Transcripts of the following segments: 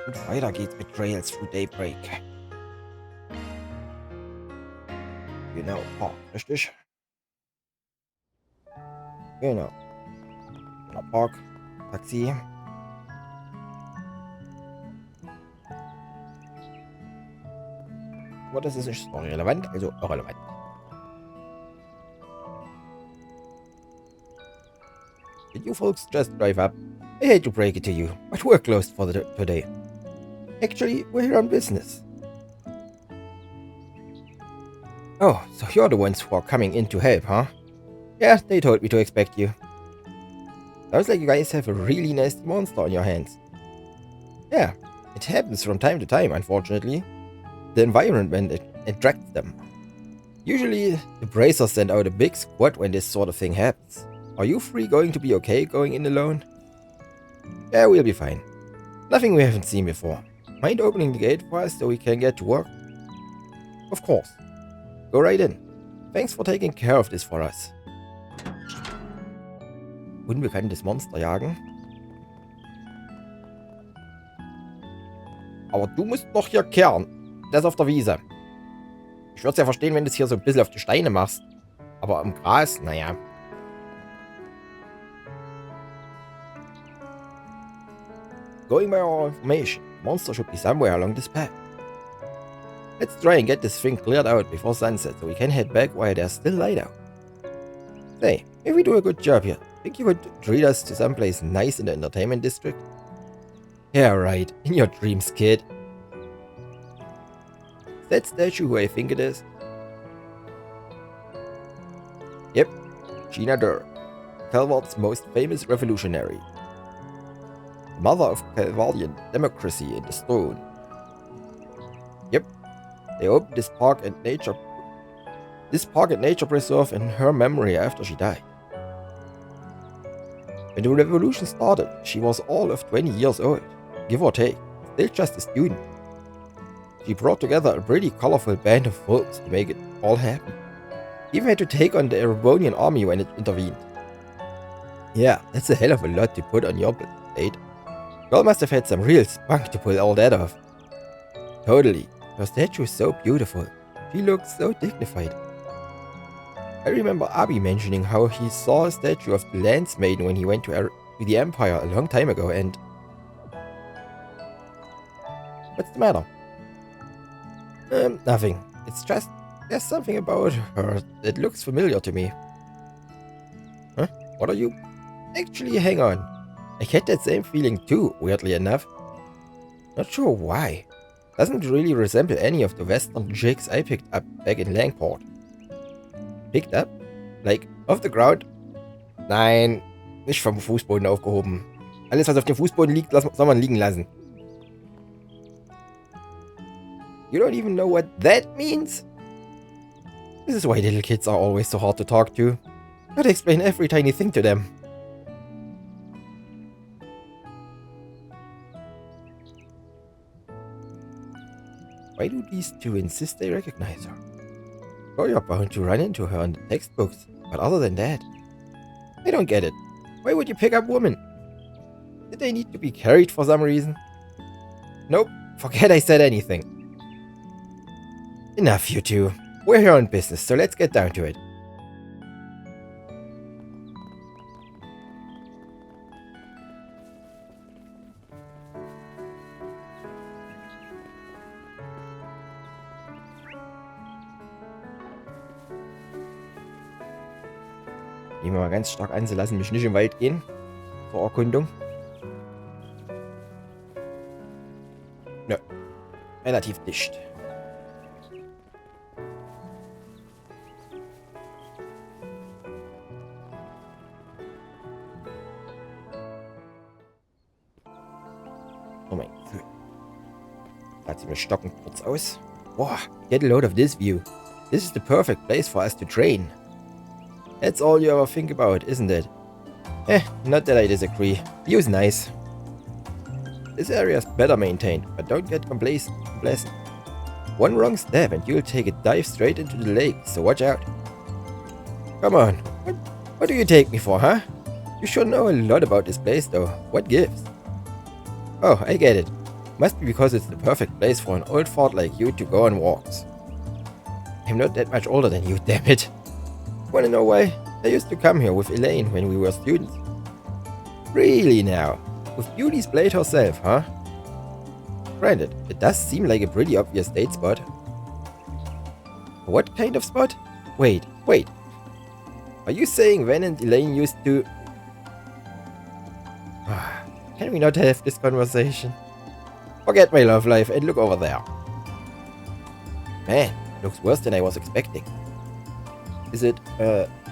Und weiter geht's mit Trails through Daybreak. Genau, Park, richtig? Genau. Park, Taxi. Aber das ist nicht so relevant, also irrelevant. Did you folks just drive up? I hate to break it to you, but we're closed for today. Actually, we're here on business. Oh, so you're the ones who are coming in to help, huh? Yeah, they told me to expect you. Sounds like you guys have a really nasty monster on your hands. Yeah, it happens from time to time, unfortunately. The environment attracts them. Usually, the bracers send out a big squad when this sort of thing happens. Are you three going to be okay going in alone? Yeah, we'll be fine. Nothing we haven't seen before. Mind opening the gate for us so we can get to work? Of course. Go right in. Thanks for taking care of this for us. Unbekanntes Monster jagen? Aber du musst doch hier kehren. Das auf der Wiese. Ich würde es ja verstehen, wenn du es hier so ein bisschen auf die Steine machst. Aber im Gras, naja. Going by our information, monster should be somewhere along this path. Let's try and get this thing cleared out before sunset so we can head back while there's still light out. Say, if we do a good job here, think you could treat us to someplace nice in the entertainment district? Yeah, right. In your dreams, kid. Is that statue who I think it is? Yep, Gina Durr, Calvart's most famous revolutionary. Mother of Calvardian democracy in the stone. Yep, they opened this park and nature preserve in her memory after she died. When the revolution started, she was all of 20 years old, give or take, still just a student. She brought together a pretty colorful band of folks to make it all happen. Even had to take on the Erebonian army when it intervened. Yeah, that's a hell of a lot to put on your plate. Girl must have had some real spunk to pull all that off. Totally. Her statue is so beautiful. She looks so dignified. I remember Abi mentioning how he saw a statue of the Lance Maiden when he went to the Empire a long time ago and... What's the matter? Nothing. It's just, there's something about her that looks familiar to me. Huh? What are you? Actually, hang on. I get that same feeling too, weirdly enough. Not sure why. Doesn't really resemble any of the western jigs I picked up back in Langport. Picked up? Like, off the ground? Nein, nicht vom Fußboden aufgehoben. Alles, was auf dem Fußboden liegt, soll man liegen lassen. You don't even know what that means? This is why little kids are always so hard to talk to. Gotta explain every tiny thing to them. Why do these two insist they recognize her? Sure, you're bound to run into her in the textbooks, but other than that, I don't get it. Why would you pick up women? Did they need to be carried for some reason? Nope, forget I said anything. Enough, you two. We're here on business, so let's get down to it. Nehmen wir mal ganz stark an, sie lassen mich nicht im Wald gehen. Zur Erkundung. Nö. Relativ dicht. Oh mein Gott. Lass sie mir stocken kurz aus. Boah, get a load of this view. This is the perfect place for us to train. That's all you ever think about, isn't it? Not that I disagree. View's nice. This area's better maintained, but don't get complacent. One wrong step and you'll take a dive straight into the lake, so watch out. Come on, what do you take me for, huh? You sure know a lot about this place though. What gives? Oh, I get it. Must be because it's the perfect place for an old fart like you to go on walks. I'm not that much older than you, damn it. Wanna know why? I used to come here with Elaine when we were students. Really now? With Beauty's Blade herself, huh? Granted, it does seem like a pretty obvious date spot. What kind of spot? Wait. Are you saying Van and Elaine used to... Can we not have this conversation? Forget my love life and look over there. Man, looks worse than I was expecting. Is it,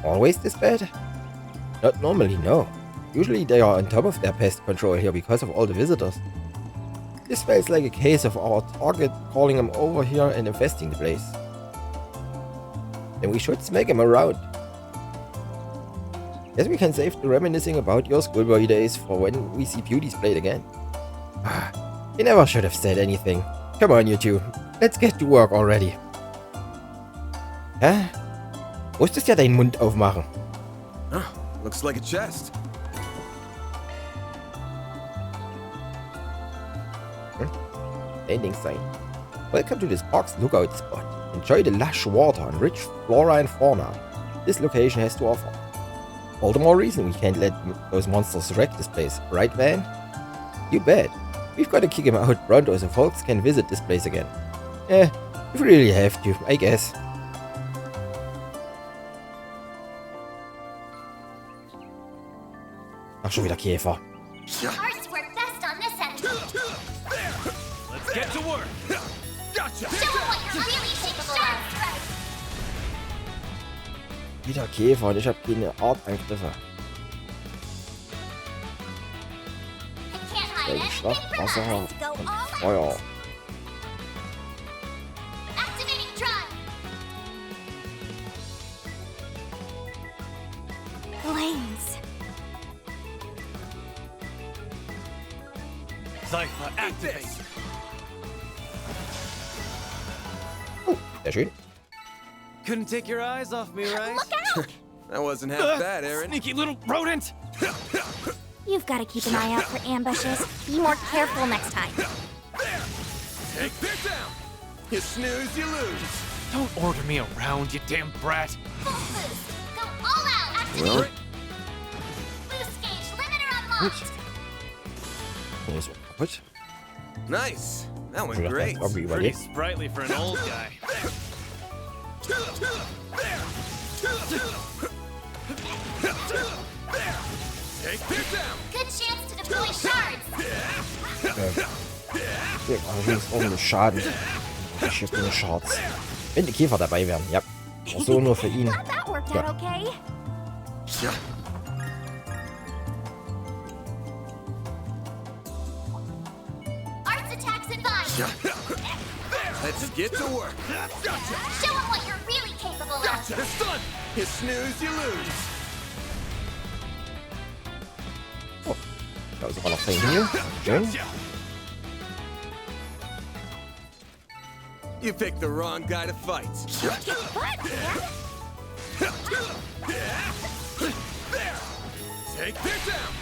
always this bad? Not normally, no. Usually they are on top of their pest control here because of all the visitors. This smells like a case of our target calling them over here and infesting the place. Then we should smack him around. Guess we can save the reminiscing about your schoolboy days for when we see Beauty's Blade again. You never should have said anything. Come on, you two. Let's get to work already. Hä? Musstest ja deinen Mund aufmachen. Looks like a chest. Landing sign. Welcome to this park's lookout spot. Enjoy the lush water and rich flora and fauna this location has to offer. All the more reason we can't let those monsters wreck this place, right, Van? You bet. We've got to kick him out pronto so folks can visit this place again. We really have to, I guess. Ach, schon wieder Käfer. Hearts work best on this end. Let's get to work. Gotcha. Show 'em what you're really capable of. Wieder Käfer und ich habe keine Artangriffe. I can't hide Schlacht, anything from Wasser us. Go und all out. Feuer. Activating drive. Flames. Cypher, activate. Sehr schön. Couldn't take your eyes off me, right? Look out! That wasn't half bad, Aaron. Sneaky little rodent. You've got to keep an eye out for ambushes. Be more careful next time. Take this down. You snooze, you lose. Don't order me around, you damn brat. Full boost. Go all out. Activate. Boost gauge limiter unlocked. Der ist so kaputt. Nice. That went Ich dachte, great. das war irgendwie Pretty überlebt. sprightly for an old guy. Take this down. Good chance to deploy shards. Hier allerdings ordentlich Schaden. Ich habe keine Shards. Wenn die Käfer dabei wären, ja. Ach so, nur für ihn. Glad that worked out okay. Arts attacks advised. Let's get to work. Show 'em what you're really capable of. Gotcha. It's done. You snooze, you lose. Da ist aber noch ein hier. Schön. You picked the wrong guy to fight. Kick butt, man. Take this down.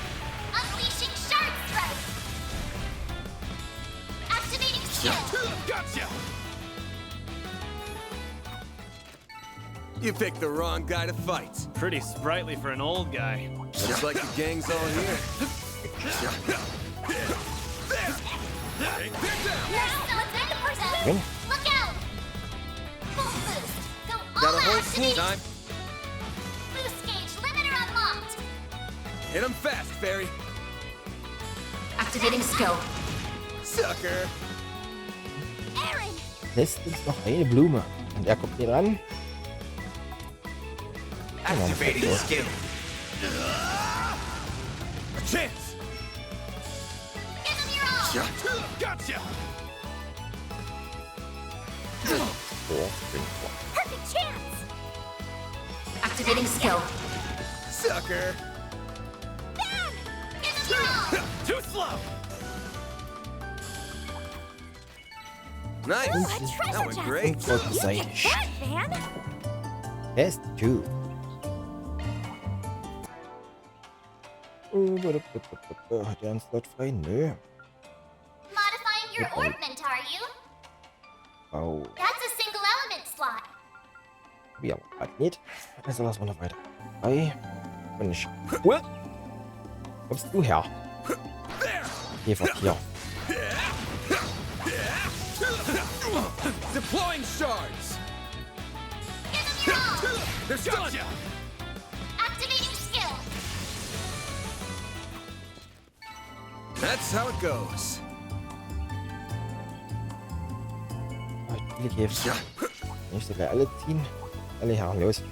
Unleashing shard thread. Activating skill. Gotcha. You picked the wrong guy to fight. Pretty sprightly for an old guy. Looks like the gang's all here. Take this down. Now, let's Okay. Look out. Full boost. Go all Got a out. whole Activating time. boost gauge limiter unlocked. Hit him fast, Fairy. Activating skill. Sucker. Aaron. Lässt uns noch eine Blume. Und er kommt hier ran. Activating skill. A chance. Give him your all. Gotcha. Perfect chance. Activating skill. Sucker. Bam. Give him your all. Too slow. Nice. Ooh, a treasure That went chest. great. Unfreundlich sein. You kick butt, man. Test 2. Hat er einen Slot frei? Nö. Modifying your orbment, are you? Oh, That's a single element slot. hab ich aber grad nicht. Also lassen wir noch weiter. 3. Und ich. Wo kommst du her? Geh von hier. Deploying shards. Give them your all. They're stunned. Activating skill. That's how it goes. Viele Käfer. Nicht so gleich alle ziehen. Alle her, los.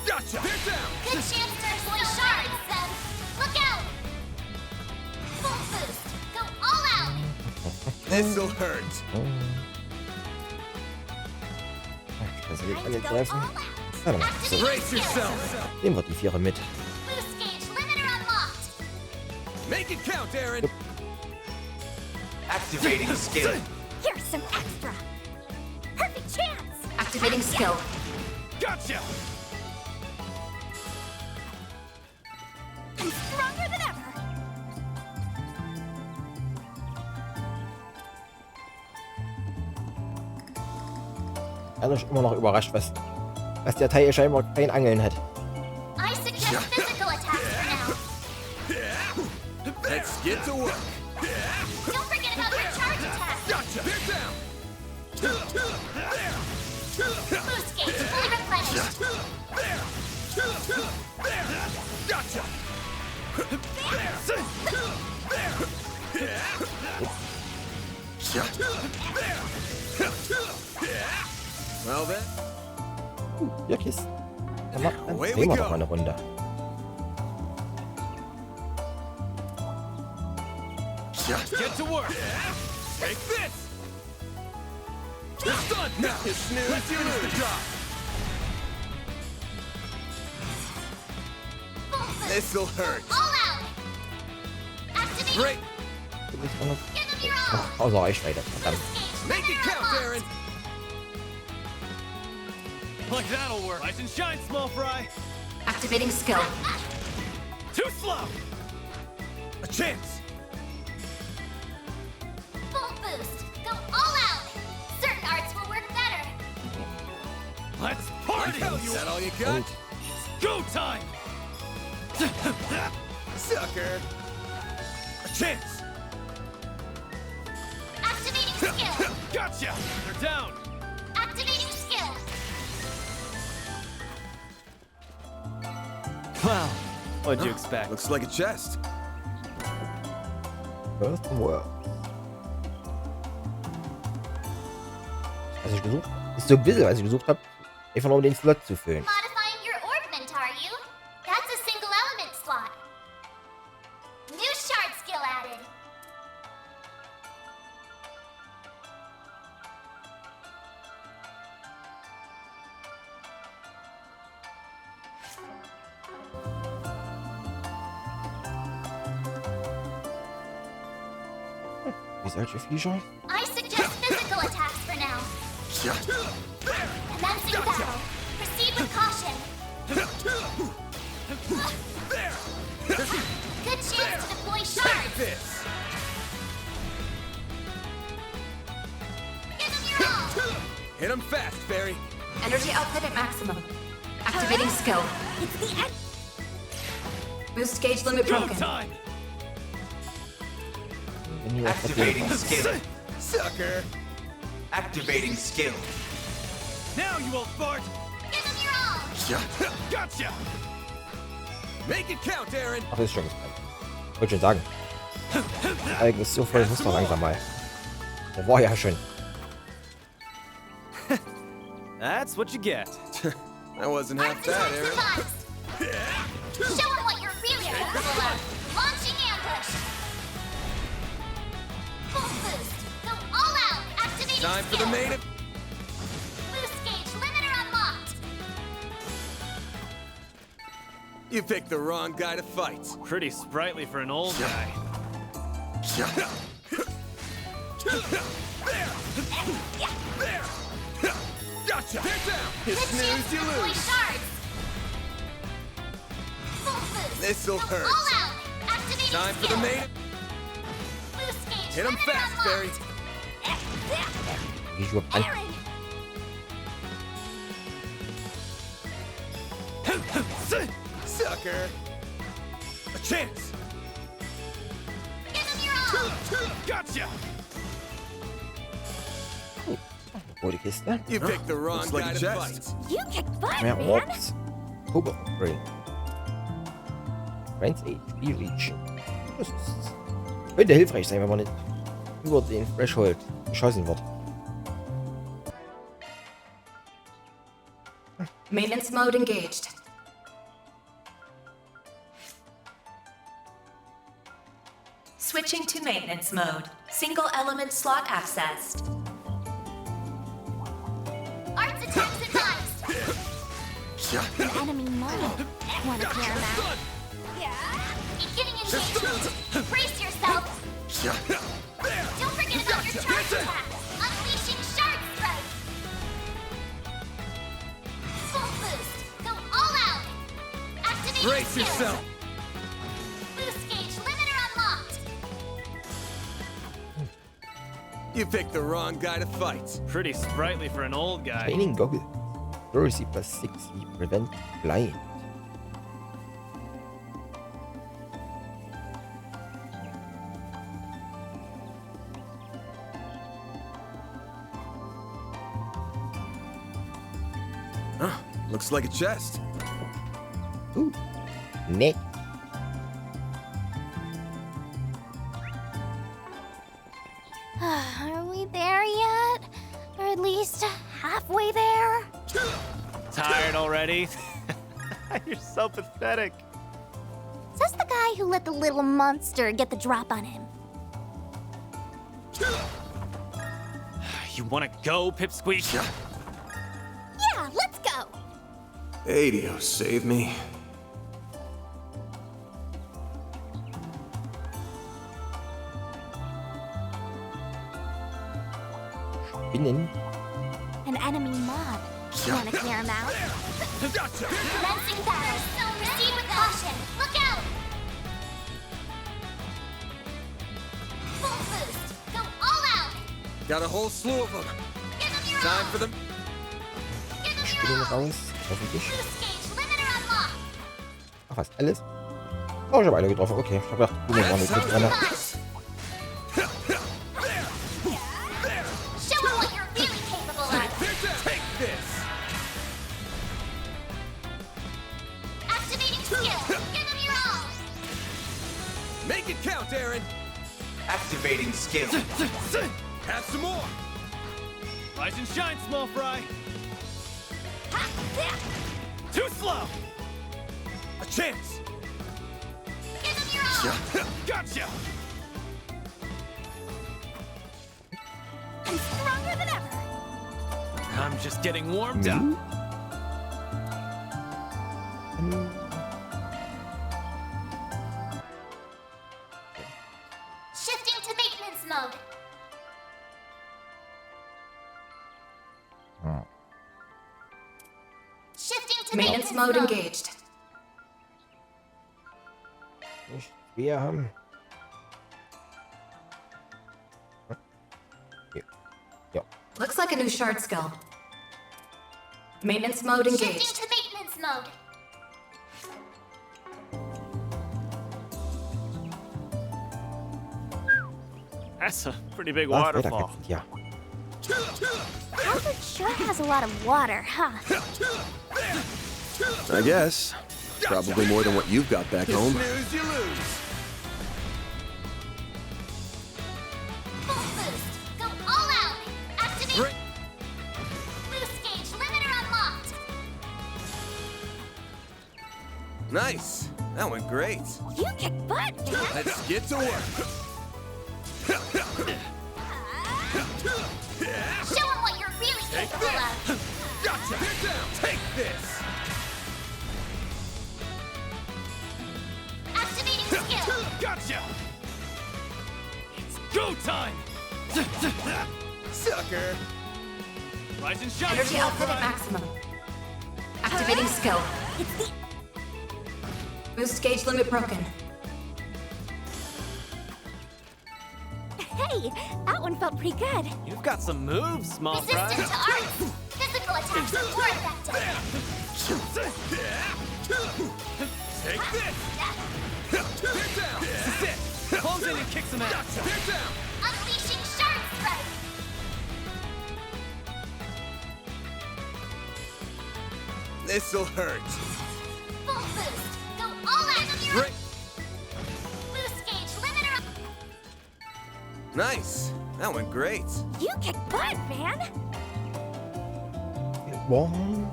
Gotcha. They're down. Good chance to deploy shards, then. Look out. Full boost. Go all out. This'll hurt. Also geht alle Go treffen. all out. Warte mal. So, Brace yourself. nehmen wir die Vierer mit. Boost gauge limiter unlocked. Make it count, Aaron. Activating skill. Here's some extra. Perfect chance. Activating skill. Gotcha. I'm stronger than ever. Einer ist immer noch überrascht, was der Teil scheinbar kein Angeln hat. I suggest physical attacks for now. Let's get to work. Don't forget about your charge attack. Gotcha. They're down. Boost gauge fully replenished. Gotcha. Well then, Ja, Kisten. Dann Away drehen we wir go. noch mal eine Runde. get to work. Take this. They're stunned now. You snooze, you lose. Full boost. This'll hurt. All out. Activate. Great. Bin ich noch- Give them your all. Außer euch weiter. Verdammt. Boost gauge Make it limiter count, unlocked. Aaron. Like that'll work. Rise and shine, small fry. Activating skill. Too slow. A chance. Full boost. Go all out. Certain arts will work better. Let's party. Is that all you got? Und Go time. Sucker. A chance. Activating skill. Gotcha. They're down. Activating skill. Wow. What'd you expect? Looks like a chest. First World. Was ich gesucht ist so ein bisschen, was ich gesucht habe, einfach nur um den Slot zu füllen. Modifying your orbment, are you? That's a single element slot. New shard skill added. Wie solche Viecher? I suggest physical attacks for now. Commencing battle. Proceed with caution. Good chance to deploy shards. This. Give them your all. Hit him fast, Barry. Energy output at maximum. Activating skill. It's the end. Boost gauge limit Go broken. time. Wenn hier was Activating passiert. skill. Sucker. Activating skill. Now you old fart. Give them your all. Gotcha. Make it count, Aaron. Ach, ist schon gespammt. Wollte schon sagen. Algen ist so voll, muss doch langsam mal. Oh, war ja schon. That's what you get. That wasn't half bad, Archetypes Aaron. advanced. Show them what you're really capable of. Launching ambush. Full boost. Go all out. Activating Time for skill. the main. Boost gauge limiter unlocked. You picked the wrong guy to fight. Pretty sprightly for an old guy. Gotcha. They're down. You Good chance snooze, to you deploy lose. shards. Full boost. This'll Go hurt. all out. Activating Time for skill. the main. Boost gauge Hit him limiter fast, unlocked. Barry. Geh ich überhaupt an? Sucker! A chance! Give him your all! Gotcha! Rote Kiste. You picked the wrong Looks like guy a to chest. fight. You kick butt, Mehr man! Orbs. Kobo Ring. Friends HP Reach. Das könnte hilfreich sein, wenn man nicht über den Threshold geschossen wird. Maintenance mode engaged. Switching to maintenance mode. Single element slot accessed. Arts attacks advised! An enemy mode. Wanna clear him out? Beginning engagement. Brace yourself! Don't forget about your charge attack! Unleashing Shard Strike! Full boost! Go all out! Activate Brace skills. yourself! Boost gauge limiter unlocked! You picked the wrong guy to fight. Pretty sprightly for an old guy. Training Goggle. Accuracy plus 60. Prevent blind. Huh, looks like a chest. Ooh. Neck. Are we there yet? Or at least halfway there? Tired already? You're so pathetic. Says the guy who let the little monster get the drop on him. You wanna go, Pipsqueak? Yeah, let's go! Adio, save me. Spinnen. An enemy mob. Wanna clear him out? Gotcha! Commencing battle. Proceed with caution. Look out! Full boost. Go all out! Got a whole slew of them. Give him your Time all! for them. Give him Spinnen your all! raus. Hoffentlich. Boost gauge limiter unlocked! Ach, fast alles. Oh, ich habe eine getroffen. Okay, ich habe gedacht, du waren nicht mit dran. Show him what you're really capable of! Take this! Activating skill! Give him your all! Make it count, Aaron! Activating skill. Have some more! Rise and shine, small fry. Ha! Yeah. Too slow. A chance! Give him your all! Gotcha. I'm stronger than ever! I'm just getting warmed up. Shifting to maintenance mode. Oh. Shifting to Maintenance mode engaged. Nicht schwer haben. Hier. Ja. Looks like a new shard skill. Maintenance mode Shifting engaged. to maintenance mode. That's a pretty big Ah, waterfall. weiterkämpfen. Ja. Albert sure has a lot of water, huh? I guess. Probably more than what you've got back home. Snooze, you lose. Full boost. Go all out. Activate. Great. Boost gauge limiter unlocked. Nice. That went great. You kick butt, man. Let's get to work. Show him what you're really capable of. Gotcha. Get down. Take this. Activating skill. Gotcha. It's go time. Sucker. Rise and shine, Energy small output at fry. maximum. Activating skill. It's the Boost gauge limit broken. Hey, Hey, that one felt pretty good. You've got some moves, small fry. Resistant to arts. Physical attacks are more effective. Take this! This is it! Close in and kick some ass! Unleashing Shard Strike. This'll hurt. Full boost. Go all out of your boost gauge limiter. Nice. That went great. You kick butt, man. One.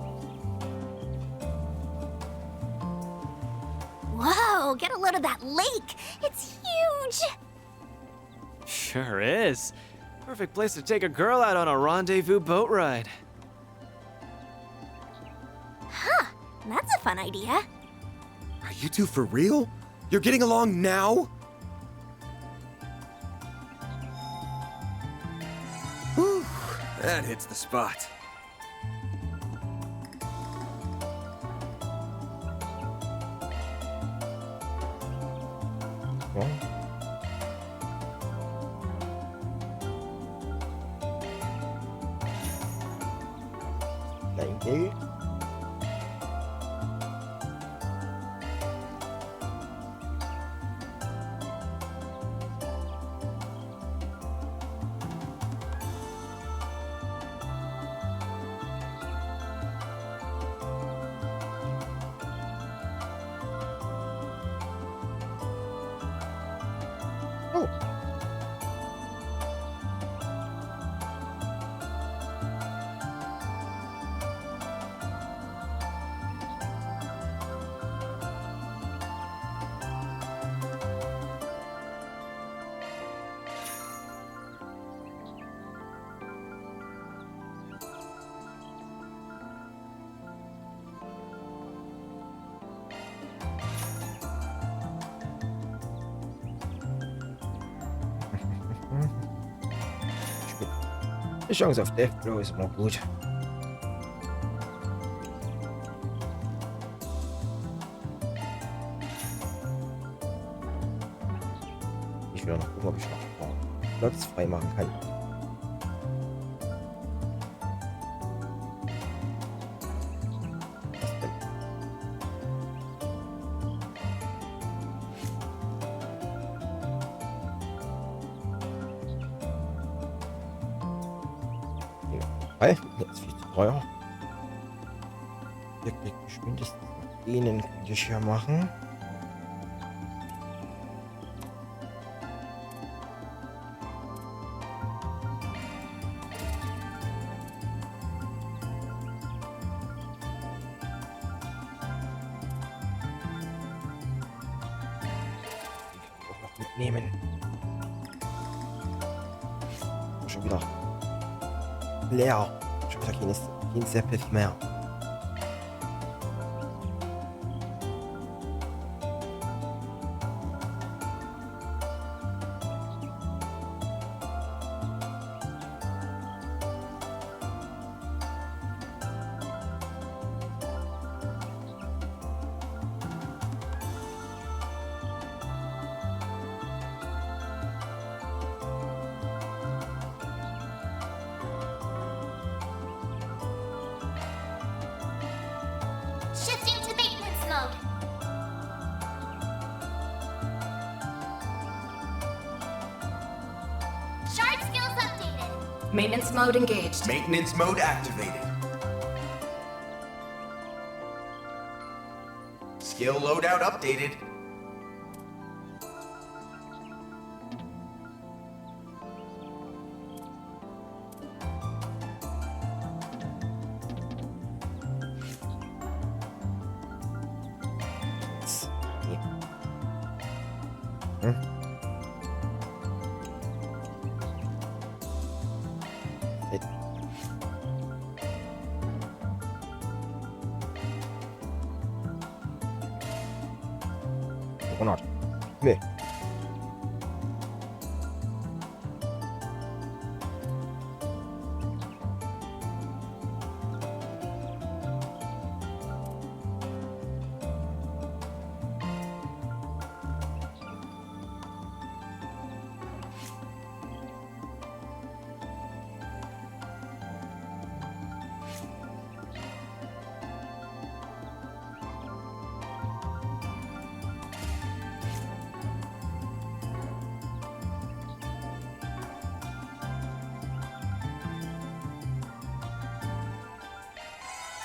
Whoa, get a load of that lake. It's huge. Sure is. Perfect place to take a girl out on a rendezvous boat ride. Huh, that's a fun idea. Are you two for real? You're getting along now? Whew, that hits the spot. One. Klein Geld. Oh. Die Chance auf Death Blow ist immer gut. Ich will noch gucken, ob ich noch Platz frei machen kann. Was denn? Weil, das ist viel zu teuer. Der kriegt geschwindest denen könnte ich ja machen. Auch noch mitnehmen. Schon wieder leer. Schon wieder kein Seppith mehr. Shifting to maintenance mode. Shard skills updated. Maintenance mode engaged. Maintenance mode activated. Skill loadout updated. Hm? Hey. Or not. Nee.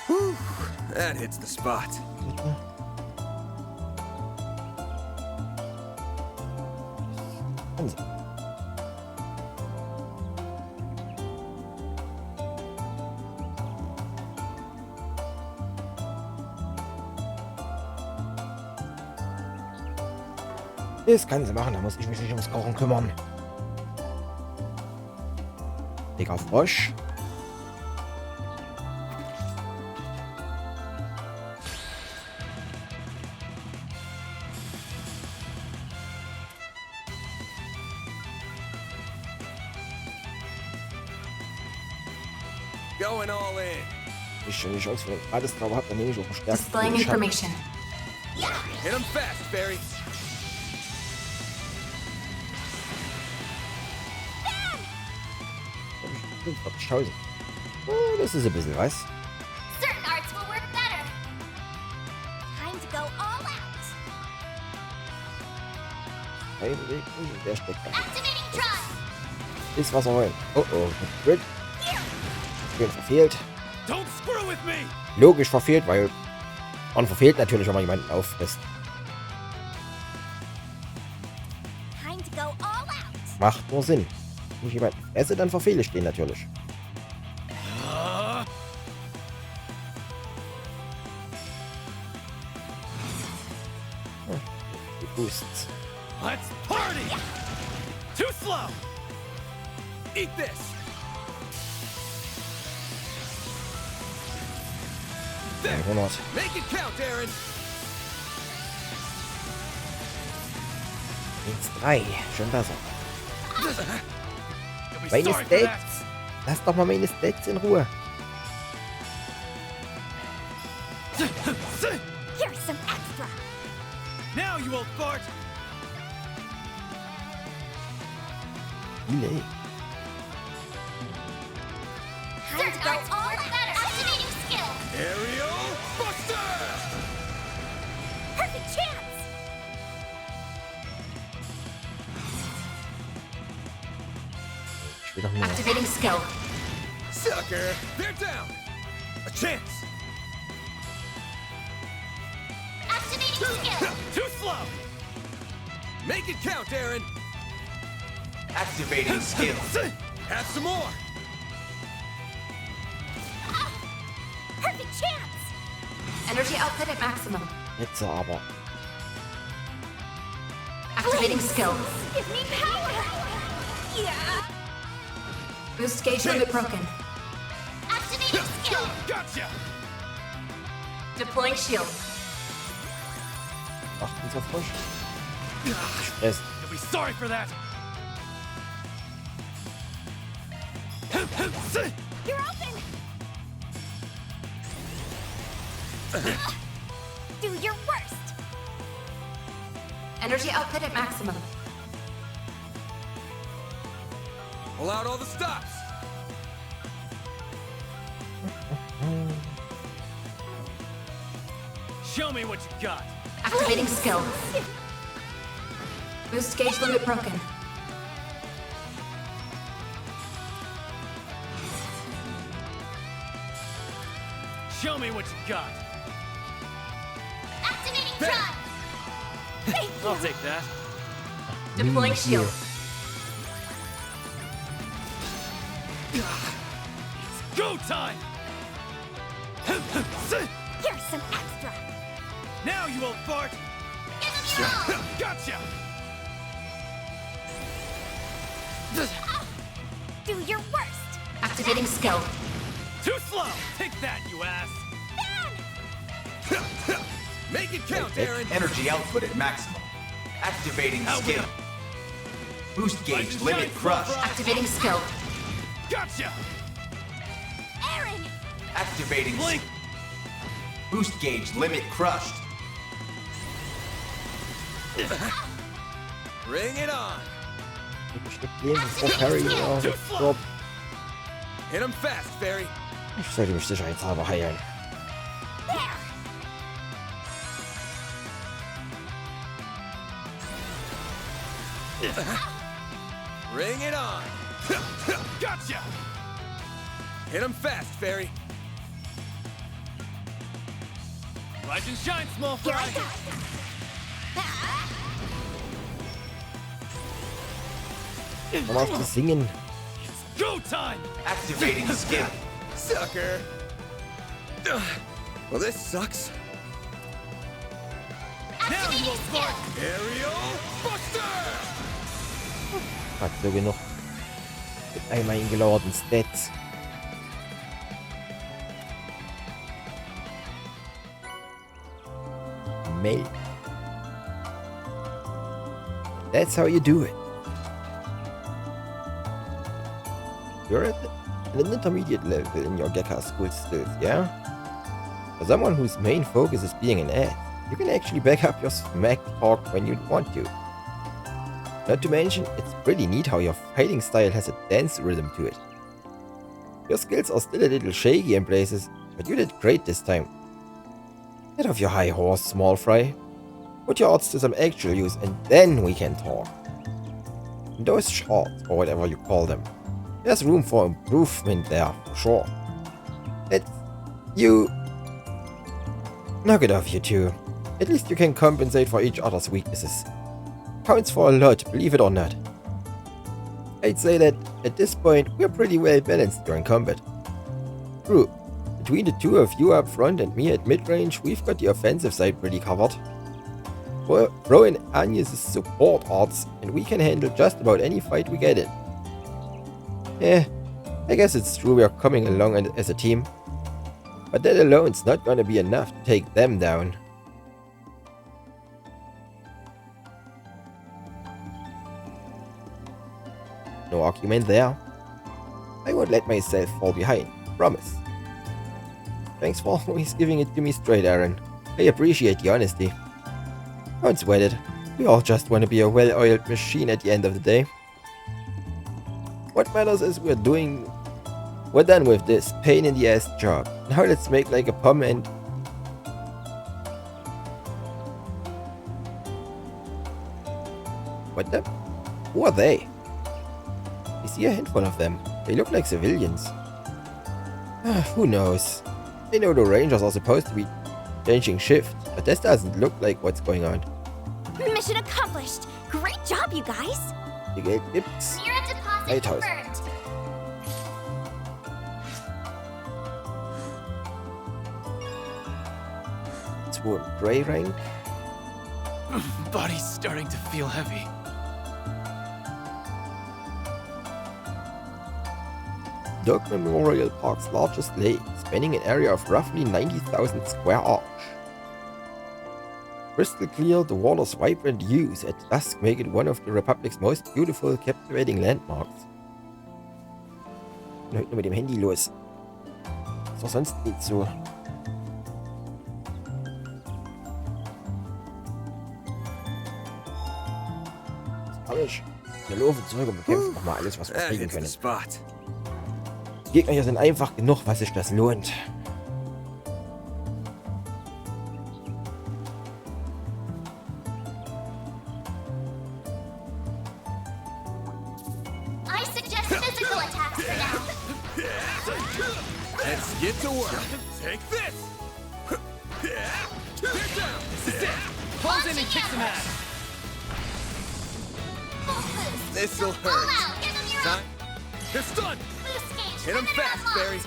Whew, that hits the spot. Kann sie. Das kann sie machen, da muss ich mich nicht ums Kochen kümmern. Dicker Frosch. Going all in. Ich schon die Chance, wenn ich alles drauf habe, dann nehme ich auch einen stärksten. Displaying Ich hab- information. Hit him fast, Barry. Oh, das ist ein bisschen was. Certain arts will work better. Time to go all out. Der steckt da. Activating Drive. Ist was er wollen. Oh oh. Grid. Grid verfehlt. Don't screw with me. Logisch verfehlt, weil man verfehlt natürlich, wenn man jemanden auffrisst. Time to go all out. Macht nur Sinn. Wenn ich jemanden esse, dann verfehle ich den natürlich. Die Boosts. Let's party. Too slow. Eat this. There. 100. Make it count, Aaron. 1-3. Schon besser. You'll be Meine sorry for that. Stats. Lass doch mal meine Stats in Ruhe. Here's some extra. Now you old fart. Nee. Time to go all out. Activating skill. Aerial Buster. Perfect chance. Ich will doch nur. Activating skill. Sucker. They're down. A chance. Activating skill. Too slow. Make it count, Aaron. Activating skill. Have some more. Perfect chance. Energy output at maximum. Jetzt aber. Activating skill. Give me power. Yeah. Boost gauge limit broken. Activating skill. Gotcha. Deploying shield. Ach, unser Frosch. Stress. You'll be sorry for that. You're open. Do your worst. Energy output at maximum. Pull out all the stops. Show me what you got. Activating skill. Boost gauge limit broken. Show me what you got. Activating There. drive. Thank you. I'll take that. Deploying shield. It's go time. Here's some extra. Now you old fart. Give them your all. Gotcha. Do your worst. Activating skill. Too slow. Take that, you ass. Make it count, Aaron. Energy output at maximum. Activating Out skill. with Boost gauge Lightning limit strike, crushed. Frog. Activating skill. Gotcha. Aaron. Activating Blink. boost gauge limit crushed. Bring it on. Bestimmt gehen, bevor Harry stirbt. Hit him fast, Fairy. Ich sollte mich sicherheitshalber heilen. There. Bring it on. Gotcha. Hit him fast, Fairy. Rise and shine, small Here I fry. go. Komm auf das Singen. Go time! Activating skill. Sucker. Well, this sucks. Now you will spark! Aerial Buster! Hat so genug. Mit einmal eingeladen Stats. Melt. That's how you do it. You're at an intermediate level in your Gekka school skills, yeah? For someone whose main focus is being an ass, you can actually back up your smack talk when you want to. Not to mention, it's pretty neat how your fighting style has a dance rhythm to it. Your skills are still a little shaky in places, but you did great this time. Get off your high horse, small fry. Put your odds to some actual use and then we can talk. In those shorts, or whatever you call them, there's room for improvement there, for sure. It's you. Knock it off, you two. At least you can compensate for each other's weaknesses. Counts for a lot, believe it or not. I'd say that at this point we're pretty well balanced during combat. True, between the two of you up front and me at mid-range, we've got the offensive side pretty covered. Throw in Agnes' support arts and we can handle just about any fight we get in. Yeah, I guess it's true we're coming along as a team. But that alone's not gonna be enough to take them down. No argument there. I won't let myself fall behind, promise. Thanks for always giving it to me straight, Aaron. I appreciate the honesty. Don't sweat it. We all just want to be a well-oiled machine at the end of the day. What matters is we're done with this pain in the ass job. Now let's make like a pom and... What the? Who are they? I see a handful of them. They look like civilians. Who knows? I know the Rangers are supposed to be changing shift, but this doesn't look like what's going on. Mission accomplished. Great job, you guys. Die Geld gibt's. Mirror deposit 3000. confirmed. Two im Grey Rank. Body's starting to feel heavy. Dog Memorial Park's largest lake, spanning an area of roughly 90,000 square arch. Crystal clear, the water's vibrant hues at dusk make it one of the Republic's most beautiful, captivating landmarks. Ich bin heute nur mit dem Handy los. Ist doch sonst nicht so. Alles. Wir laufen zurück und bekämpfen nochmal alles, was wir That kriegen hits the können. spot. Die Gegner hier sind einfach genug, was sich das lohnt. I suggest physical attacks for now. Let's get to work. Take this. Get down. This is it! Pulls in and kicks some ass! Full boost. This'll All hurt. out. Give them your Time. You're stunned. boost gauge. Hit him Limiter fast, unlocked. Barry.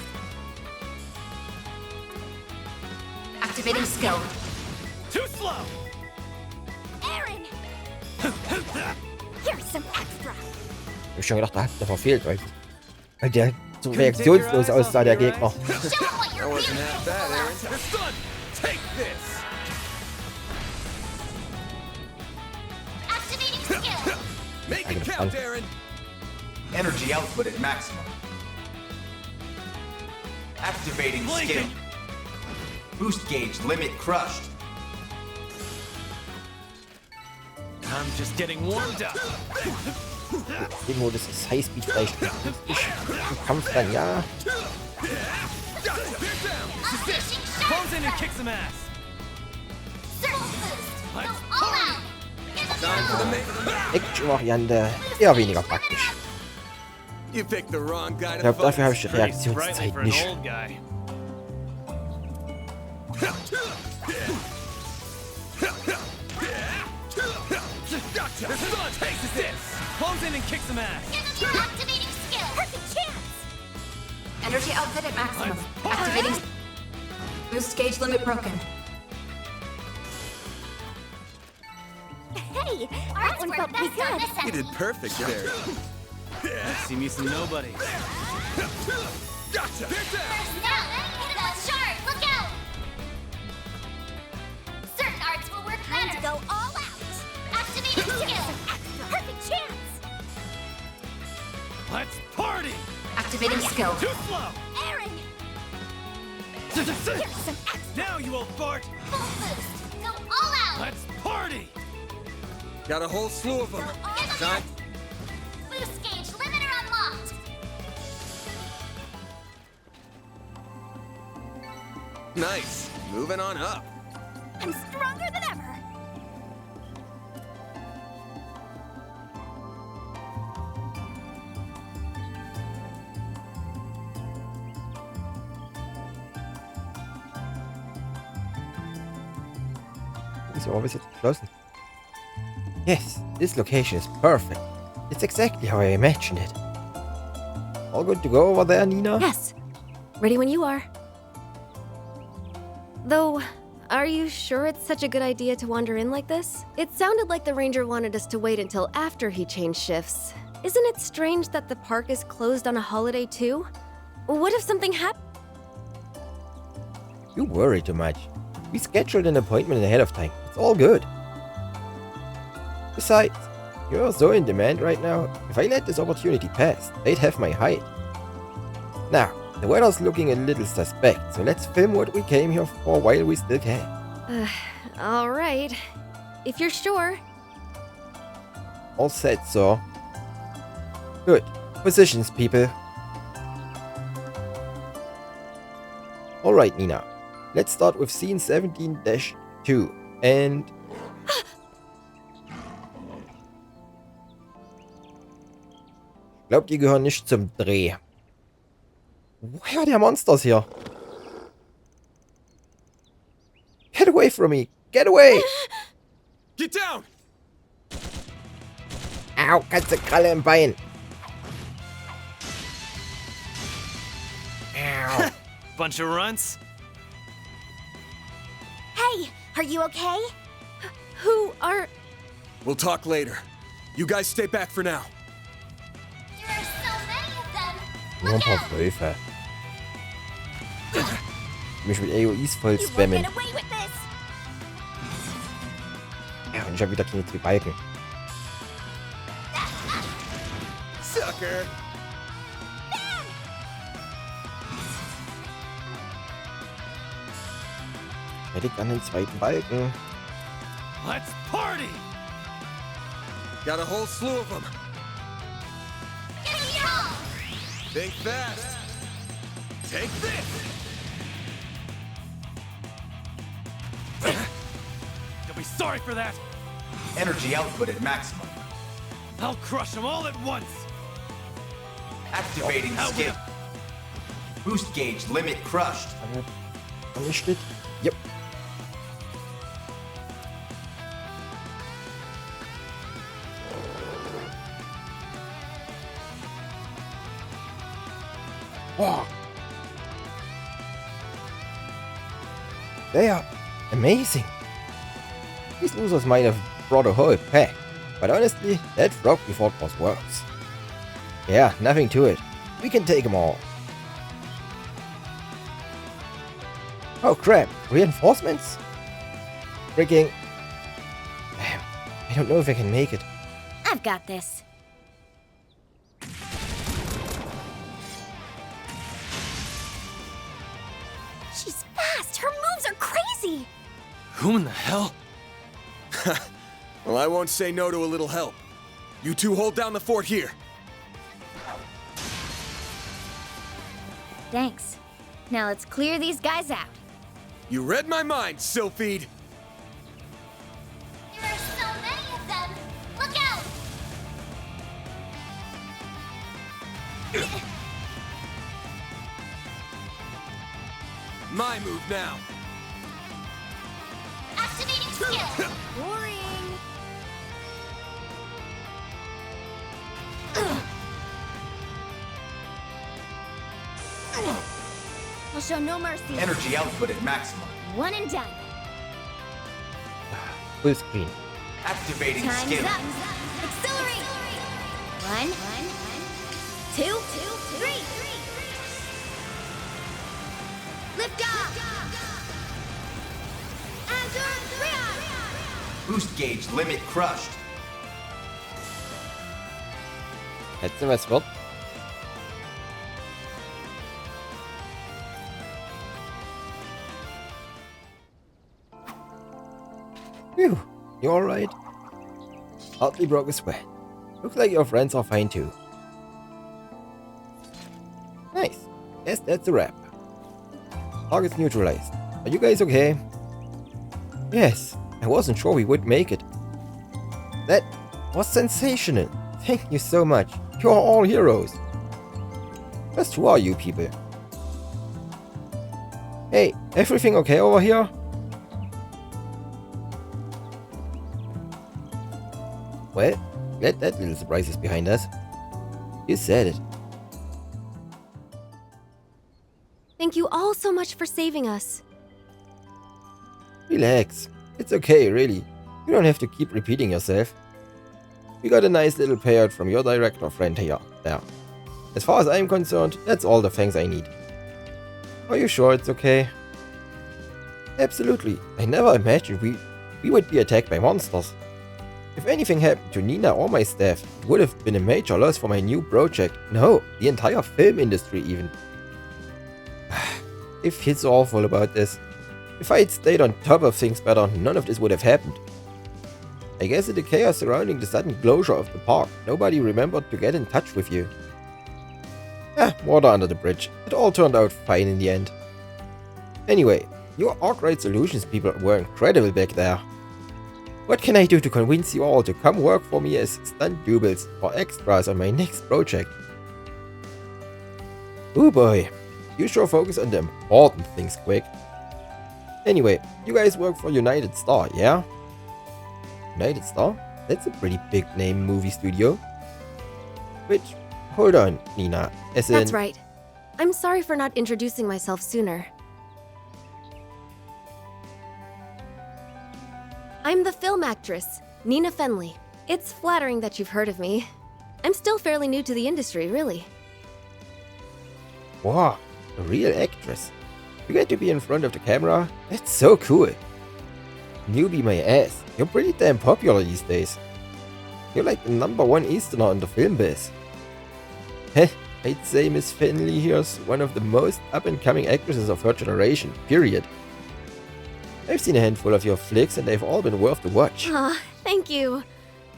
Activating skill. Too slow! Aaron. Here's some extra. Ich hab schon gedacht, da hat er verfehlt, weil der so reaktionslos aussah, der Gegner. Show them what That you're really wasn't half bad, capable Aaron. of. You're stunned. Take this. Activating skill. Make I it gotta count, fun. Aaron. Energy output at maximum. Activating skill. Blinking. Boost gauge limit crushed. I'm just getting warmed up. Den Modus ist Highspeed vielleicht im Kampf dann, ja. Unleashing Pulls in and shock. kicks some ass! Full boost. Go all out. Give them Time for the your main. Action-Variante eher weniger praktisch. You picked the wrong guy Ich to glaube, dafür habe fight. ich die Pretty sprightly Reaktionszeit for an nicht. old guy. Gotcha! The sun takes this! Close in and kick some ass. Give them your activating skill. Perfect chance. Energy output at maximum. Let's Activating. Boost gauge limit broken. Hey, that one felt pretty good. You did perfect there. See me some nobody. Gotcha! First down, hit that shark. Look out. Certain arts will work better. Time to go all out. Activating skill. Perfect chance. Let's party. Activating skill. Too slow. Aaron, here's some extra Now you old fart. full boost. Go all out. Let's party. Got a whole slew of them. Give them boost gauge limiter unlocked. Nice. Moving on up. I'm stronger than ever. Ist ja always geschlossen. Yes, this location is perfect. It's exactly how I imagined it. All good to go over there, Nina? Yes. Ready when you are. Though, are you sure it's such a good idea to wander in like this? It sounded like the ranger wanted us to wait until after he changed shifts. Isn't it strange that the park is closed on a holiday too? What if something happened? You worry too much. We scheduled an appointment ahead of time. It's all good. Besides, you're so in demand right now. If I let this opportunity pass, they'd have my hide. Now, the weather's looking a little suspect, so let's film what we came here for while we still can. Alright. If you're sure. All set, so. Good. Positions, people. Alright, Nina. Let's start with scene 17-2. And... Glaubt, die gehören nicht zum Dreh. Woher der Monsters hier? Get away from me! Get away! Get down! Au, ganze Kralle im Bein. Ow. Bunch of runts. Hey, are you okay? Who are. We'll talk later. You guys stay back for now. There are so many of them. Nur ein Look paar out. Wölfe. Mich mit AOEs voll You won't spammen. get away with this. Ja, und ich hab wieder keine 2 Balken. Sucker! Fertig an den zweiten Balken. Let's party. Got a whole slew of them. Give me your all. Think fast. Take this! You'll be sorry for that. Energy output at maximum. I'll crush them all at once. Activating How skip. Boost gauge limit crushed. Vernichtet. Yep. Wow. They are amazing. These losers might have brought a whole pack, but honestly, that frog we fought was worse. Yeah, nothing to it. We can take them all. Oh crap, reinforcements? Freaking... Damn, I don't know if I can make it. I've got this. She's fast. Her moves are crazy. Who in the hell? Well, I won't say no to a little help. You two hold down the fort here. Thanks. Now let's clear these guys out. You read my mind, Sylphide. There are so many of them. Look out! My move now. skill. Boring. I'll show no mercy. Energy output at maximum. One and done. Full screen. Activating Time's skill. up. Accelerate. One, two, three. Lift off. Azure Rion. Boost gauge limit crushed. Hätte was wird. Phew, you alright? Hardly broke a sweat. Looks like your friends are fine too. Nice. Guess that's a wrap. Target's neutralized. Are you guys okay? Yes, I wasn't sure we would make it. That was sensational. Thank you so much. You're all heroes. Just who are you people? Hey, everything okay over here? Well, glad that little surprise is behind us. You said it. Thank you all so much for saving us. Relax. It's okay, really. You don't have to keep repeating yourself. We got a nice little payout from your director friend here. There. As far as I'm concerned, that's all the thanks I need. Are you sure it's okay? Absolutely. I never imagined we would be attacked by monsters. If anything happened to Nina or my staff, it would have been a major loss for my new project. No, the entire film industry even. It feels awful about this. If I had stayed on top of things better, none of this would have happened. I guess in the chaos surrounding the sudden closure of the park, nobody remembered to get in touch with you. Water under the bridge. It all turned out fine in the end. Anyway, your Arkwright Solutions people were incredible back there. What can I do to convince you all to come work for me as stunt doubles or extras on my next project? Oh boy, you sure focus on the important things quick. Anyway, you guys work for United Star, yeah? United Star? That's a pretty big name movie studio. Which, hold on, Nina, as in... That's right. I'm sorry for not introducing myself sooner. I'm the film actress, Nina Fenley. It's flattering that you've heard of me. I'm still fairly new to the industry, really. Wow, a real actress. You get to be in front of the camera? That's so cool. Newbie my ass, you're pretty damn popular these days. You're like the #1 Easterner in the film biz. Heh, I'd say Miss Fenley here's one of the most up-and-coming actresses of her generation, period. I've seen a handful of your flicks and they've all been worth the watch. Aw, thank you.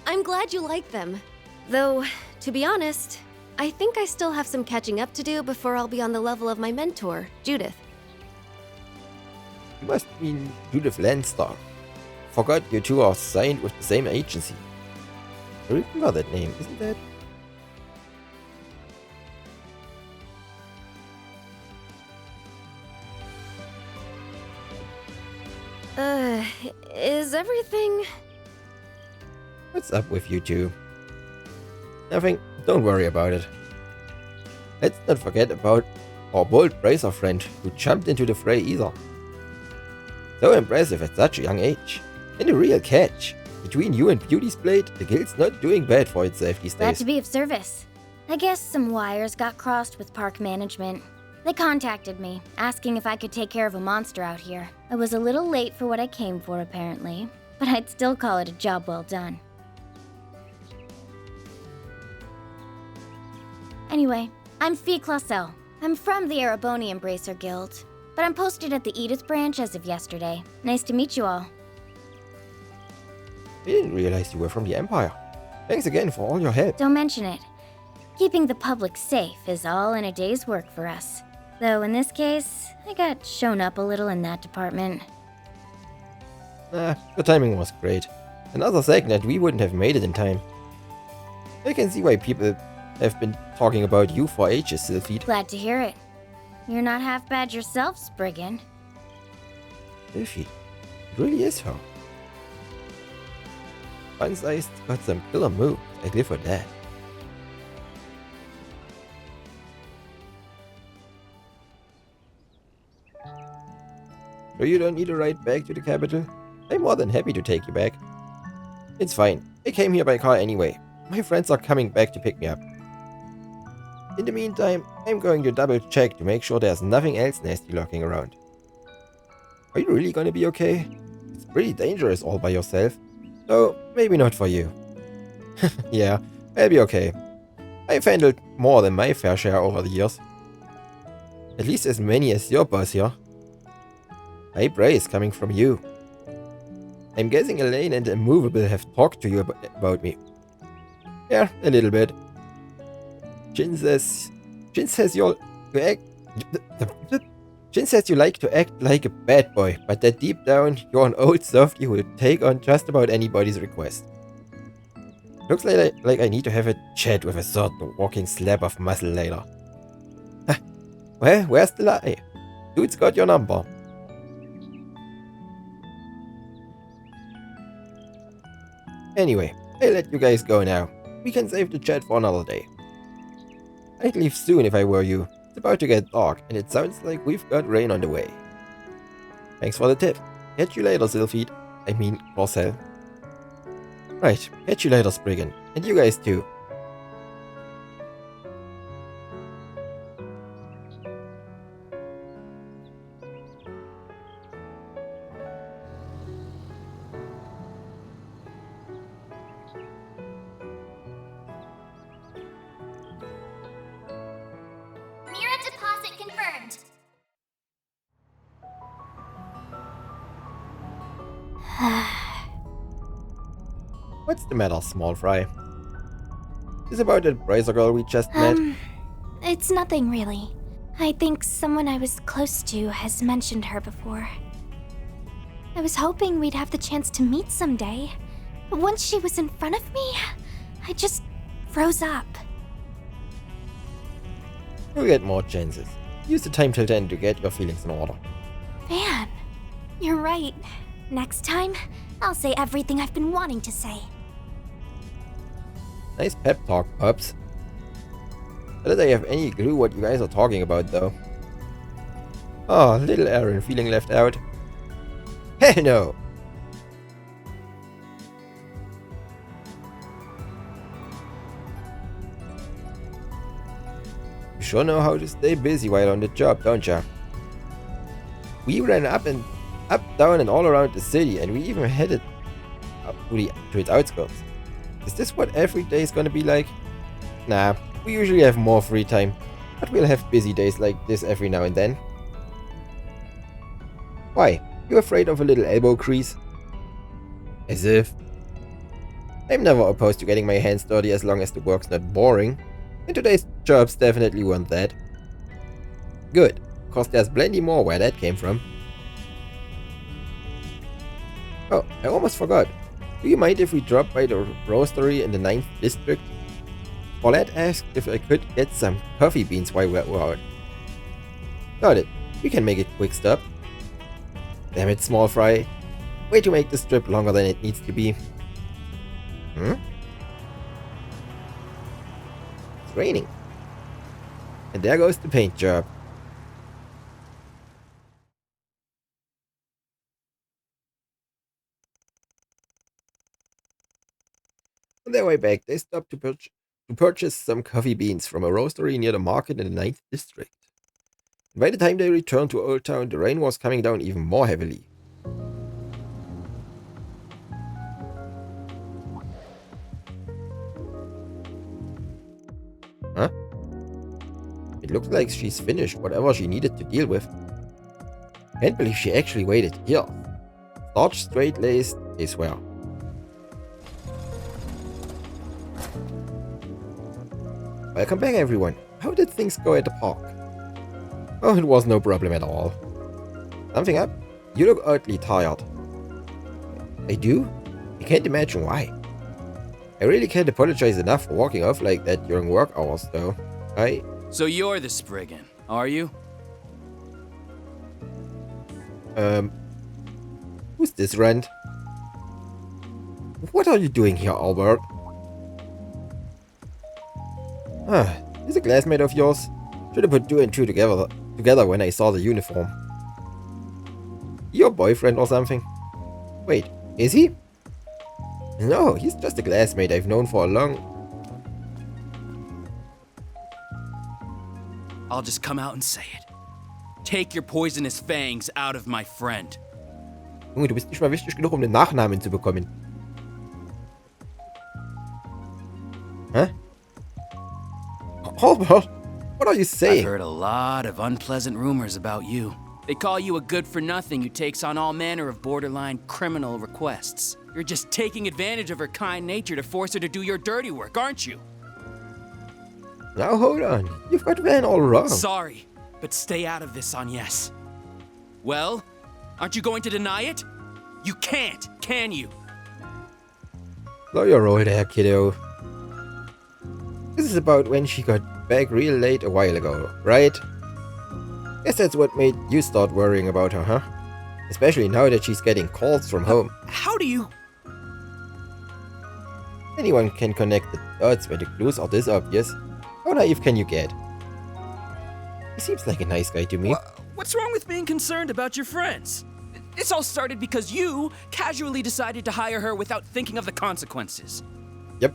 I'm glad you like them. Though, to be honest, I think I still have some catching up to do before I'll be on the level of my mentor, Judith. You must mean Judith Landstar. Forgot you two are signed with the same agency. I remember that name, isn't that? Is everything... What's up with you two? Nothing, don't worry about it. Let's not forget about our bold bracer friend who jumped into the fray either. So impressive at such a young age. And a real catch. Between you and Beauty's Blade, the guild's not doing bad for itself these Glad days. to be of service. I guess some wires got crossed with park management. They contacted me, asking if I could take care of a monster out here. I was a little late for what I came for, apparently, but I'd still call it a job well done. Anyway, I'm Fee Clausel. I'm from the Erebonian Bracer Guild, but I'm posted at the Edith branch as of yesterday. Nice to meet you all. I didn't realize you were from the Empire. Thanks again for all your help. Don't mention it. Keeping the public safe is all in a day's work for us. Though in this case, I got shown up a little in that department. The timing was great. Another second and we wouldn't have made it in time. I can see why people have been talking about you for ages, Sylphid. Glad to hear it. You're not half bad yourself, Spriggan. Sylphid. It really is her. Fun-sized, got some killer moves. I'd live for that. So you don't need a ride back to the capital? I'm more than happy to take you back. It's fine. I came here by car anyway. My friends are coming back to pick me up. In the meantime, I'm going to double check to make sure there's nothing else nasty lurking around. Are you really gonna be okay? It's pretty dangerous all by yourself. So, maybe not for you. Yeah, I'll be okay. I've handled more than my fair share over the years. At least as many as your boss here. High praise coming from you. I'm guessing Elaine and Immovable have talked to you about me. Yeah, a little bit. Jin says you like to act like a bad boy, but that deep down you're an old softie who will take on just about anybody's request. Looks like I need to have a chat with a certain walking slab of muscle later. Well, where's the lie? Dude's got your number. Anyway, I'll let you guys go now. We can save the chat for another day. I'd leave soon if I were you. It's about to get dark, and it sounds like we've got rain on the way. Thanks for the tip. Catch you later, Sylphid. I mean, Marcel. Right, catch you later, Spriggan. And you guys too. Mira deposit confirmed. What's the matter, small fry? Is about that Bracer girl we just met? It's nothing really. I think someone I was close to has mentioned her before. I was hoping we'd have the chance to meet someday, but once she was in front of me, I just froze up. You'll get more chances. Use the time till then to get your feelings in order. Man, you're right. Next time, I'll say everything I've been wanting to say. Nice pep talk, pups. Not that I have any clue what you guys are talking about, though. Oh, little Aaron feeling left out. Hell no! You sure know how to stay busy while on the job, don't ya? We ran up, down, and all around the city, and we even headed up to its outskirts. Is this what every day is gonna be like? Nah, we usually have more free time, but we'll have busy days like this every now and then. Why? You afraid of a little elbow grease? As if. I'm never opposed to getting my hands dirty as long as the work's not boring, and today's jobs definitely weren't that. Good, cause there's plenty more where that came from. Oh, I almost forgot. Do you mind if we drop by the roastery in the 9th district? Paulette asked if I could get some coffee beans while we're out. Got it. We can make a quick stop. Damn it, small fry. Way to make this trip longer than it needs to be. It's raining. And there goes the paint job. On their way back, they stopped to purchase some coffee beans from a roastery near the market in the 9th district. And by the time they returned to Old Town, the rain was coming down even more heavily. Huh? It looks like she's finished whatever she needed to deal with. Can't believe she actually waited here. Starch straight-laced, I swear. Welcome back, everyone. How did things go at the park? Oh, it was no problem at all. Something up? You look oddly tired. I do? I can't imagine why. I really can't apologize enough for walking off like that during work hours, though. So you're the Spriggan, are you? Who's this rent? What are you doing here, Albert? He's a classmate of yours. Should have put two and two together when I saw the uniform. Your boyfriend or something? Wait, is he? No, he's just a classmate I've known for a long... I'll just come out and say it. Take your poisonous fangs out of my friend. Junge, du bist nicht mal wichtig genug, um den Nachnamen zu bekommen. Hä? Albert, what are you saying? I've heard a lot of unpleasant rumors about you. They call you a good-for-nothing who takes on all manner of borderline criminal requests. You're just taking advantage of her kind nature to force her to do your dirty work, aren't you? Now hold on, you've got Van all wrong. Sorry, but stay out of this, Agnes. Well, aren't you going to deny it? You can't, can you? Slow your roll there, kiddo. This is about when she got back real late a while ago, right? Guess that's what made you start worrying about her, huh? Especially now that she's getting calls from home. How do you... Anyone can connect the dots when the clues are this obvious. How naive can you get? He seems like a nice guy to me. What's wrong with being concerned about your friends? This all started because you casually decided to hire her without thinking of the consequences. Yep.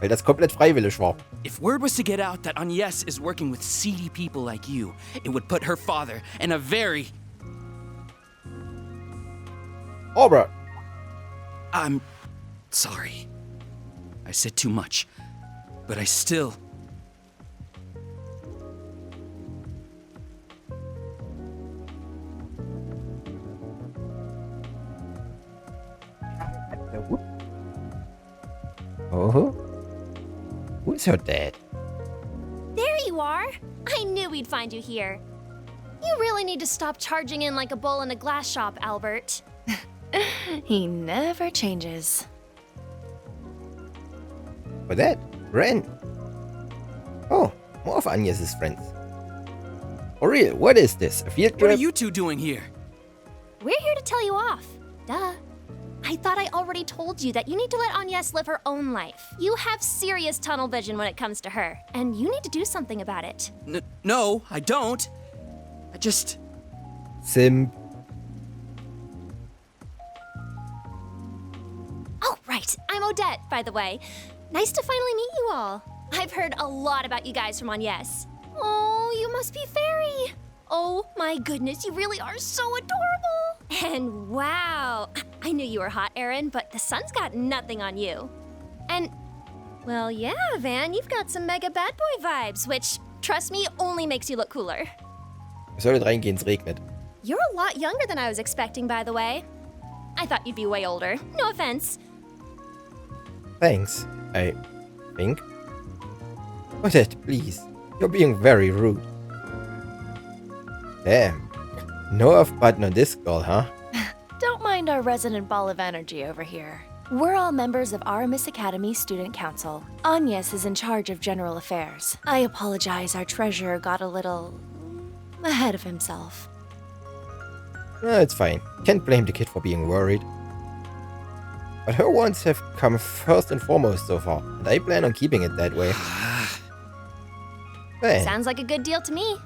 Weil das komplett freiwillig war. If word was to get out that Agnes is working with seedy people like you, it would put her father in a very... Albert! I'm sorry. I said too much, but I still... Oh? Who's her dad? There you are! I knew we'd find you here. You really need to stop charging in like a bull in a glass shop, Albert. He never changes. For that, Ren. Oh, more of Agnes's friends. For real, what is this? A field trip? What are you two doing here? We're here to tell you off. Duh. I thought I already told you that you need to let Agnes live her own life. You have serious tunnel vision when it comes to her, and you need to do something about it. No, I don't. I just... Simp. Oh, right. I'm Odette, by the way. Nice to finally meet you all. I've heard a lot about you guys from Agnes. Oh, you must be Fairy. Oh my goodness, you really are so adorable. And wow, I knew you were hot, Aaron, but the sun's got nothing on you. And, well, yeah, Van, you've got some mega bad boy vibes, which, trust me, only makes you look cooler. Wir sollen reingehen, es regnet. You're a lot younger than I was expecting, by the way. I thought you'd be way older. No offense. Thanks, I think. Odette, please. You're being very rude. Damn. No off-button on this girl, huh? Don't mind our resident ball of energy over here. We're all members of Aramis Academy Student Council. Agnes is in charge of general affairs. I apologize, our treasurer got a little... ahead of himself. It's fine. Can't blame the kid for being worried. But her wants have come first and foremost so far, and I plan on keeping it that way. Hey. Sounds like a good deal to me.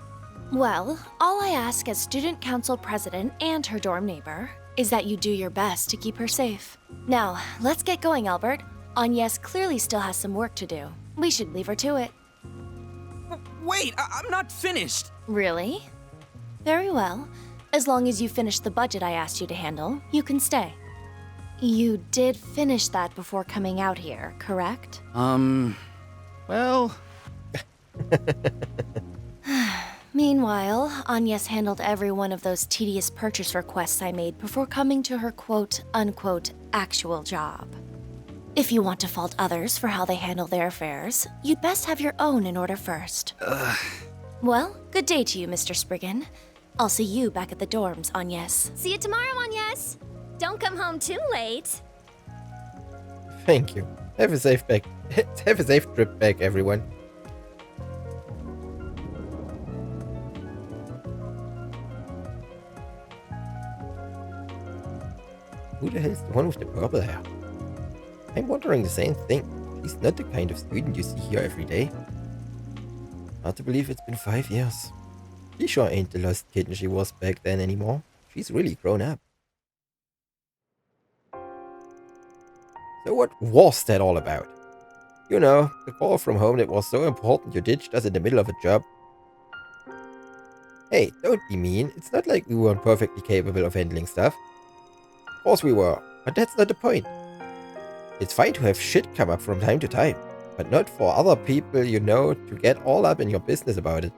Well, all I ask as student council president and her dorm neighbor is that you do your best to keep her safe. Now, let's get going, Albert. Agnes clearly still has some work to do. We should leave her to it. Wait, I'm not finished. Really? Very well. As long as you finish the budget I asked you to handle, you can stay. You did finish that before coming out here, correct? Well... Meanwhile, Agnes handled every one of those tedious purchase requests I made before coming to her quote-unquote actual job. If you want to fault others for how they handle their affairs, you'd best have your own in order first. Well, good day to you, Mr. Spriggan. I'll see you back at the dorms, Agnes. See you tomorrow, Agnes. Don't come home too late. Thank you. Have a safe trip back, everyone. Who the hell's the one with the purple hair? I'm wondering the same thing. She's not the kind of student you see here every day. Hard to believe it's been 5 years. She sure ain't the lost kitten she was back then anymore. She's really grown up. So what was that all about? You know, the call from home that was so important you ditched us in the middle of a job. Hey, don't be mean. It's not like we weren't perfectly capable of handling stuff. Of course we were, but that's not the point. It's fine to have shit come up from time to time, but not for other people you know to get all up in your business about it.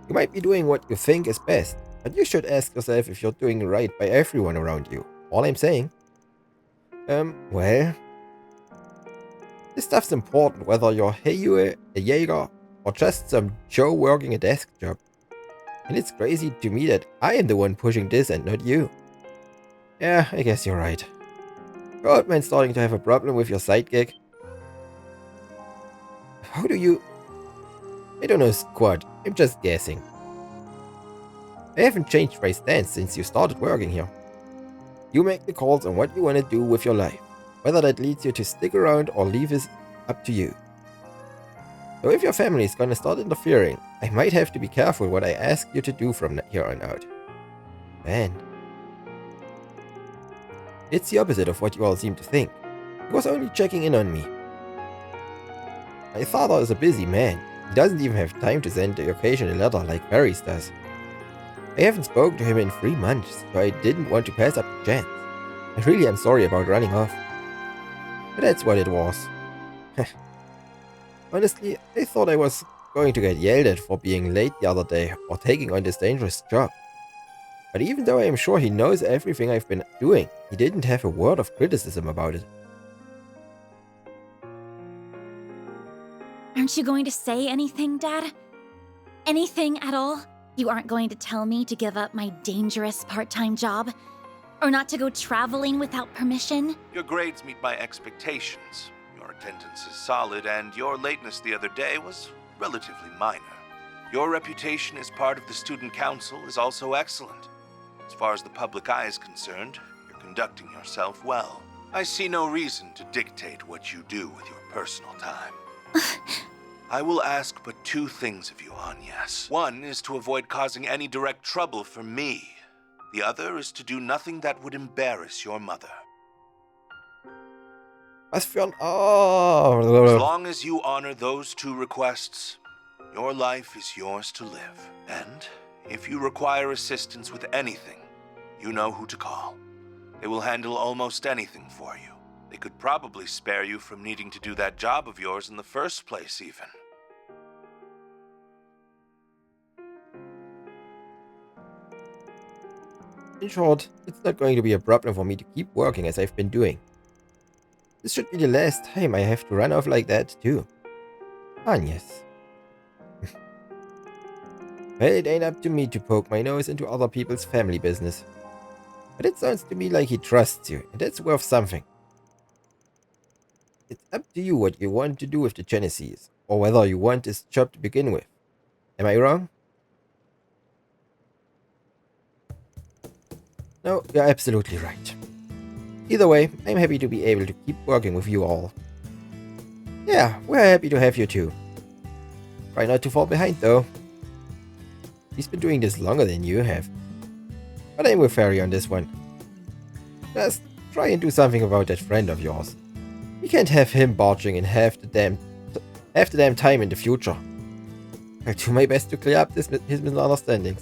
You might be doing what you think is best, but you should ask yourself if you're doing right by everyone around you. All I'm saying. Well, this stuff's important whether you're a Jaeger or just some Joe working a desk job. And it's crazy to me that I am the one pushing this and not you. Yeah, I guess you're right. Your old man's starting to have a problem with your side gig. How do you... I don't know squat, I'm just guessing. I haven't changed my stance since you started working here. You make the calls on what you want to do with your life. Whether that leads you to stick around or leave is up to you. So if your family is gonna start interfering, I might have to be careful what I ask you to do from here on out. Man. It's the opposite of what you all seem to think. He was only checking in on me. My father is a busy man. He doesn't even have time to send the occasional letter like Varys does. I haven't spoken to him in 3 months, so I didn't want to pass up the chance. I really am sorry about running off. But that's what it was. Honestly, I thought I was going to get yelled at for being late the other day or taking on this dangerous job. But even though I am sure he knows everything I've been doing, he didn't have a word of criticism about it. Aren't you going to say anything, Dad? Anything at all? You aren't going to tell me to give up my dangerous part-time job? Or not to go traveling without permission? Your grades meet my expectations. Your attendance is solid, and your lateness the other day was relatively minor. Your reputation as part of the student council is also excellent. As far as the public eye is concerned, you're conducting yourself well. I see no reason to dictate what you do with your personal time. I will ask but 2 things of you, Agnes. One is to avoid causing any direct trouble for me. The other is to do nothing that would embarrass your mother. Was für ein... As long as you honor those 2 requests, your life is yours to live. And if you require assistance with anything, you know who to call. They will handle almost anything for you. They could probably spare you from needing to do that job of yours in the first place, even. In short, it's not going to be a problem for me to keep working as I've been doing. This should be the last time I have to run off like that, too. Agnes. Well, it ain't up to me to poke my nose into other people's family business. But it sounds to me like he trusts you, and that's worth something. It's up to you what you want to do with the Genesees, or whether you want this job to begin with. Am I wrong? No, you're absolutely right. Either way, I'm happy to be able to keep working with you all. Yeah, we're happy to have you too. Try not to fall behind though. He's been doing this longer than you have. But I'm with Harry on this one. Just try and do something about that friend of yours. We can't have him barging in half the damn time in the future. I'll do my best to clear up his misunderstandings.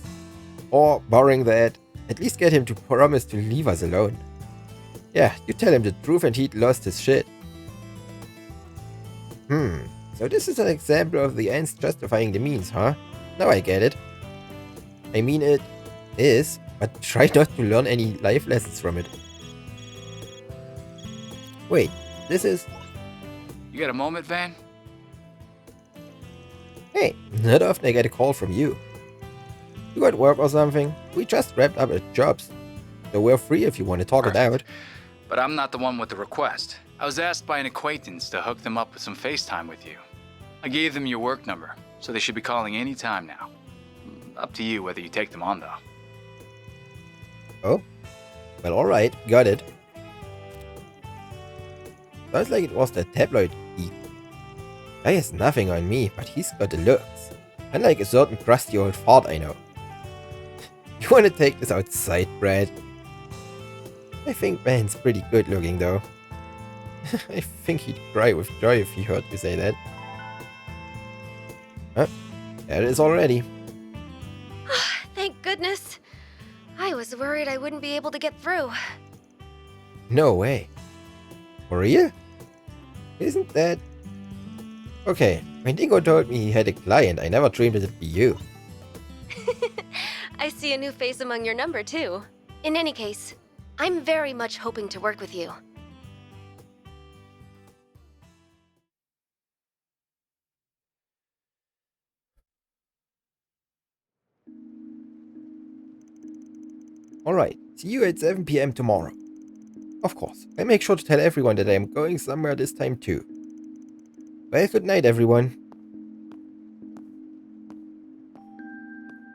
Or, barring that, at least get him to promise to leave us alone. Yeah, you tell him the truth and he'd lost his shit. So this is an example of the ends justifying the means, huh? Now I get it. I mean it is, but try not to learn any life lessons from it. Wait, this is... You got a moment, Van? Hey, not often I get a call from you. You got work or something? We just wrapped up at jobs. So we're free if you want to talk it out. But I'm not the one with the request. I was asked by an acquaintance to hook them up with some FaceTime with you. I gave them your work number, so they should be calling any time now. Up to you whether you take them on, though. Oh? Well, alright, got it. Sounds like it was the tabloid geek. Guy has nothing on me, but he's got the looks. Unlike a certain crusty old fart I know. You wanna take this outside, Brad? I think Ben's pretty good looking though. I think he'd cry with joy if he heard you say that. Huh? There it is already. Thank goodness. I was worried I wouldn't be able to get through. No way. For real? Isn't that... Okay, when Dingo told me he had a client, I never dreamed it'd be you. I see a new face among your number, too. In any case, I'm very much hoping to work with you. Alright, see you at 7 PM tomorrow. Of course, I'll make sure to tell everyone that I am going somewhere this time too. Well, good night, everyone.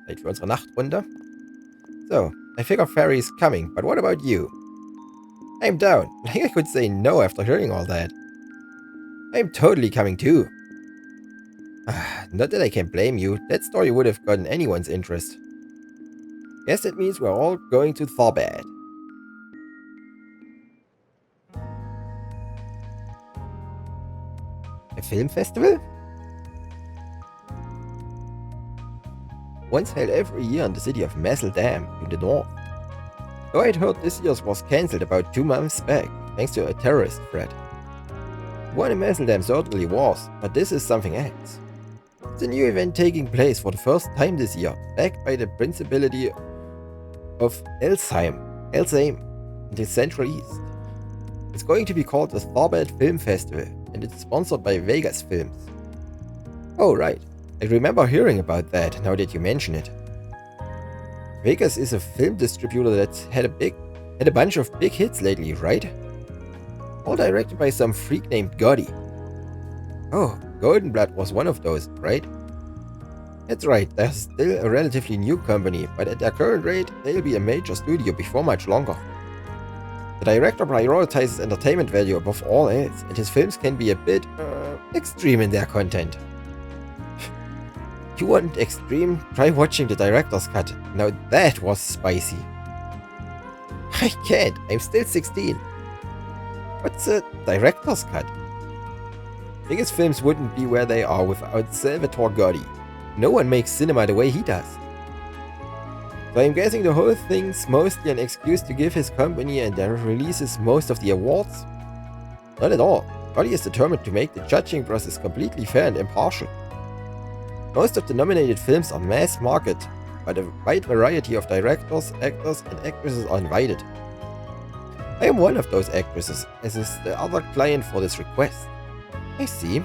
Zeit für unsere Nachtrunde. So, I figure Ferry is coming, but what about you? I'm down. Like I could say no after hearing all that. I'm totally coming too. Not that I can blame you, that story would have gotten anyone's interest. Guess that means we're all going to Tharbad. A film festival? Once held every year in the city of Dam in the north. Though I'd heard this year's was cancelled about 2 months back, thanks to a terrorist threat. One in Dam certainly was, but this is something else. It's a new event taking place for the first time this year, backed by the Principality of Elsham in the Central East. It's going to be called the Tharbad Film Festival, and it's sponsored by Vegas Films. Oh right, I remember hearing about that now that you mention it. Vegas is a film distributor that's had a bunch of big hits lately, right? All directed by some freak named Gotti. Oh, Golden Blood was one of those, right? That's right, they're still a relatively new company, but at their current rate, they'll be a major studio before much longer. The director prioritizes entertainment value above all else, and his films can be a bit, extreme in their content. You want extreme? Try watching the director's cut. Now that was spicy. I can't, I'm still 16. What's a director's cut? Biggest films wouldn't be where they are without Salvatore Gotti. No one makes cinema the way he does. So I'm guessing the whole thing's mostly an excuse to give his company and their releases most of the awards? Not at all. Gotti is determined to make the judging process completely fair and impartial. Most of the nominated films are mass market, but a wide variety of directors, actors and actresses are invited. I am one of those actresses, as is the other client for this request. I see.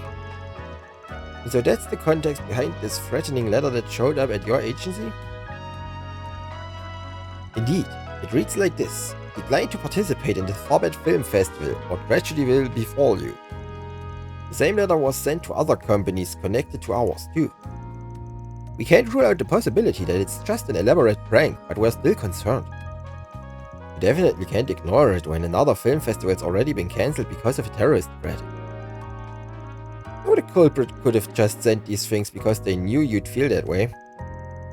And so that's the context behind this threatening letter that showed up at your agency? Indeed, it reads like this. Decline to participate in the Tharbad Film Festival, or tragedy will befall you. The same letter was sent to other companies connected to ours too. We can't rule out the possibility that it's just an elaborate prank, but we're still concerned. We definitely can't ignore it when another film festival's already been cancelled because of a terrorist threat. Or the culprit could have just sent these things because they knew you'd feel that way.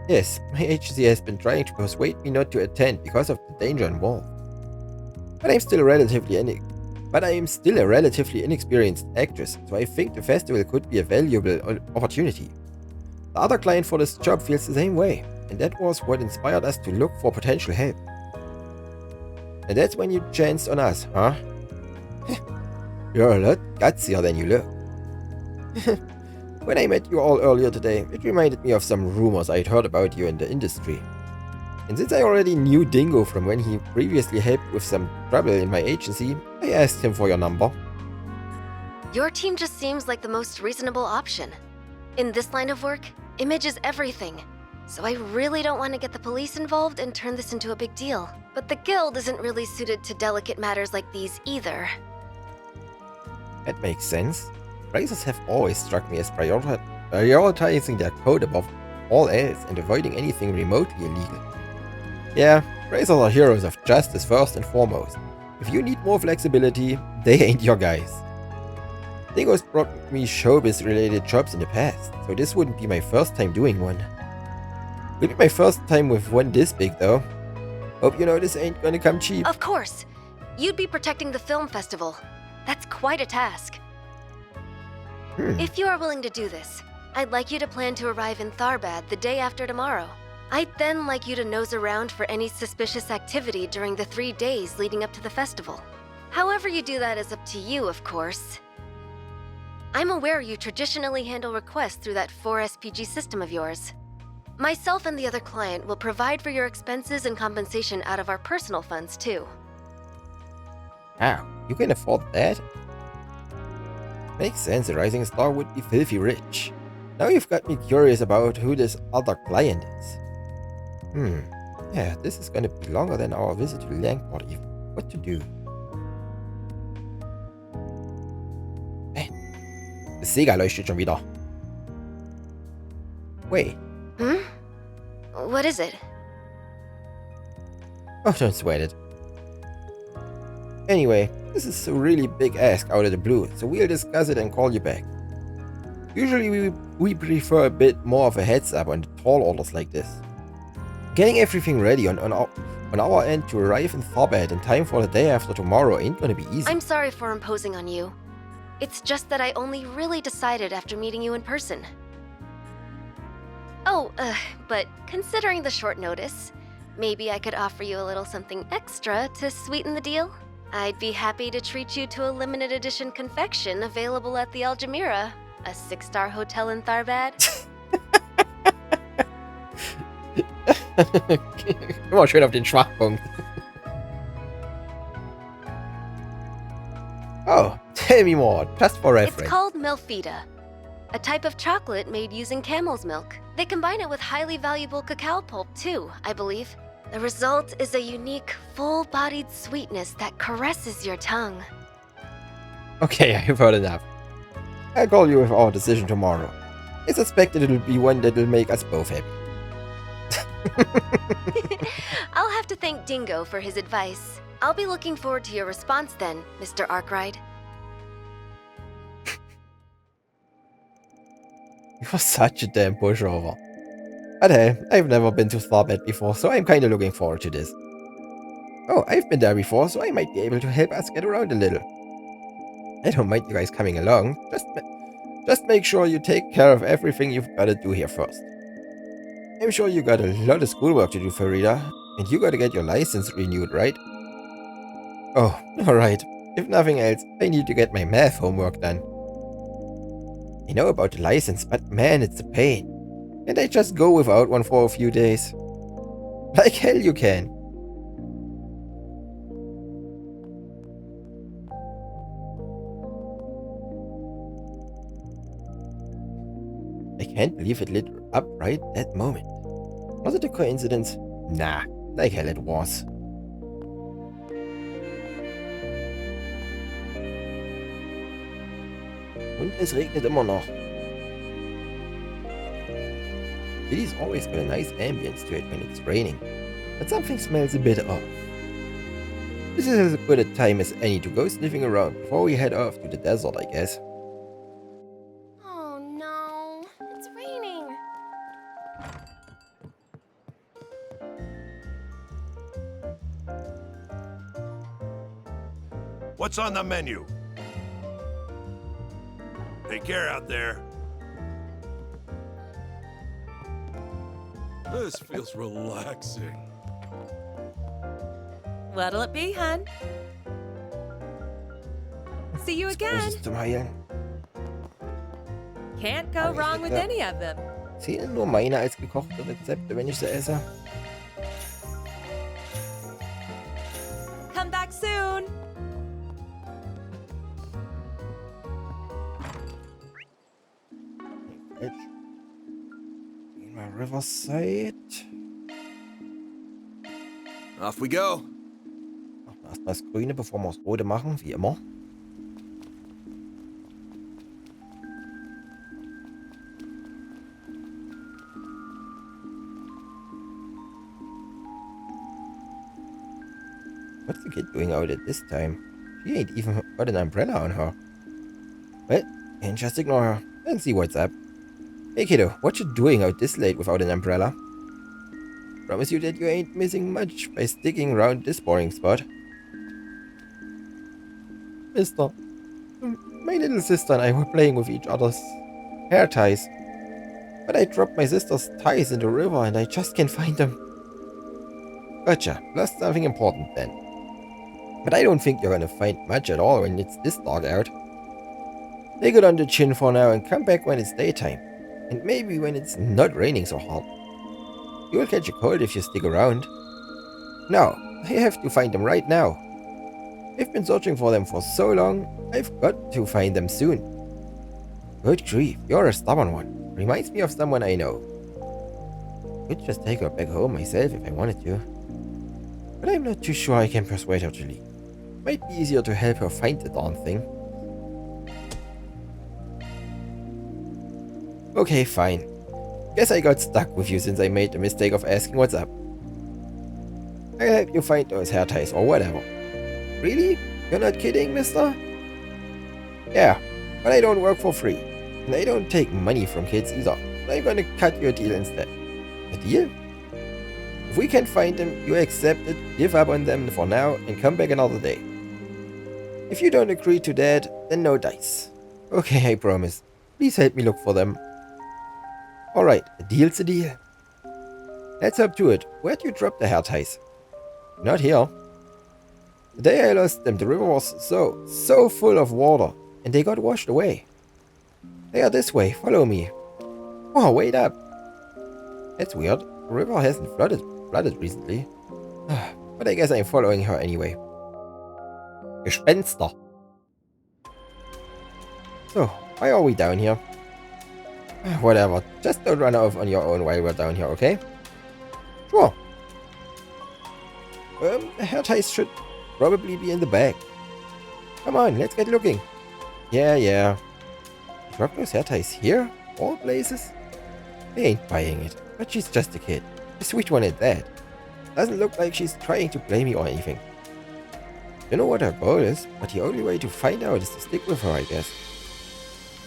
Yes, my agency has been trying to persuade me not to attend because of the danger involved. But I am still a relatively inexperienced actress, so I think the festival could be a valuable opportunity. The other client for this job feels the same way, and that was what inspired us to look for potential help. And that's when you chanced on us, huh? You're a lot gutsier than you look. When I met you all earlier today, it reminded me of some rumors I'd heard about you in the industry. And since I already knew Dingo from when he previously helped with some trouble in my agency, I asked him for your number. Your team just seems like the most reasonable option. In this line of work, image is everything. So I really don't want to get the police involved and turn this into a big deal. But the guild isn't really suited to delicate matters like these either. That makes sense. Prices have always struck me as prioritizing their code above all else and avoiding anything remotely illegal. Yeah, racers are heroes of justice first and foremost. If you need more flexibility, they ain't your guys. Dingo's brought me showbiz-related jobs in the past, so this wouldn't be my first time doing one. Will be my first time with one this big, though. Hope you know this ain't gonna come cheap. Of course. You'd be protecting the film festival. That's quite a task. If you are willing to do this, I'd like you to plan to arrive in Tharbad the day after tomorrow. I'd then like you to nose around for any suspicious activity during the 3 days leading up to the festival. However you do that is up to you, of course. I'm aware you traditionally handle requests through that 4SPG system of yours. Myself and the other client will provide for your expenses and compensation out of our personal funds, too. Wow, you can afford that? Makes sense, a rising star would be filthy rich. Now you've got me curious about who this other client is. Yeah, this is gonna be longer than our visit to Langport even. What to do? Hey, das Sega leuchtet schon wieder. Wait. What is it? Oh, don't sweat it. Anyway, this is a really big ask out of the blue, so we'll discuss it and call you back. Usually we prefer a bit more of a heads up on the tall orders like this. Getting everything ready on our end to arrive in Tharbad in time for the day after tomorrow ain't gonna be easy. I'm sorry for imposing on you. It's just that I only really decided after meeting you in person. Oh, but considering the short notice, maybe I could offer you a little something extra to sweeten the deal? I'd be happy to treat you to a limited edition confection available at the Algemira, a 6-star hotel in Tharbad. Immer schön auf den Schwachpunkt. Oh, tell me more, just for reference. It's called Melfita, a type of chocolate made using camel's milk. They combine it with highly valuable cacao pulp too, I believe. The result is a unique, full-bodied sweetness that caresses your tongue. Okay, I've heard enough. I'll call you with our decision tomorrow. I suspect it'll be one that'll make us both happy. I'll have to thank Dingo for his advice. I'll be looking forward to your response then, Mr. Arkwright. You're such a damn pushover. But hey, I've never been to Tharbad before, so I'm kinda looking forward to this. Oh, I've been there before, so I might be able to help us get around a little. I don't mind you guys coming along, just make sure you take care of everything you've gotta do here first. I'm sure you got a lot of schoolwork to do, Farida, and you gotta get your license renewed, right? Oh, alright. If nothing else, I need to get my math homework done. I know about the license, but man, it's a pain. Can't I just go without one for a few days? Like hell you can. I can't believe it lit up right that moment. Was it a coincidence? Nah, like hell it was. Und es regnet immer noch. City's always got a nice ambience to it when it's raining, but something smells a bit off. This is as good a time as any to go sniffing around before we head off to the desert, I guess. Oh no, it's raining. What's on the menu? Take care out there. This feels relaxing. What'll it be, hun? See you again. Zum Heilen. Can't go wrong with any of them. Zählen nur meine als gekochte Rezepte, wenn ich sie esse. Come back soon. Gehen wir Riverside. Off we go. Machen wir erstmal das Grüne, bevor wir das Rote machen, wie immer. what's the kid doing out at this time? She ain't even got an umbrella on her. Well, can't just ignore her and see what's up. Hey kiddo, what you doing out this late without an umbrella? Promise you that you ain't missing much by sticking around this boring spot. Mister, my little sister and I were playing with each other's hair ties. But I dropped my sister's ties in the river and I just can't find them. Gotcha, lost something important then. But I don't think you're gonna find much at all when it's this dark out. Take it on the chin for now and come back when it's daytime. And maybe when it's not raining so hard. You'll catch a cold if you stick around. No, I have to find them right now. I've been searching for them for so long, I've got to find them soon. Good grief, you're a stubborn one. Reminds me of someone I know. Could just take her back home myself if I wanted to. But I'm not too sure I can persuade her to leave. Might be easier to help her find the darn thing. Okay, fine. Guess I got stuck with you since I made the mistake of asking what's up. I'll help you find those hair ties or whatever. Really? You're not kidding, mister? Yeah, but I don't work for free. And I don't take money from kids either. So I'm gonna cut you a deal instead. A deal? If we can find them, you accept it, give up on them for now, and come back another day. If you don't agree to that, then no dice. Okay, I promise. Please help me look for them. Alright, a deal's a deal. Let's hop to it. Where'd you drop the hair ties? Not here. The day I lost them, the river was so full of water, and they got washed away. They are this way, follow me. Oh, wait up. That's weird. The river hasn't flooded recently. But I guess I'm following her anyway. Gespenster. So, why are we down here? Whatever, just don't run off on your own while we're down here, okay? Sure. The hair ties should probably be in the bag. Come on, let's get looking. Yeah. Drop those hair ties here? All places? I ain't buying it, but she's just a kid. A sweet one at that. Doesn't look like she's trying to play me or anything. Don't know what her goal is, but the only way to find out is to stick with her, I guess.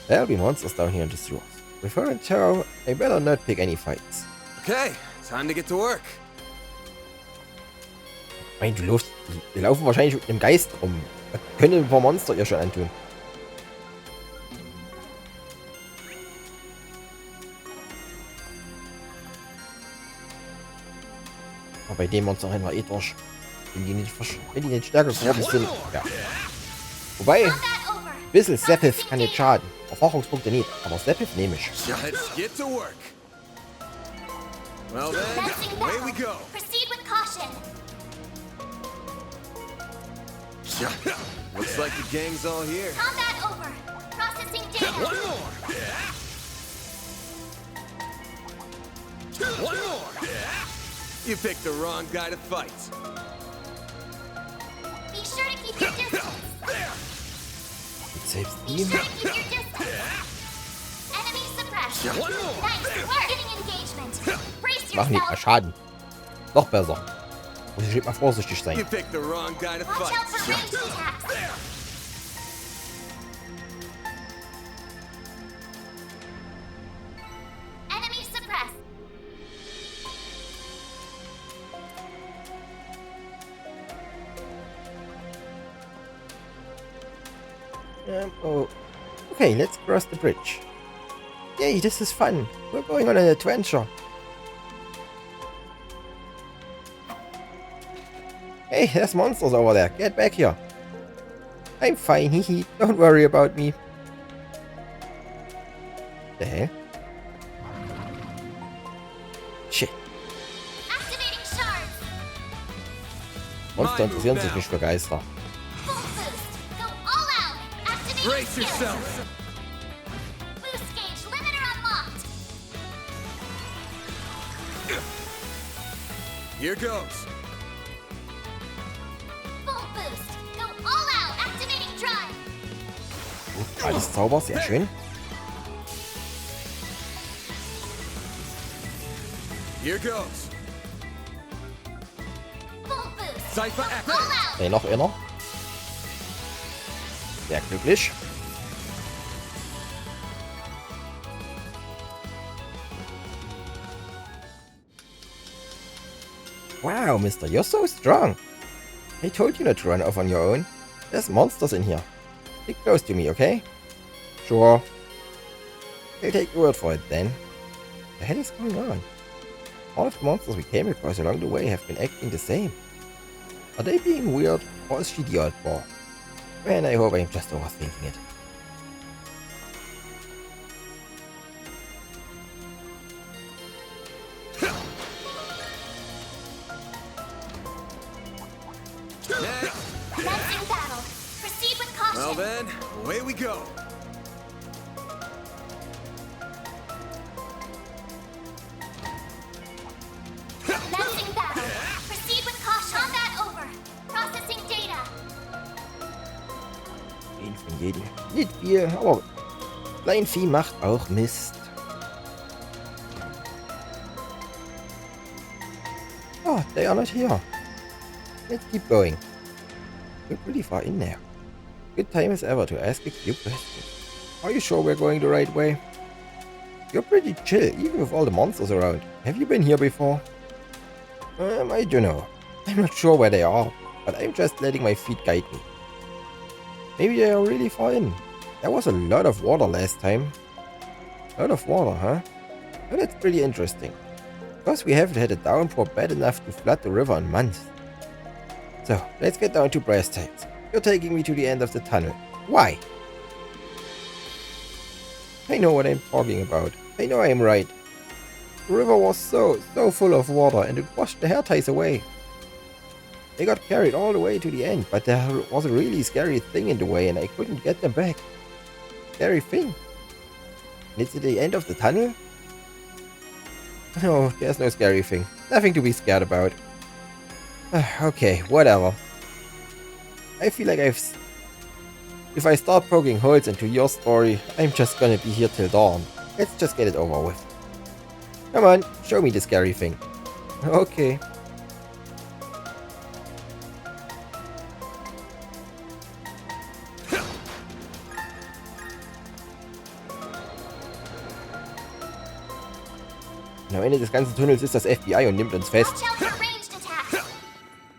There'll be monsters down here in the sewers. With her in tow, I better not pick any fights. Okay, time to get to work. Mein du Luft, wir laufen wahrscheinlich mit einem Geist rum. Was können ein paar Monster ihr schon antun? Aber bei dem Monster rennen wir eh durch. Wenn die nicht stärker geworden sind. Ja. Wobei, ein bisschen Sepith kann nicht schaden. Erfahrungspunkte nicht, aber Sepith nehme ich. Let's get to work. Well then, away we go. Proceed with caution. Looks like the gang's all here. Combat over. Processing data. One more. One more. You picked the wrong guy to fight. Be sure to keep your distance. Selbst Be ihm. sure to keep your distance. Enemy suppressed. One more. Nice work. Getting engagement. Brace Mach nicht mehr yourself. Schaden. Noch besser. Muss ich mal vorsichtig sein. You picked the wrong guy to Watch fight. out for ranged attacks. Enemy suppressed. Oh. Okay, let's cross the bridge. Yay, this is fun. We're going on an adventure. Hey, there's monsters over there. Get back here. I'm fine, hehe. Don't worry about me. The hell? Shit. Activating shards. Monster interessieren sich nicht für Geister. Full boost. Go all out. Activating Brace skills. yourself. Boost gauge limiter unlocked. Here goes. Full boost. Go all out. Activating drive. Alles Zauber, sehr schön. Here goes. Full boost. Cypher active. Okay, noch einer. Sehr glücklich. Wow, mister, you're so strong. I told you not to run off on your own. There's monsters in here. Stick close to me, okay? Sure. I'll take your word for it then. What the hell is going on? All of the monsters we came across along the way have been acting the same. Are they being weird, or is she the oddball? Man, I hope I'm just overthinking it. Commencing battle. Proceed with caution. Well then, away we go. Commencing battle. Proceed with caution. Combat over. Processing data. Jeden von jedem. Nicht viel, aber Kleinvieh macht auch Mist. Oh, they are not here. Let's keep going. We're pretty far in there. Good time as ever to ask a few questions. Are you sure we're going the right way? You're pretty chill, even with all the monsters around. Have you been here before? I don't know. I'm not sure where they are, but I'm just letting my feet guide me. Maybe they are really far in. There was a lot of water last time. A lot of water, huh? Well, that's pretty interesting. Because we haven't had a downpour bad enough to flood the river in months. So, let's get down to brass tacks. You're taking me to the end of the tunnel. Why? I know what I'm talking about. I know I'm right. The river was so full of water and it washed the hair ties away. They got carried all the way to the end, but there was a really scary thing in the way and I couldn't get them back. Scary thing? And it's at the end of the tunnel? No, there's no scary thing. Nothing to be scared about. Okay, whatever. I feel like if I start poking holes into your story, I'm just gonna be here till dawn. Let's just get it over with. Come on, show me the scary thing. Okay. Am Ende des ganzen Tunnels ist das FBI und nimmt uns fest.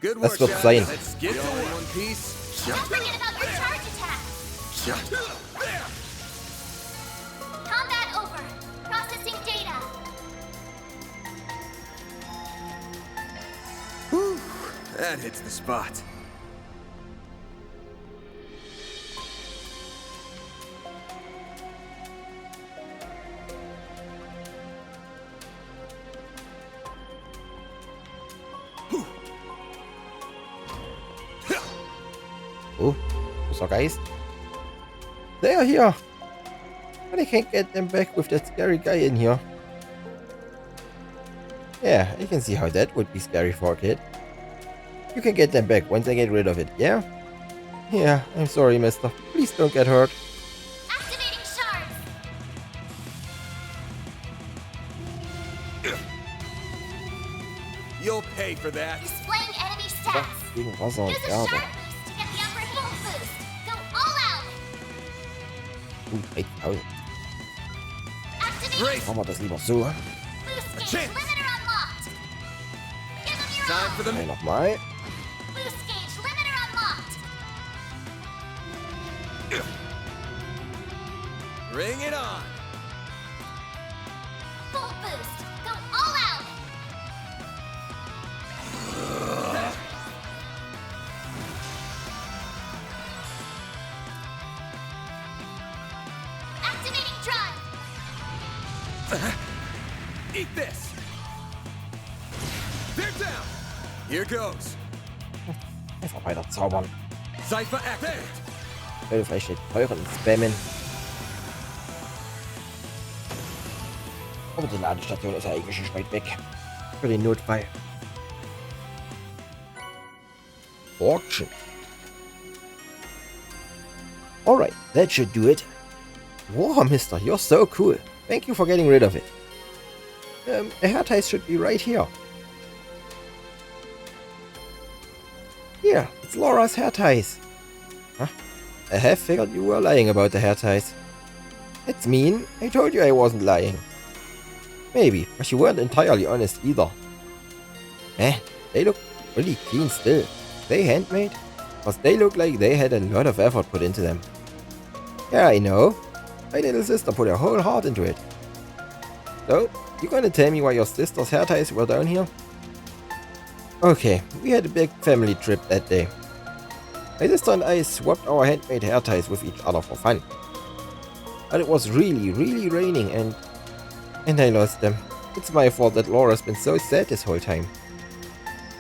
Good Das work, wird Shaq. sein. Let's get to one piece. Don't forget about your charge attack. Combat over. Processing data. Whew, that hits the spot. Oh, großer Geist. They are here. But I can't get them back with that scary guy in here. Yeah, I can see how that would be scary for a kid. You can get them back once I get rid of it, yeah? Yeah, I'm sorry, mister. Please don't get hurt. Activating shards. You'll pay for that. Displaying enemy stats. Gegen Wasser und Use a Erde. sharp boost to get the upper hand boost. Go all out. 3000. Activating Machen wir das lieber so. boost gauge limiter unlocked. Give them your Time all. for the Nein, nochmal. Boost gauge limiter unlocked. Bring it on. Full boost. Go all out. Activating drive. Eat this. They're down. Here goes. Einfach weiter zaubern. Cypher active. Vielleicht den teuren spammen. Aber die Ladestation ist ja eigentlich schon weit weg. Für den Notfall. Fortune. Alright, that should do it. Wow, mister, you're so cool. Thank you for getting rid of it. A hair tie should be right here. Here, it's Laura's hair ties. Huh? I have figured you were lying about the hair ties. That's mean. I told you I wasn't lying. Maybe, but you weren't entirely honest either. Man, they look really clean still. They handmade? Because they look like they had a lot of effort put into them. Yeah, I know. My little sister put her whole heart into it. So, you gonna tell me why your sister's hair ties were down here? Okay, we had a big family trip that day. My sister and I swapped our handmade hair ties with each other for fun. But it was really, really raining and I lost them. It's my fault that Laura's been so sad this whole time.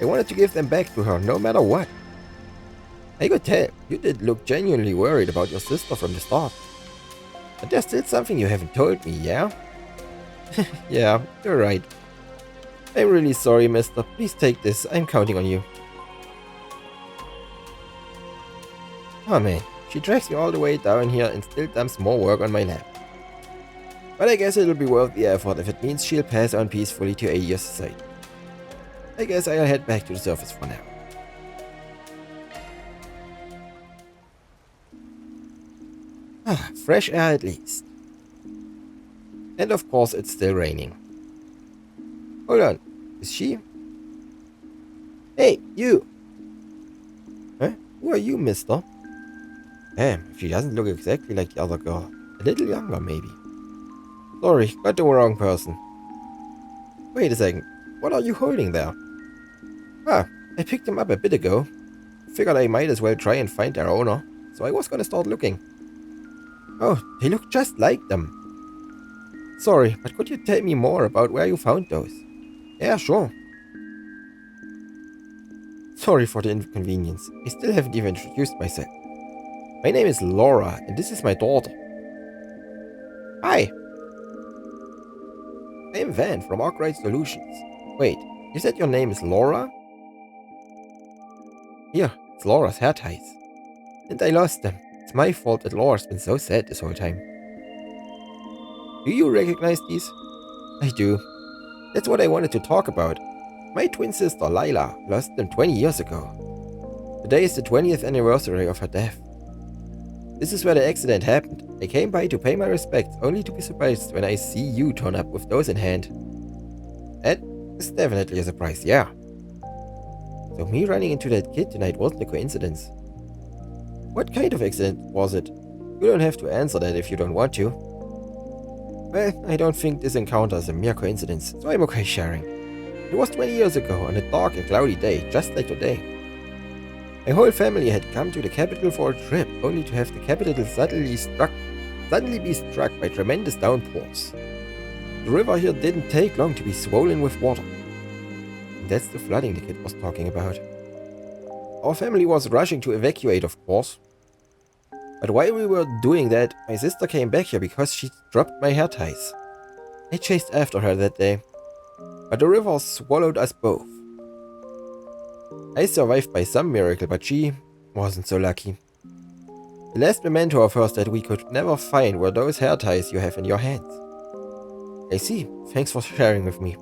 I wanted to give them back to her no matter what. I could tell, you did look genuinely worried about your sister from the start. But there's still something you haven't told me, yeah? Yeah, you're right. I'm really sorry, mister. Please take this. I'm counting on you. Oh man, she drags me all the way down here and still dumps more work on my lap. But I guess it'll be worth the effort if it means she'll pass on peacefully to Adia's side. I guess I'll head back to the surface for now. Fresh air at least. And of course it's still raining. Hold on, is she? Hey, you! Huh? Who are you, mister? Damn, she doesn't look exactly like the other girl. A little younger, maybe. Sorry, got the wrong person. Wait a second, what are you holding there? Ah, I picked them up a bit ago. Figured I might as well try and find their owner, so I was gonna start looking. Oh, they look just like them. Sorry, but could you tell me more about where you found those? Yeah, sure. Sorry for the inconvenience. I still haven't even introduced myself. My name is Laura, and this is my daughter. Hi. I'm Van from Arkwright Solutions. Wait, you said your name is Laura? Here, it's Laura's hair ties. And I lost them. It's my fault that Laura's been so sad this whole time. Do you recognize these? I do. That's what I wanted to talk about. My twin sister, Lila, lost them 20 years ago. Today is the 20th anniversary of her death. This is where the accident happened. I came by to pay my respects, only to be surprised when I see you turn up with those in hand. That is definitely a surprise, yeah. So me running into that kid tonight wasn't a coincidence. What kind of accident was it? You don't have to answer that if you don't want to. Well, I don't think this encounter is a mere coincidence, so I'm okay sharing. It was 20 years ago on a dark and cloudy day, just like today. My whole family had come to the capital for a trip, only to have the capital suddenly be struck by tremendous downpours. The river here didn't take long to be swollen with water. And that's the flooding the kid was talking about. Our family was rushing to evacuate, of course. But while we were doing that, my sister came back here because she dropped my hair ties. I chased after her that day, but the river swallowed us both. I survived by some miracle, but she wasn't so lucky. The last memento of hers that we could never find were those hair ties you have in your hands. I see. Thanks for sharing with me.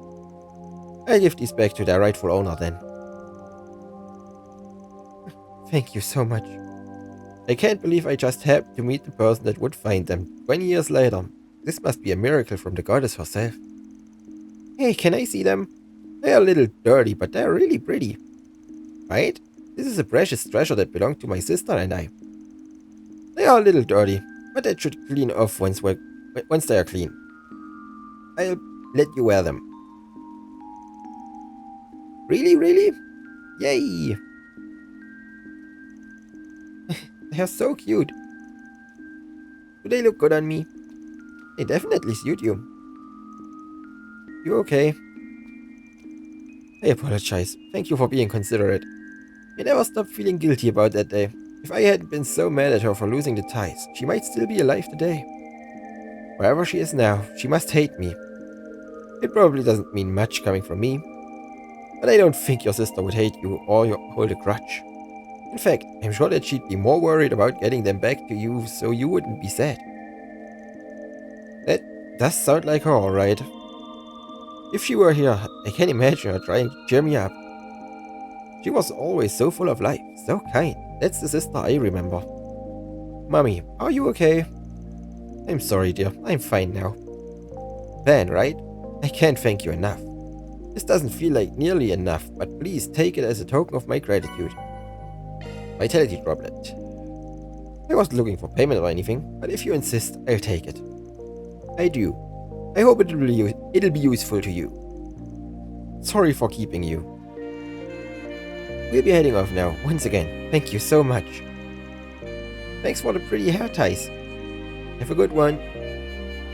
I'll give these back to their rightful owner then. Thank you so much. I can't believe I just happened to meet the person that would find them 20 years later. This must be a miracle from the goddess herself. Hey, can I see them? They're a little dirty, but they're really pretty. Right? This is a precious treasure that belonged to my sister and I. They are a little dirty, but that should clean off once they are clean. I'll let you wear them. Really, really? Yay! They're so cute. Do they look good on me? They definitely suit you. You okay? I apologize. Thank you for being considerate. I never stopped feeling guilty about that day. If I hadn't been so mad at her for losing the ties, she might still be alive today. Wherever she is now, she must hate me. It probably doesn't mean much coming from me, but I don't think your sister would hate you or hold a grudge. In fact, I'm sure that she'd be more worried about getting them back to you so you wouldn't be sad. That does sound like her, alright. If she were here, I can imagine her trying to cheer me up. She was always so full of life, So kind. That's the sister I remember. Mommy, are you okay? I'm sorry, dear. I'm fine now. Van, right? I can't thank you enough. This doesn't feel like nearly enough, but please take it as a token of my gratitude. Vitality droplet. I wasn't looking for payment or anything, but if you insist, I'll take it. I do. I hope it'll be useful to you. Sorry for keeping you. We'll be heading off now. Once again, thank you so much. Thanks for the pretty hair ties. Have a good one.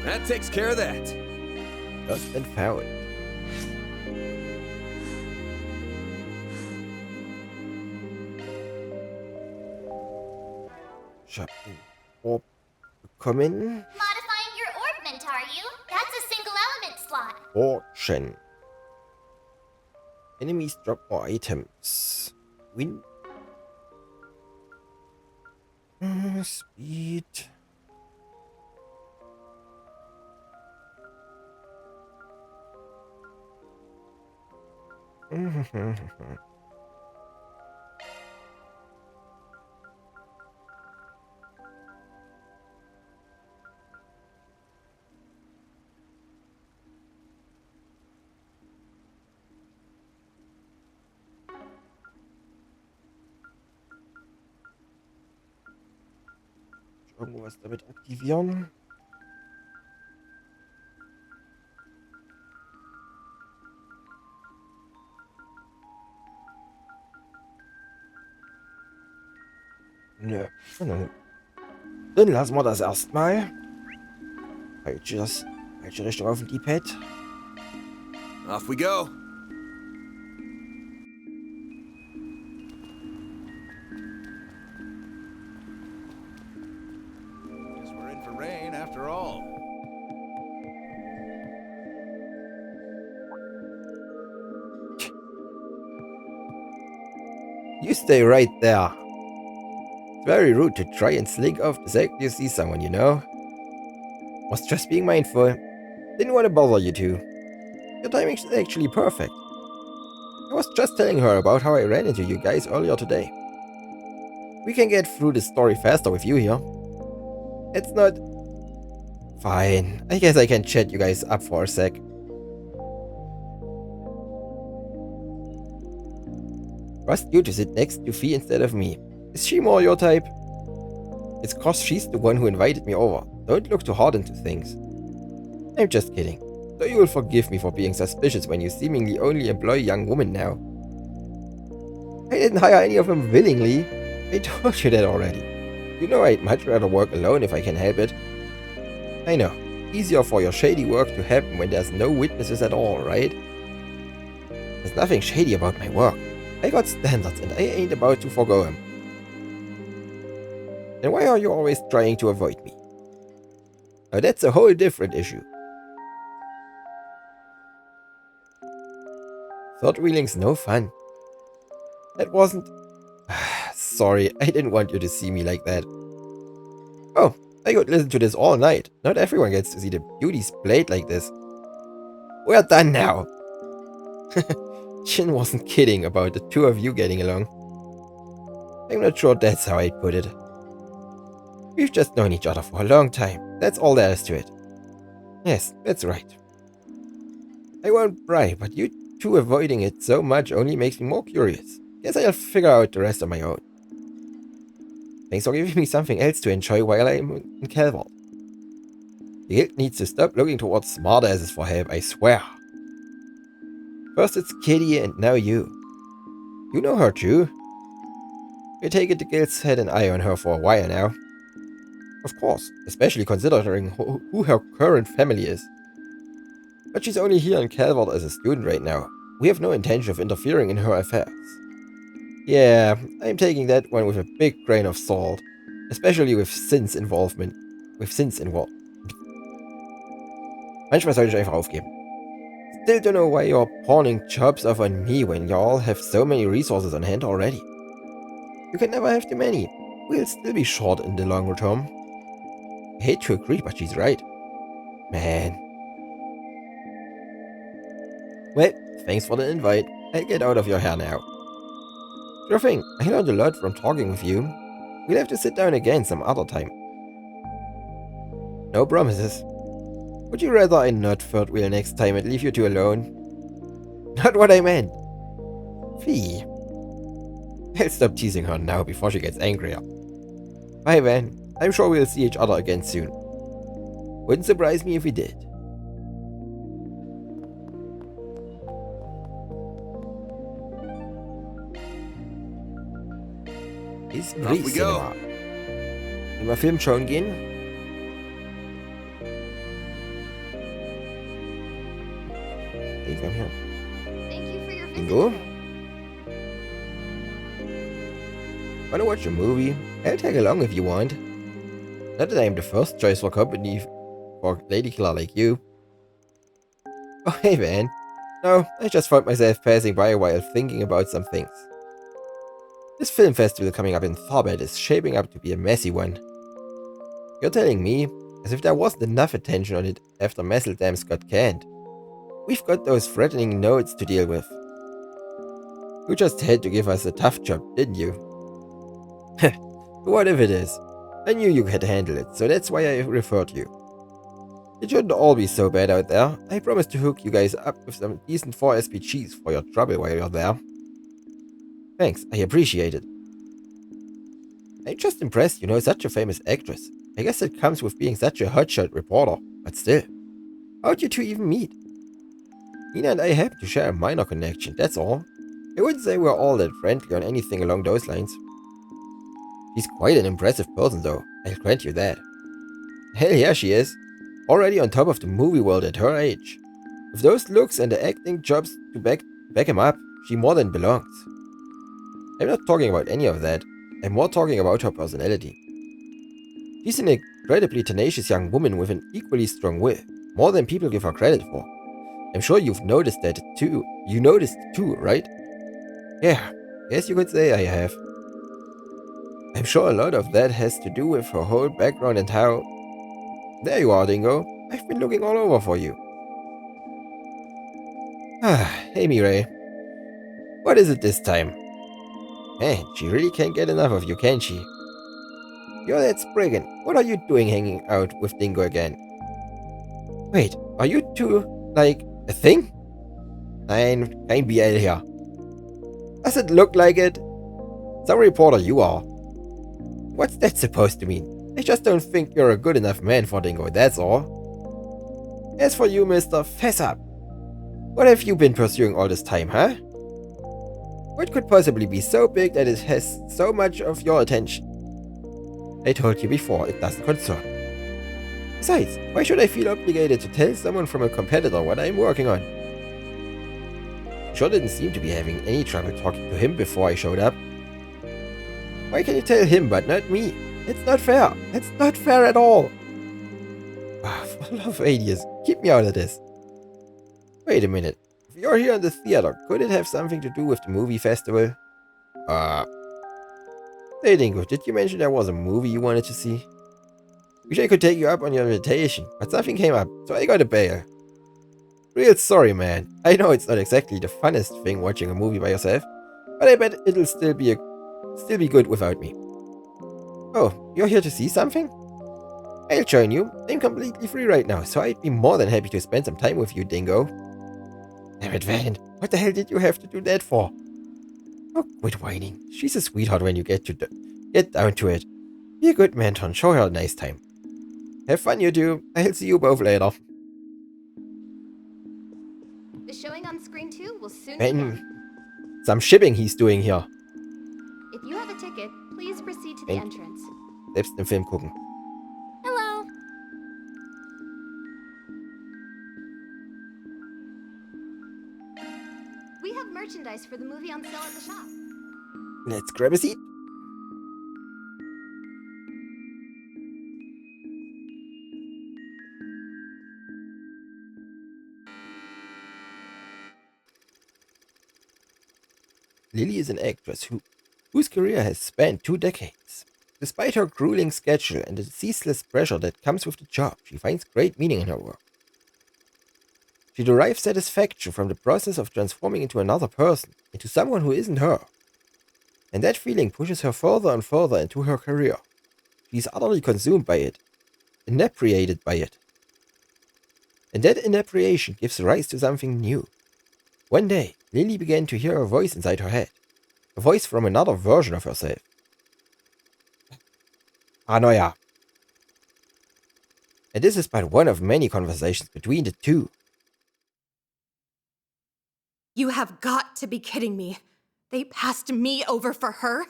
That takes care of that. Lost and found. Shopping. Orb bekommen. Modifying your orbment, are you? That's a single element slot. Fortune. Enemies drop more items. Win. Speed. Irgendwas damit aktivieren. Nö. Dann lassen wir das erstmal. Falsche Richtung auf dem D-Pad. Off we go. Guess we're in for rain after all. You stay right there. It's very rude to try and slink off the second you see someone, you know? Was just being mindful. Didn't want to bother you two. Your timing's actually perfect. I was just telling her about how I ran into you guys earlier today. We can get through this story faster with you here. It's not... Fine. I guess I can chat you guys up for a sec. Trust you to sit next to Fee instead of me. Is she more your type? It's cause she's the one who invited me over. Don't look too hard into things. I'm just kidding. So you will forgive me for being suspicious when you seemingly only employ young women now. I didn't hire any of them willingly. I told you that already. You know I'd much rather work alone if I can help it. I know. Easier for your shady work to happen when there's no witnesses at all, right? There's nothing shady about my work. I got standards and I ain't about to forgo them. Then why are you always trying to avoid me? Now that's a whole different issue. Third wheeling's no fun. That wasn't... Sorry, I didn't want you to see me like that. Oh, I could listen to this all night. Not everyone gets to see the beauties played like this. We're done now. Jin wasn't kidding about the two of you getting along. I'm not sure that's how I'd put it. We've just known each other for a long time. That's all there is to it. Yes, that's right. I won't pry, but you two avoiding it so much only makes me more curious. Guess I'll figure out the rest on my own. Thanks for giving me something else to enjoy while I'm in Calvert. The guild needs to stop looking towards smartasses for help, I swear. First it's Kitty and now you. You know her too. I take it the guild's had an eye on her for a while now. Of course, especially considering who her current family is. But she's only here in Calvert as a student right now. We have no intention of interfering in her affairs. Yeah, I'm taking that one with a big grain of salt. Especially with Sin's involvement. Manchmal sollte ich einfach aufgeben. Still don't know why you're pawning jobs off on me when y'all have so many resources on hand already. You can never have too many. We'll still be short in the long term. I hate to agree, but she's right. Man. Well, thanks for the invite. I'll get out of your hair now. Sure thing, I learned a lot from talking with you. We'll have to sit down again some other time. No promises. Would you rather I not third wheel next time and leave you two alone? Not what I meant. Fee. I'll stop teasing her now before she gets angrier. Bye then. I'm sure we'll see each other again soon. Wouldn't surprise me if we did. Ist Off we go. Cinema. Immer Film schauen gehen? Hey, komm her. Thank you for your visit Bingo? today. Wanna watch a movie? I'll tag along if you want. Not that I'm the first choice for company for lady killer like you. Oh hey man. No, I just found myself passing by while thinking about some things. This film festival coming up in Thorbet is shaping up to be a messy one. You're telling me, as if there wasn't enough attention on it after Messeldams got canned. We've got those threatening notes to deal with. You just had to give us a tough job, didn't you? What if it is? I knew you could handle it, so that's why I referred you. It shouldn't all be so bad out there. I promise to hook you guys up with some decent 4 SPGs for your trouble while you're there. Thanks, I appreciate it. I'm just impressed, such a famous actress. I guess it comes with being such a hotshot reporter, but still. How'd you two even meet? Nina and I happen to share a minor connection, that's all. I wouldn't say we're all that friendly on anything along those lines. She's quite an impressive person though, I'll grant you that. Hell yeah, she is. Already on top of the movie world at her age. With those looks and the acting jobs to back him up, she more than belongs. I'm not talking about any of that. I'm more talking about her personality. She's an incredibly tenacious young woman with an equally strong will, more than people give her credit for. I'm sure you've noticed that too. You noticed too, right? Yeah, yes you could say I have. I'm sure a lot of that has to do with her whole background and how... There you are, Dingo. I've been looking all over for you. Hey Mirai. What is it this time? Man, she really can't get enough of you, can she? You're that Spriggan. What are you doing hanging out with Dingo again? Wait, are you two, like, a thing? Nein, kein BL here. Does it look like it? Some reporter you are. What's that supposed to mean? I just don't think you're a good enough man for Dingo, that's all. As for you, mister, fess up. What have you been pursuing all this time, huh? What could possibly be so big that it has so much of your attention? I told you before, it doesn't concern me. Besides, why should I feel obligated to tell someone from a competitor what I'm working on? Sure didn't seem to be having any trouble talking to him before I showed up. Why can you tell him but not me? It's not fair. It's not fair at all. For the love of ages, keep me out of this. Wait a minute. If you're here in the theater, could it have something to do with the movie festival? Hey Dingo, did you mention there was a movie you wanted to see? Wish I could take you up on your invitation, but something came up, so I got to bail. Real sorry, man. I know it's not exactly the funnest thing watching a movie by yourself, but I bet it'll still be good without me. Oh, you're here to see something? I'll join you. I'm completely free right now, so I'd be more than happy to spend some time with you, Dingo. Damn it, Van. What the hell did you have to do that for? Oh, quit whining. She's a sweetheart when you get down to it. Be a good mentor and show her a nice time. Have fun, you two. I'll see you both later. The showing on screen 2 will soon Man, begin. some shipping he's doing here. If you have a ticket, please proceed to the Thank- entrance. Selbst den Film gucken. Hello. We have merchandise for the movie on sale at the shop. Let's grab a seat. Lily is an actress whose career has spanned 2 decades. Despite her grueling schedule and the ceaseless pressure that comes with the job, she finds great meaning in her work. She derives satisfaction from the process of transforming into another person, into someone who isn't her. And that feeling pushes her further and further into her career. She's utterly consumed by it, inebriated by it. And that inebriation gives rise to something new. One day, Lily began to hear a voice inside her head. A voice from another version of herself. Paranoia. And this is but one of many conversations between the two. You have got to be kidding me. They passed me over for her?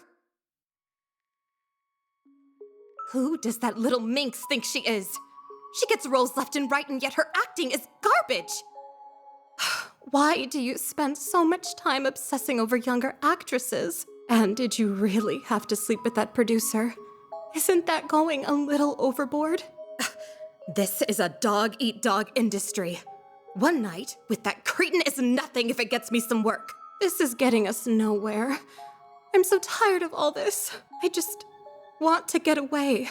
Who does that little minx think she is? She gets roles left and right, and yet her acting is garbage. Why do you spend so much time obsessing over younger actresses? And did you really have to sleep with that producer? Isn't that going a little overboard? This is a dog-eat-dog industry. One night with that cretin is nothing if it gets me some work. This is getting us nowhere. I'm so tired of all this. I just want to get away.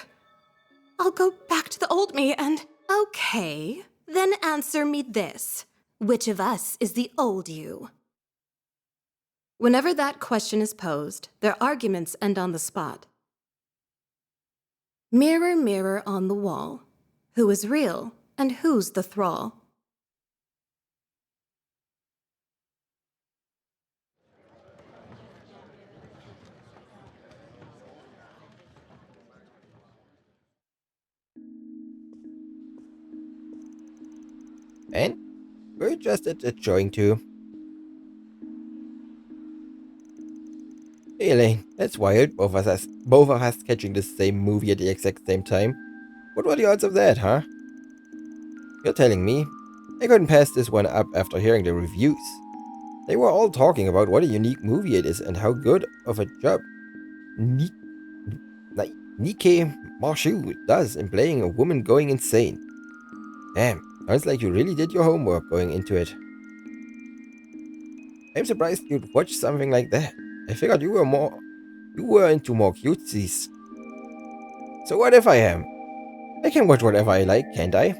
I'll go back to the old me and... Okay, then answer me this. Which of us is the old you? Whenever that question is posed, their arguments end on the spot. Mirror, mirror on the wall, who is real and who's the thrall? And we're just enjoying too. Hey Elaine, that's wild, both of us catching the same movie at the exact same time. What were the odds of that, huh? You're telling me? I couldn't pass this one up after hearing the reviews. They were all talking about what a unique movie it is and how good of a job Nike Marshall does in playing a woman going insane. Damn, sounds like you really did your homework going into it. I'm surprised you'd watch something like that. I figured you were into more cutesies. So what if I am? I can watch whatever I like, can't I?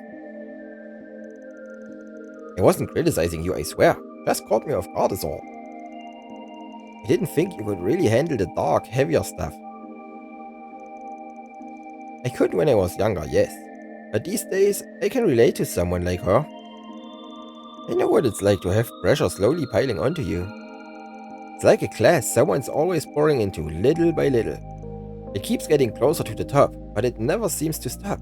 I wasn't criticizing you, I swear. Just caught me off guard is all. I didn't think you could really handle the dark, heavier stuff. I could when I was younger, yes. But these days, I can relate to someone like her. I know what it's like to have pressure slowly piling onto you. It's like a class someone's always pouring into, little by little. It keeps getting closer to the top, but it never seems to stop.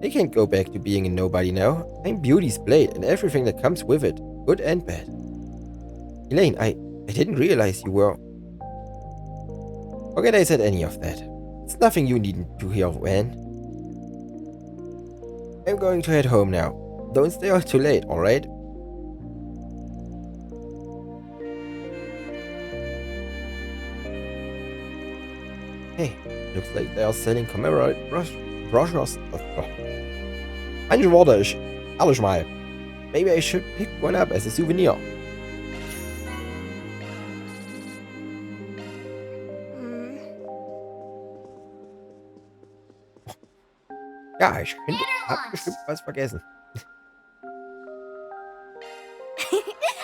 I can't go back to being a nobody now. I'm Beauty's blade and everything that comes with it, good and bad. Elaine, I didn't realize you were... Forget I said any of that. It's nothing you needn't to hear, Van. I'm going to head home now. Don't stay out too late, alright? Hey, looks like they are selling commemorative brochures. Manche Worte, ehrlich mal. Maybe I should pick one up as a souvenir. Ja, ich könnte, hab bestimmt was vergessen.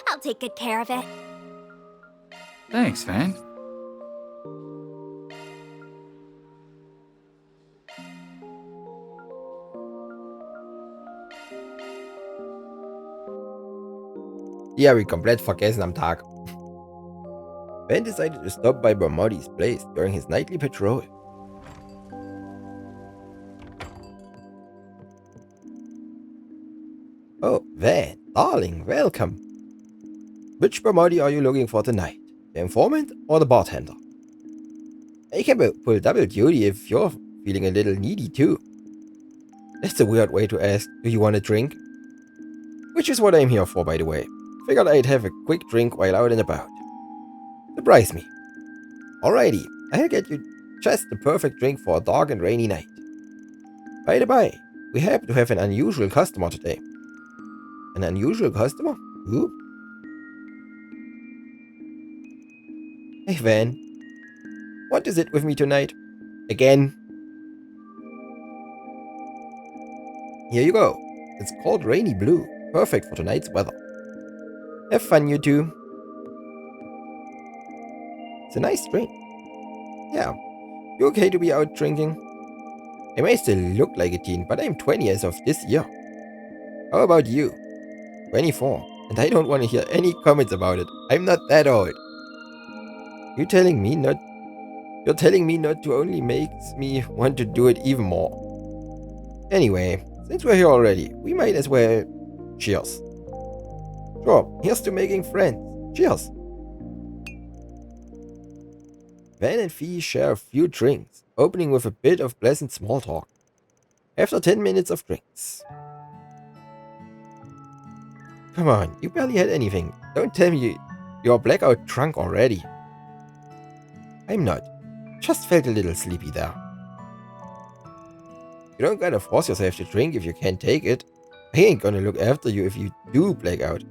I'll take good care of it. Thanks, Van. Die habe ich komplett vergessen am Tag. Ben decided to stop by Bermodi's place during his nightly patrol. Oh, Van, darling, welcome. Which Bermodi are you looking for tonight? The informant or the bartender? I can pull double duty if you're feeling a little needy too. That's a weird way to ask, do you want a drink? Which is what I'm here for, by the way. Figured I'd have a quick drink while out and about. Surprise me. Alrighty, I'll get you just the perfect drink for a dark and rainy night. By the by, we happen to have an unusual customer today. An unusual customer? Who? Hey Van, what is it with me tonight? Again? Here you go. It's called Rainy Blue. Perfect for tonight's weather. Have fun, you two. a nice drink. Yeah, you okay to be out drinking? I may still look like a teen, but I'm 20 as of this year. How about you? 24. And I don't want to hear any comments about it. I'm not that old. You're telling me not to only makes me want to do it even more. Anyway, since we're here already, we might as well cheers. Sure, here's to making friends. Cheers. Van and Fee share a few drinks, opening with a bit of pleasant small talk. After 10 minutes of drinks. Come on, you barely had anything. Don't tell me you're blackout drunk already. I'm not. Just felt a little sleepy there. You don't gotta force yourself to drink if you can't take it. I ain't gonna look after you if you do black out.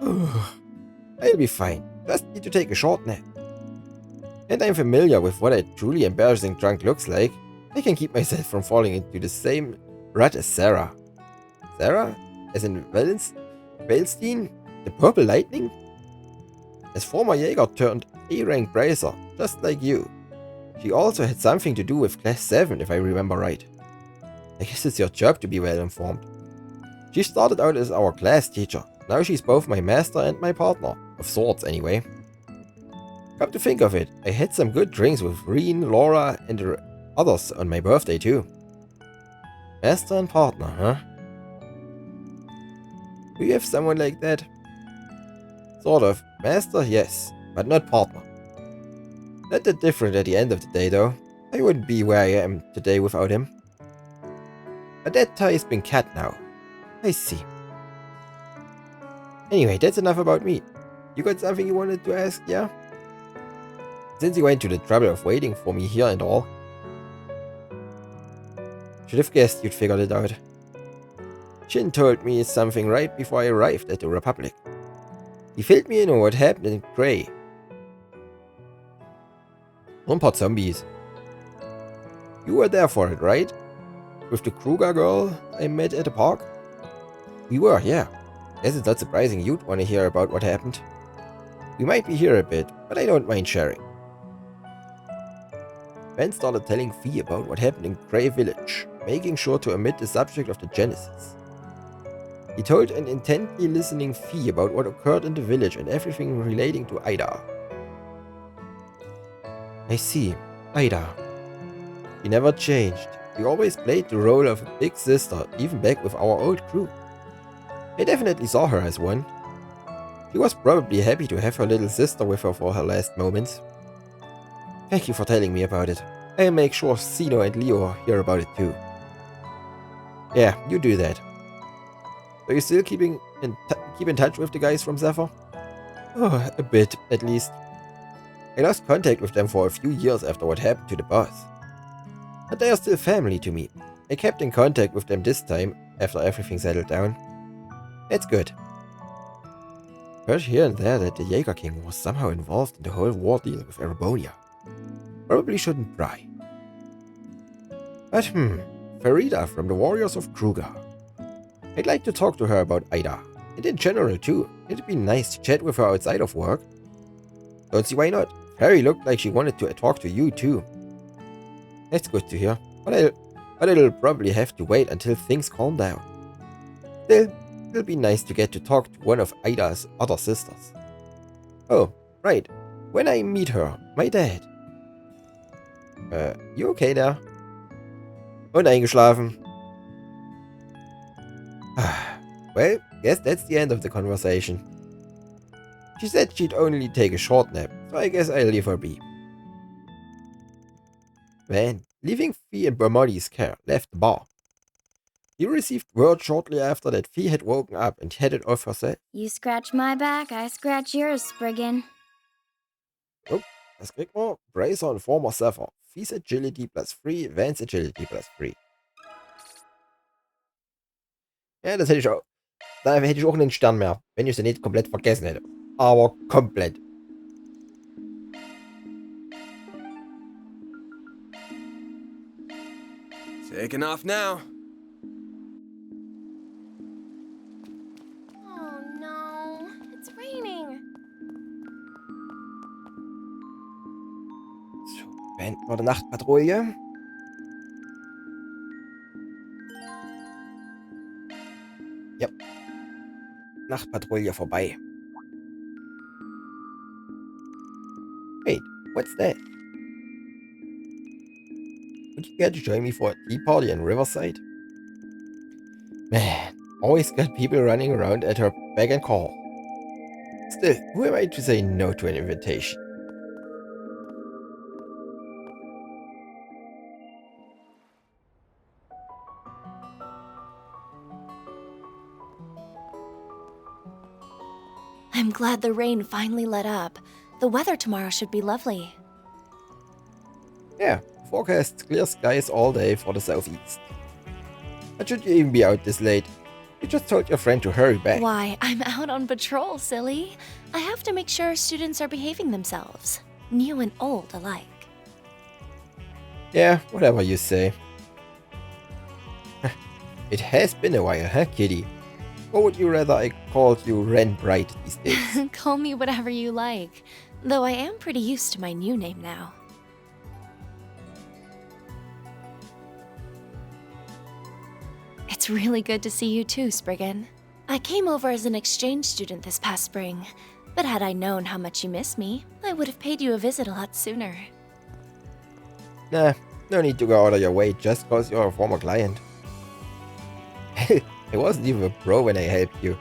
I'll be fine. Just need to take a short nap. And I'm familiar with what a truly embarrassing drunk looks like. I can keep myself from falling into the same rut as Sarah. Sarah? As in Wellstein? The Purple Lightning? As former Jaeger turned A-rank bracer, just like you. She also had something to do with Class 7, if I remember right. I guess it's your job to be well informed. She started out as our class teacher. Now she's both my master and my partner. Of sorts, anyway. Come to think of it, I had some good drinks with Reen, Laura, and the others on my birthday too. Master and partner, huh? Do you have someone like that? Sort of. Master, yes, but not partner. Not that different at the end of the day, though. I wouldn't be where I am today without him. But that tie's been cut now. I see. Anyway, that's enough about me. You got something you wanted to ask, yeah? Since you went to the trouble of waiting for me here and all. Should have guessed you'd figured it out. Shin told me something right before I arrived at the Republic. He filled me in on what happened in Grey. Ein paar zombies. You were there for it, right? With the Kruger girl I met at the park? We were, yeah. Guess it's not surprising you'd want to hear about what happened. We might be here a bit, but I don't mind sharing. Ben started telling Fee about what happened in Grey Village, making sure to omit the subject of the Genesis. He told an intently listening Fee about what occurred in the village and everything relating to Ida. I see, Ida. He never changed. He always played the role of a big sister, even back with our old crew. I definitely saw her as one. She was probably happy to have her little sister with her for her last moments. Thank you for telling me about it. I'll make sure Sino and Leo hear about it too. Yeah, you do that. Are you still keep in touch with the guys from Zephyr? Oh, a bit, at least. I lost contact with them for a few years after what happened to the boss. But they are still family to me. I kept in contact with them this time, after everything settled down. That's good. Heard here and there that the Jaeger King was somehow involved in the whole war deal with Erebonia. Probably shouldn't pry. But Farida from the Warriors of Kruger. I'd like to talk to her about Ida, and in general too. It'd be nice to chat with her outside of work. Don't see why not. Harry looked like she wanted to talk to you too. That's good to hear, but it'll probably have to wait until things calm down. Still, it'll be nice to get to talk to one of Ida's other sisters. Oh, right. When I meet her, my dad. You okay there? Und eingeschlafen. Well, guess that's the end of the conversation. She said she'd only take a short nap, so I guess I'll leave her be. Van, leaving Fee in Bermodi's care, left the bar. He received word shortly after that Fee had woken up and headed off herself. You scratch my back, I scratch yours, Spriggan. Oh, das kriegt man. Bracer und former Zephyr. Fee's Agility +3, Vans Agility +3. Ja, das hätte ich auch. Da hätte ich auch einen Stern mehr, wenn ich sie nicht komplett vergessen hätte. Aber komplett. Taking off now. Oh no, it's raining. Beenden wir die Nachtpatrouille. Ja. Nachtpatrouille vorbei. Wait, what's that? Would you care to join me for a tea party in Riverside? Man, always got people running around at her beck and call. Still, who am I to say no to an invitation? I'm glad the rain finally let up. The weather tomorrow should be lovely. Yeah, forecasts clear skies all day for the southeast. But should you even be out this late? You just told your friend to hurry back. Why, I'm out on patrol, silly. I have to make sure students are behaving themselves. New and old alike. Yeah, whatever you say. It has been a while, huh, kitty? Or would you rather I called you Ren Bright these days? Call me whatever you like. Though I am pretty used to my new name now. It's really good to see you too, Spriggan. I came over as an exchange student this past spring, but had I known how much you miss me, I would have paid you a visit a lot sooner. Nah, no need to go out of your way just cause you're a former client. I wasn't even a pro when I helped you.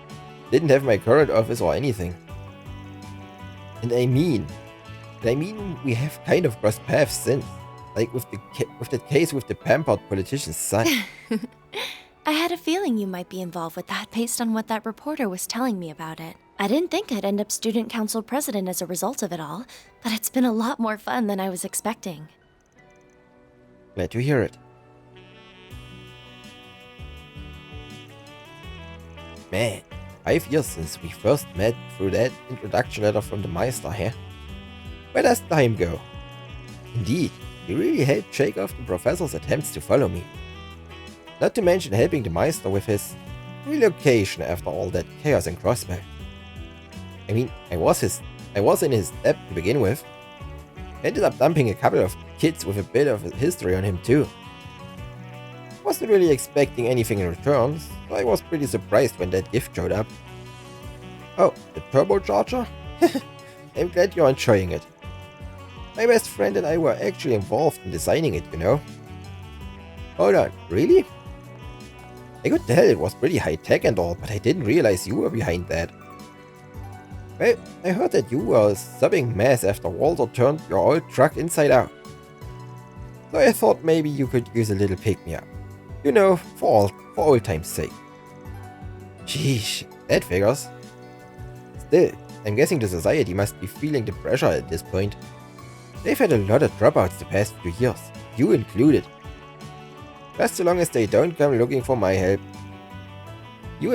Didn't have my current office or anything. And I mean, we have kind of crossed paths since. Like with that case with the pampered politician's son. I had a feeling you might be involved with that based on what that reporter was telling me about it. I didn't think I'd end up student council president as a result of it all, but it's been a lot more fun than I was expecting. Glad to hear it. Man, 5 years since we first met through that introduction letter from the Meister here. Where does time go? Indeed, he really helped shake off the professor's attempts to follow me. Not to mention helping the Meister with his relocation after all that chaos in Crossbell. I mean, I was in his debt to begin with. Ended up dumping a couple of kids with a bit of history on him too. Wasn't really expecting anything in return, so I was pretty surprised when that gift showed up. Oh, the turbocharger? I'm glad you're enjoying it. My best friend and I were actually involved in designing it, you know. Hold on, really? I could tell it was pretty high-tech and all, but I didn't realize you were behind that. Well, I heard that you were subbing mess after Walter turned your old truck inside out. So I thought maybe you could use a little pick-me-up. You know, for old time's sake. Sheesh, that figures. Still, I'm guessing the society must be feeling the pressure at this point. They've had a lot of dropouts the past few years, you included. Just so long as they don't come looking for my help. You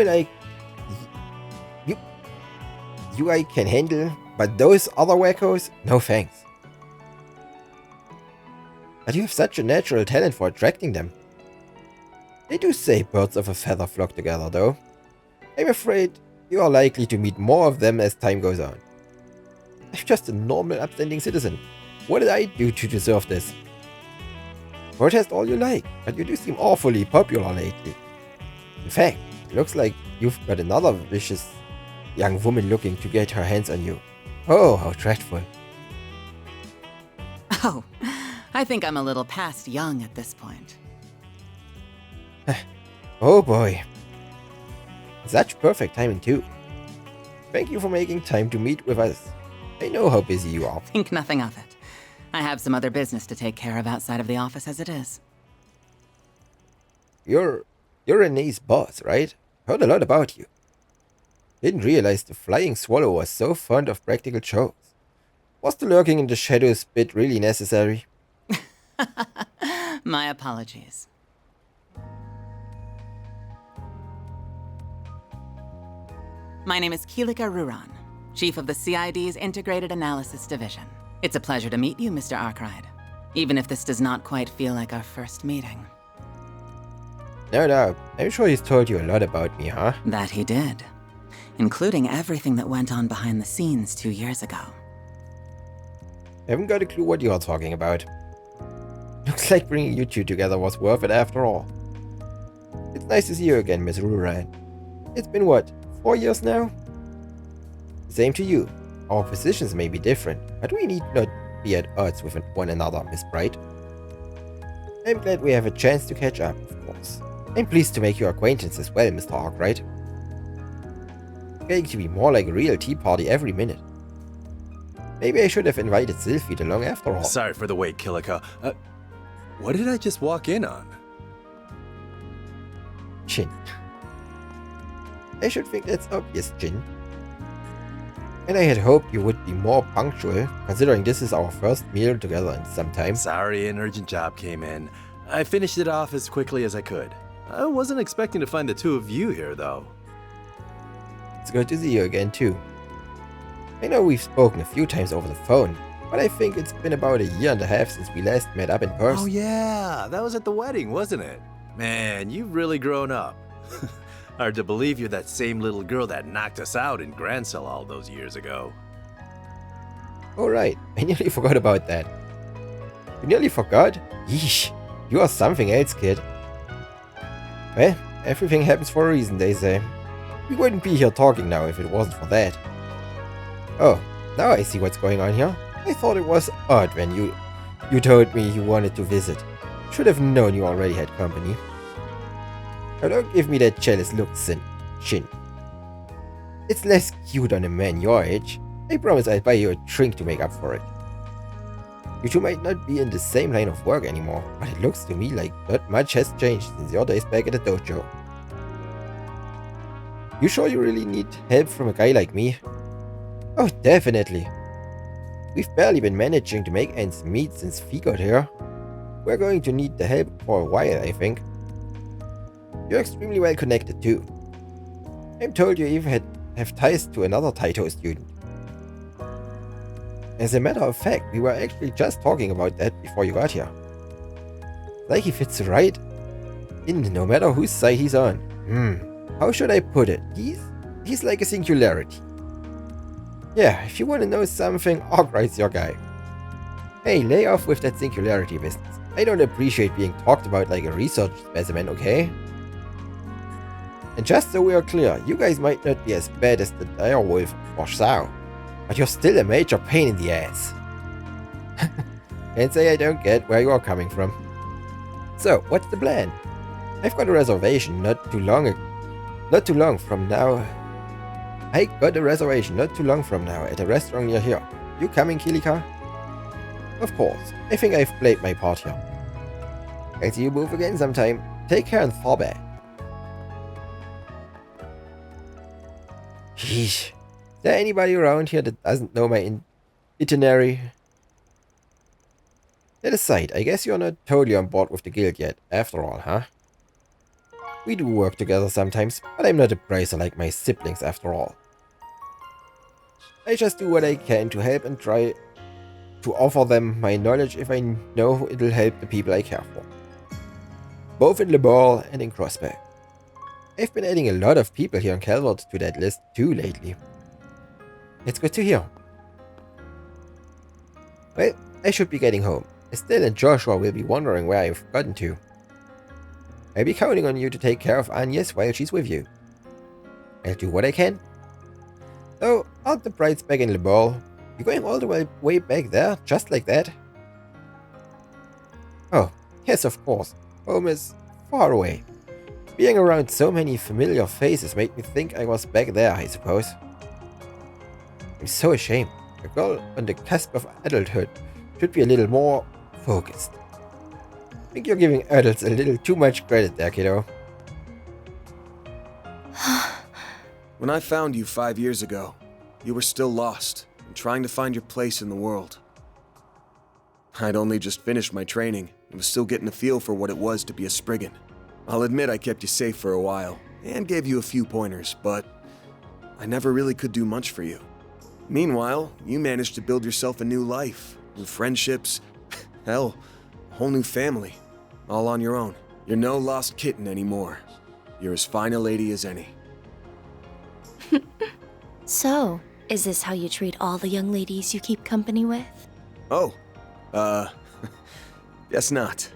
I can handle, but those other wackos, no thanks. But you have such a natural talent for attracting them. They do say birds of a feather flock together, though. I'm afraid you are likely to meet more of them as time goes on. I'm just a normal, upstanding citizen. What did I do to deserve this? Protest all you like, but you do seem awfully popular lately. In fact, it looks like you've got another vicious young woman looking to get her hands on you. Oh, how dreadful. Oh, I think I'm a little past young at this point. Oh boy. Such perfect timing too. Thank you for making time to meet with us. I know how busy you are. Think nothing of it. I have some other business to take care of outside of the office as it is. You're Renee's boss, right? Heard a lot about you. Didn't realize the flying swallow was so fond of practical jokes. Was the lurking in the shadows bit really necessary? My apologies. My name is Kilika Ruran, Chief of the CID's Integrated Analysis Division. It's a pleasure to meet you, Mr. Arkwright, even if this does not quite feel like our first meeting. No, I'm sure he's told you a lot about me, huh? That he did, including everything that went on behind the scenes 2 years ago. Haven't got a clue what you're talking about. Looks like bringing you two together was worth it after all. It's nice to see you again, Miss Ruran. It's been what, 4 years now? Same to you. Our positions may be different, but we need not be at odds with one another, Miss Bright. I'm glad we have a chance to catch up, of course. I'm pleased to make your acquaintance as well, Mr. Arkwright. It's going to be more like a real tea party every minute. Maybe I should have invited Sylphid along after all. Sorry for the wait, Kilika. What did I just walk in on? Jin. I should think that's obvious, Jin. And I had hoped you would be more punctual, considering this is our first meal together in some time. Sorry, an urgent job came in. I finished it off as quickly as I could. I wasn't expecting to find the two of you here, though. It's good to see you again, too. I know we've spoken a few times over the phone, but I think it's been about 1.5 years since we last met up in person. Oh yeah, that was at the wedding, wasn't it? Man, you've really grown up. Hard to believe you're that same little girl that knocked us out in Grancel all those years ago. Oh right, I nearly forgot about that. You nearly forgot? Yeesh, you are something else, kid. Well, everything happens for a reason, they say. We wouldn't be here talking now if it wasn't for that. Oh, now I see what's going on here. I thought it was odd when you told me you wanted to visit. Should have known you already had company. Now don't give me that jealous look, Shin. It's less cute on a man your age. I promise I'll buy you a drink to make up for it. You two might not be in the same line of work anymore, but it looks to me like not much has changed since your days back at the dojo. You sure you really need help from a guy like me? Oh, definitely. We've barely been managing to make ends meet since Fee got here. We're going to need the help for a while, I think. You're extremely well connected too. I'm told you even have ties to another Taito student. As a matter of fact, we were actually just talking about that before you got here. Like he fits right in no matter whose side he's on. How should I put it? He's like a singularity. Yeah, if you want to know something, Arkwright's your guy. Hey, lay off with that singularity business. I don't appreciate being talked about like a research specimen, okay? And just so we are clear, you guys might not be as bad as the direwolf or Sao, but you're still a major pain in the ass. Can't say I don't get where you are coming from. So, what's the plan? I've got a reservation not too long from now at a restaurant near here. You coming, Kilika? Of course. I think I've played my part here. I'll see you both again sometime. Take care and fall back. Sheesh. Is there anybody around here that doesn't know my itinerary? That aside, I guess you're not totally on board with the guild yet, after all, huh? We do work together sometimes, but I'm not a bracer like my siblings after all. I just do what I can to help and try to offer them my knowledge if I know it'll help the people I care for. Both in Le Ball and in Crossback. I've been adding a lot of people here in Calvert to that list too lately. It's good to hear. Well, I should be getting home. Estelle and Joshua will be wondering where I've gotten to. I'll be counting on you to take care of Agnes while she's with you. I'll do what I can. Though, aren't the brides back in Le Ball? You're going all the way back there, just like that? Oh, yes of course. Home is far away. Being around so many familiar faces made me think I was back there, I suppose. I'm so ashamed. A girl on the cusp of adulthood should be a little more focused. I think you're giving adults a little too much credit there, kiddo. When I found you 5 years ago, you were still lost and trying to find your place in the world. I'd only just finished my training and was still getting a feel for what it was to be a Spriggan. I'll admit I kept you safe for a while and gave you a few pointers, but I never really could do much for you. Meanwhile, you managed to build yourself a new life, new friendships, hell, a whole new family, all on your own. You're no lost kitten anymore. You're as fine a lady as any. So, is this how you treat all the young ladies you keep company with? Oh, guess not.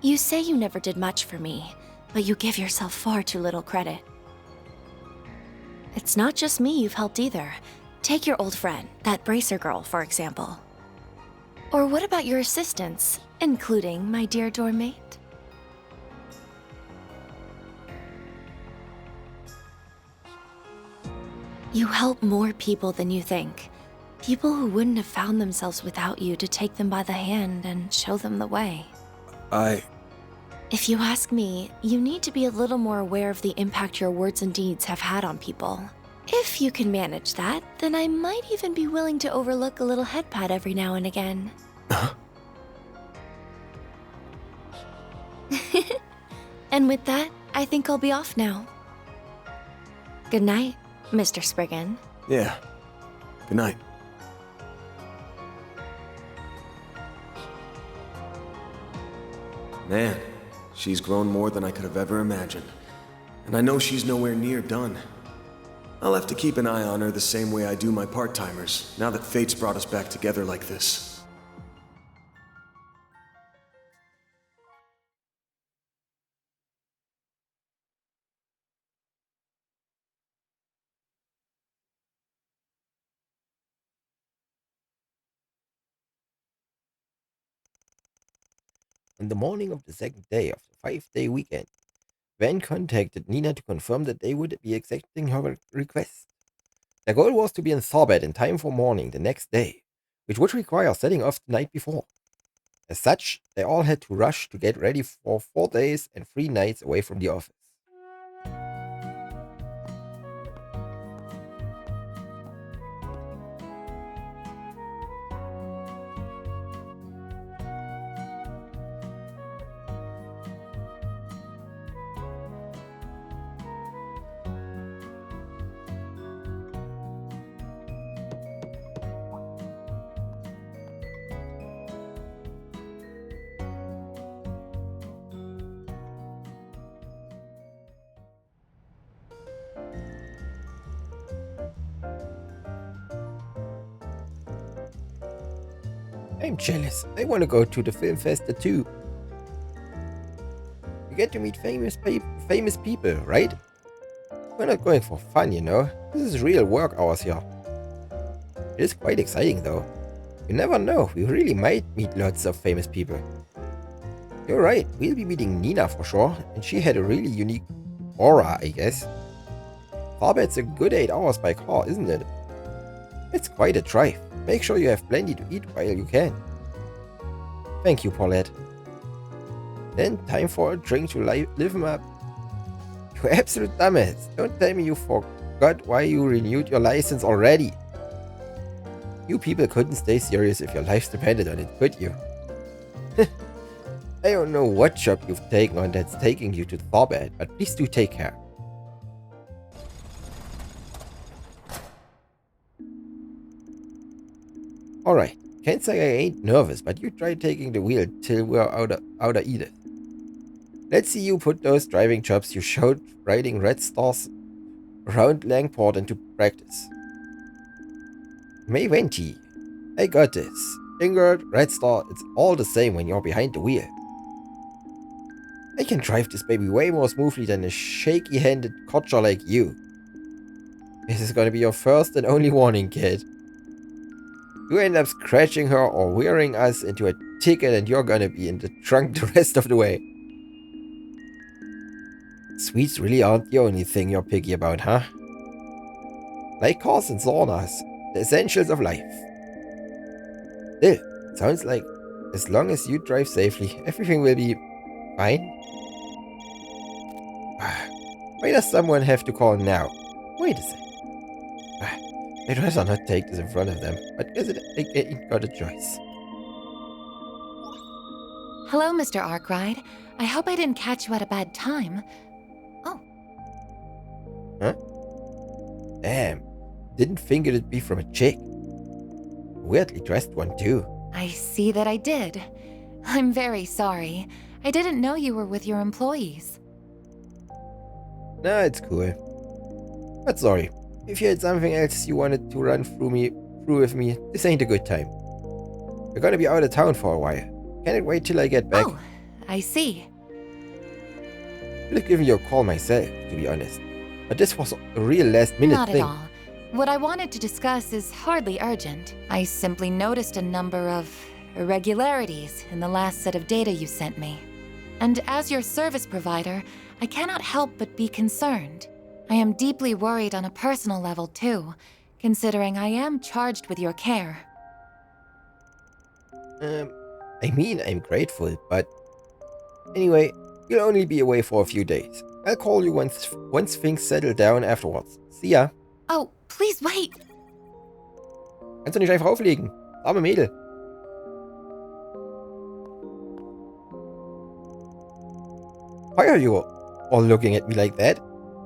You say you never did much for me, but you give yourself far too little credit. It's not just me you've helped either. Take your old friend, that bracer girl, for example. Or what about your assistants, including my dear dorm mate? You help more people than you think. People who wouldn't have found themselves without you to take them by the hand and show them the way. If you ask me, you need to be a little more aware of the impact your words and deeds have had on people. If you can manage that, then I might even be willing to overlook a little head pat every now and again. And with that, I think I'll be off now. Good night, Mr. Spriggan. Yeah. Good night. Man, she's grown more than I could have ever imagined. And I know she's nowhere near done. I'll have to keep an eye on her the same way I do my part-timers, now that fate's brought us back together like this. On the morning of the second day of the 5-day weekend, Van contacted Nina to confirm that they would be accepting her request. Their goal was to be in Thorbad in time for morning the next day, which would require setting off the night before. As such, they all had to rush to get ready for 4 days and 3 nights away from the office. I'm jealous. I want to go to the film festa too. You get to meet famous people, right? We're not going for fun, you know. This is real work hours here. It is quite exciting though. You never know, we really might meet lots of famous people. You're right, we'll be meeting Nina for sure, and she had a really unique aura, I guess. Thorbad's a good 8 hours by car, isn't it? It's quite a drive. Make sure you have plenty to eat while you can. Thank you, Paulette. Then time for a drink to liven up. You absolute dumbass. Don't tell me you forgot why you renewed your license already. You people couldn't stay serious if your lives depended on it, could you? I don't know what job you've taken on that's taking you to Thorbad, but please do take care. Alright, can't say I ain't nervous, but you try taking the wheel till we're out of Edith. Let's see you put those driving chops you showed riding Red Stars around Langport into practice. May Venti, I got this. Ingrid, Red Star, it's all the same when you're behind the wheel. I can drive this baby way more smoothly than a shaky-handed codger like you. This is gonna be your first and only warning, kid. You end up scratching her or wearing us into a ticket and you're gonna be in the trunk the rest of the way. Sweets really aren't the only thing you're picky about, huh? Like cars and saunas, the essentials of life. Still, it sounds like as long as you drive safely, everything will be fine. Why does someone have to call now? Wait a second. I'd rather not take this in front of them, but guess I ain't got a choice. Hello, Mr. Arkwright. I hope I didn't catch you at a bad time. Oh. Huh? Damn. Didn't think it'd be from a chick. A weirdly dressed one, too. I see that I did. I'm very sorry. I didn't know you were with your employees. Nah, it's cool. But sorry. If you had something else you wanted to run through with me, this ain't a good time. We're gonna be out of town for a while. Can't wait till I get back. Oh, I see. Could have given you a call myself, to be honest. But this was a real last-minute Not thing. at all. What I wanted to discuss is hardly urgent. I simply noticed a number of irregularities in the last set of data you sent me. And as your service provider, I cannot help but be concerned. I am deeply worried on a personal level too, considering I am charged with your care. I mean, I'm grateful, but... Anyway, you'll only be away for a few days. I'll call you once things settle down afterwards. See ya. Oh, please wait. Kannst du nicht einfach auflegen? Arme Mädel. Why are you all looking at me like that?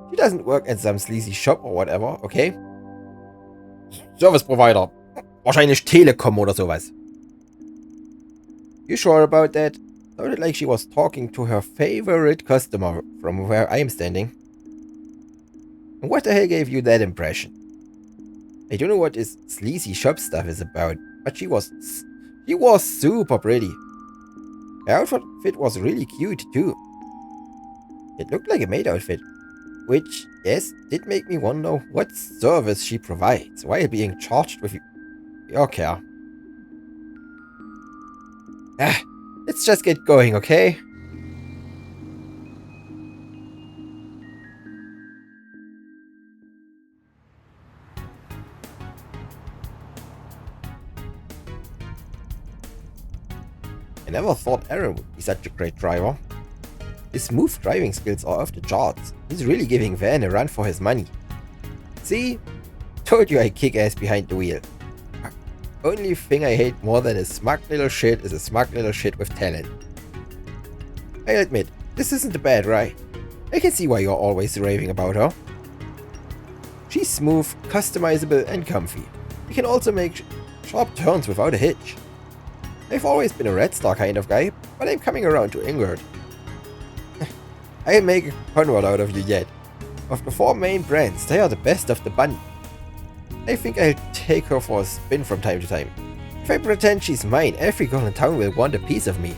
She doesn't work at some sleazy shop or whatever, okay? Service Provider. Wahrscheinlich Telekom oder sowas. You sure about that? Sounded like she was talking to her favorite customer from where I'm standing. And what the hell gave you that impression? I don't know what this sleazy shop stuff is about, but she was super pretty. Her outfit was really cute too. It looked like a maid outfit, which, yes, did make me wonder what service she provides while being charged with your care. Let's just get going, okay? I never thought Aaron would be such a great driver. His smooth driving skills are off the charts. He's really giving Van a run for his money. See? Told you I kick ass behind the wheel. Only thing I hate more than a smug little shit is a smug little shit with talent. I'll admit, this isn't a bad ride. I can see why you're always raving about her. She's smooth, customizable and comfy. You can also make sharp turns without a hitch. I've always been a Red Star kind of guy, but I'm coming around to Ingrid. I'll make a convert out of you yet. Of the 4 main brands, they are the best of the bunch. I think I'll take her for a spin from time to time. If I pretend she's mine, every girl in town will want a piece of me.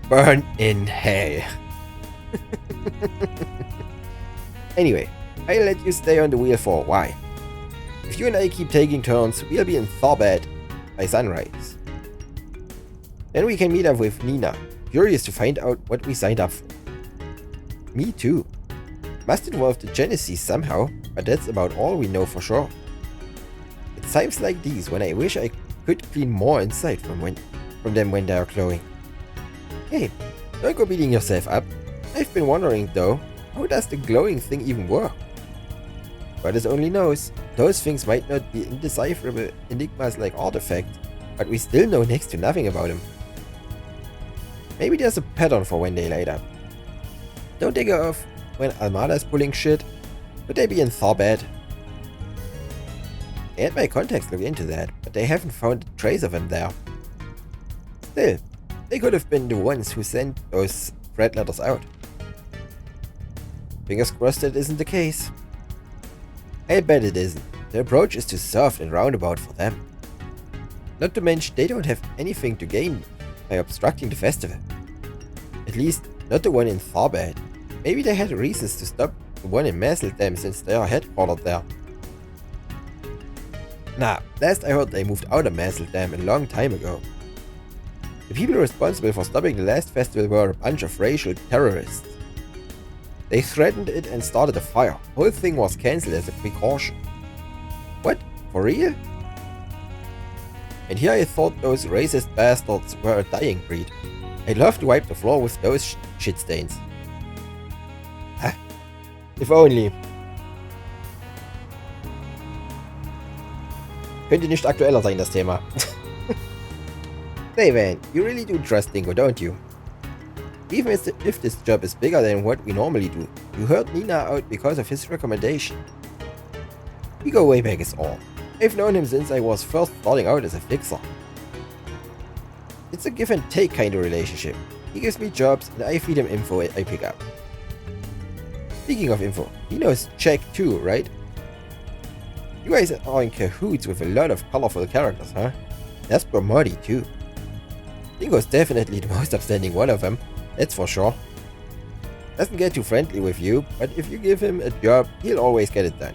Burn in hell. Anyway, I'll let you stay on the wheel for a while. If you and I keep taking turns, we'll be in Tharbad by sunrise. Then we can meet up with Nina, curious to find out what we signed up for. Me too. Must involve the Genesis somehow, but that's about all we know for sure. It's times like these when I wish I could clean more inside from them when they are glowing. Hey, don't go beating yourself up. I've been wondering though, how does the glowing thing even work? Goddess only knows. Those things might not be indecipherable enigmas like artifacts, but we still know next to nothing about them. Maybe there's a pattern for when they light up. Don't they go off when Almada's pulling shit? Could they be in Tharbad? I had my contacts look into that, but they haven't found a trace of him there. Still, they could have been the ones who sent those threat letters out. Fingers crossed that isn't the case. I bet it isn't. The approach is too soft and roundabout for them. Not to mention they don't have anything to gain by obstructing the festival. At least, not the one in Tharbad. Maybe they had reasons to stop the one in Masseldam since they are headquartered there. Nah, last I heard they moved out of Masseldam a long time ago. The people responsible for stopping the last festival were a bunch of racial terrorists. They threatened it and started a fire. The whole thing was cancelled as a precaution. What? For real? And here I thought those racist bastards were a dying breed. I'd love to wipe the floor with those shit stains. If only. Könnte nicht aktueller sein, das Thema. Hey Van, you really do trust Dingo, don't you? Even if this job is bigger than what we normally do, you heard Nina out because of his recommendation. We go way back as all. I've known him since I was first starting out as a fixer. It's a give and take kind of relationship. He gives me jobs and I feed him info I pick up. Speaking of info, he knows Jack too, right? You guys are in cahoots with a lot of colorful characters, huh? That's Bromodi too. Dingo's definitely the most upstanding one of them, that's for sure. Doesn't get too friendly with you, but if you give him a job, he'll always get it done.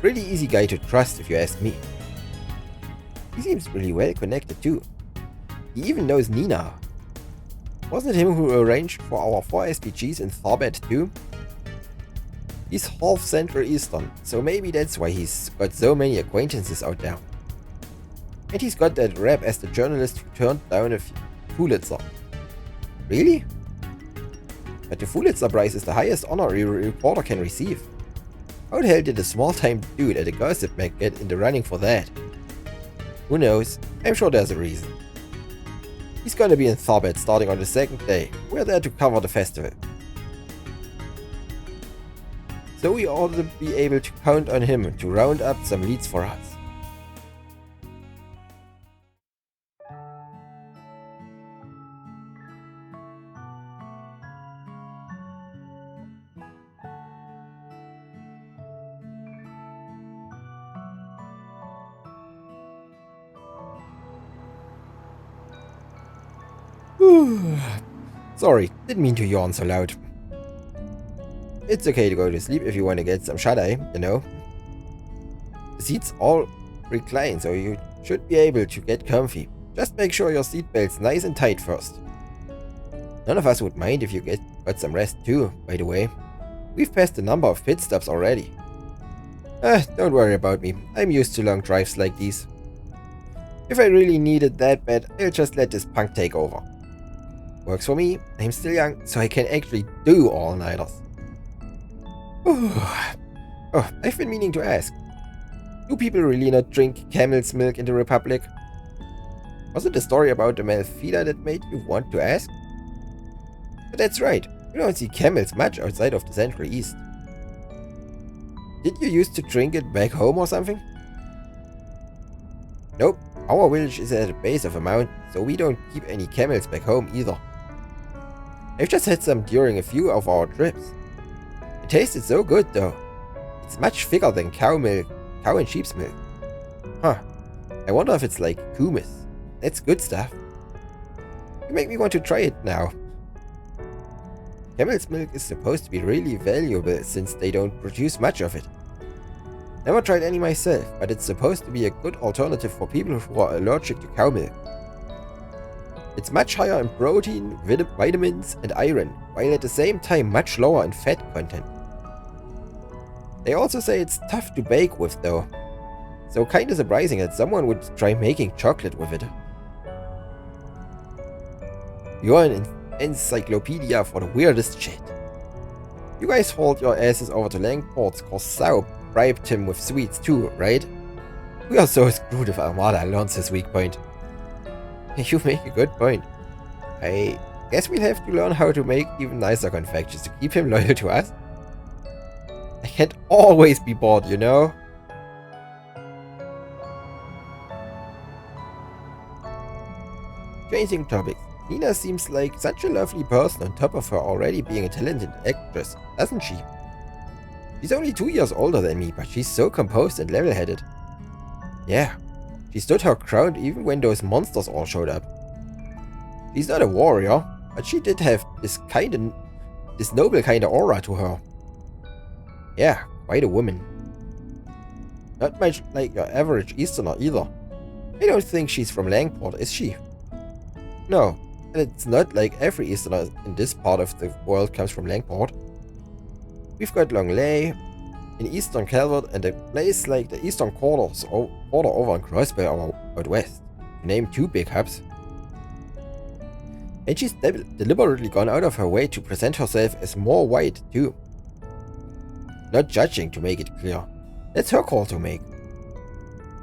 Pretty easy guy to trust if you ask me. He seems really well connected too. He even knows Nina. Wasn't it him who arranged for our 4 SPGs in Tharbad too? He's half Central Eastern, so maybe that's why he's got so many acquaintances out there. And he's got that rap as the journalist who turned down a Pulitzer. Really? But the Pulitzer Prize is the highest honor a reporter can receive. How the hell did a small-time dude at a gossip mag get in the running for that? Who knows? I'm sure there's a reason. He's gonna be in Tharbad starting on the 2nd day. We're there to cover the festival. So we ought to be able to count on him to round up some leads for us. Sorry, didn't mean to yawn so loud. It's okay to go to sleep if you want to get some shut-eye, you know. The seats all recline, so you should be able to get comfy. Just make sure your seatbelt's nice and tight first. None of us would mind if you got some rest too, by the way. We've passed a number of pit stops already. Don't worry about me, I'm used to long drives like these. If I really need it that bad, I'll just let this punk take over. Works for me, I'm still young, so I can actually do all-nighters. Oh, I've been meaning to ask. Do people really not drink camel's milk in the Republic? Was it the story about the Malfida that made you want to ask? But that's right, you don't see camels much outside of the Central East. Did you used to drink it back home or something? Nope, our village is at the base of a mountain, so we don't keep any camels back home either. I've just had some during a few of our trips. It tasted so good though. It's much thicker than cow and sheep's milk. Huh, I wonder if it's like kumis. That's good stuff. You make me want to try it now. Camel's milk is supposed to be really valuable since they don't produce much of it. Never tried any myself, but it's supposed to be a good alternative for people who are allergic to cow milk. It's much higher in protein, vitamins and iron, while at the same time much lower in fat content. They also say it's tough to bake with though, so kinda surprising that someone would try making chocolate with it. You're an encyclopedia for the weirdest shit. You guys hauled your asses over to Langport's cause Sao bribed him with sweets too, right? We are so screwed if Armada learns his weak point. You make a good point. I guess we'll have to learn how to make even nicer confections to keep him loyal to us. I can't always be bored, you know? Changing topics. Nina seems like such a lovely person on top of her already being a talented actress, doesn't she? She's only 2 years older than me, but she's so composed and level-headed. Yeah, she stood her ground even when those monsters all showed up. She's not a warrior, but she did have this noble kind of aura to her. Yeah, quite a woman. Not much like your average Easterner either. I don't think she's from Langport, is she? No, and it's not like every Easterner in this part of the world comes from Langport. We've got Longley in Eastern Calvert and a place like the Eastern Quarter over in Crossbay out west, to name 2 big hubs. And she's deliberately gone out of her way to present herself as more white too. Not judging, to make it clear. That's her call to make.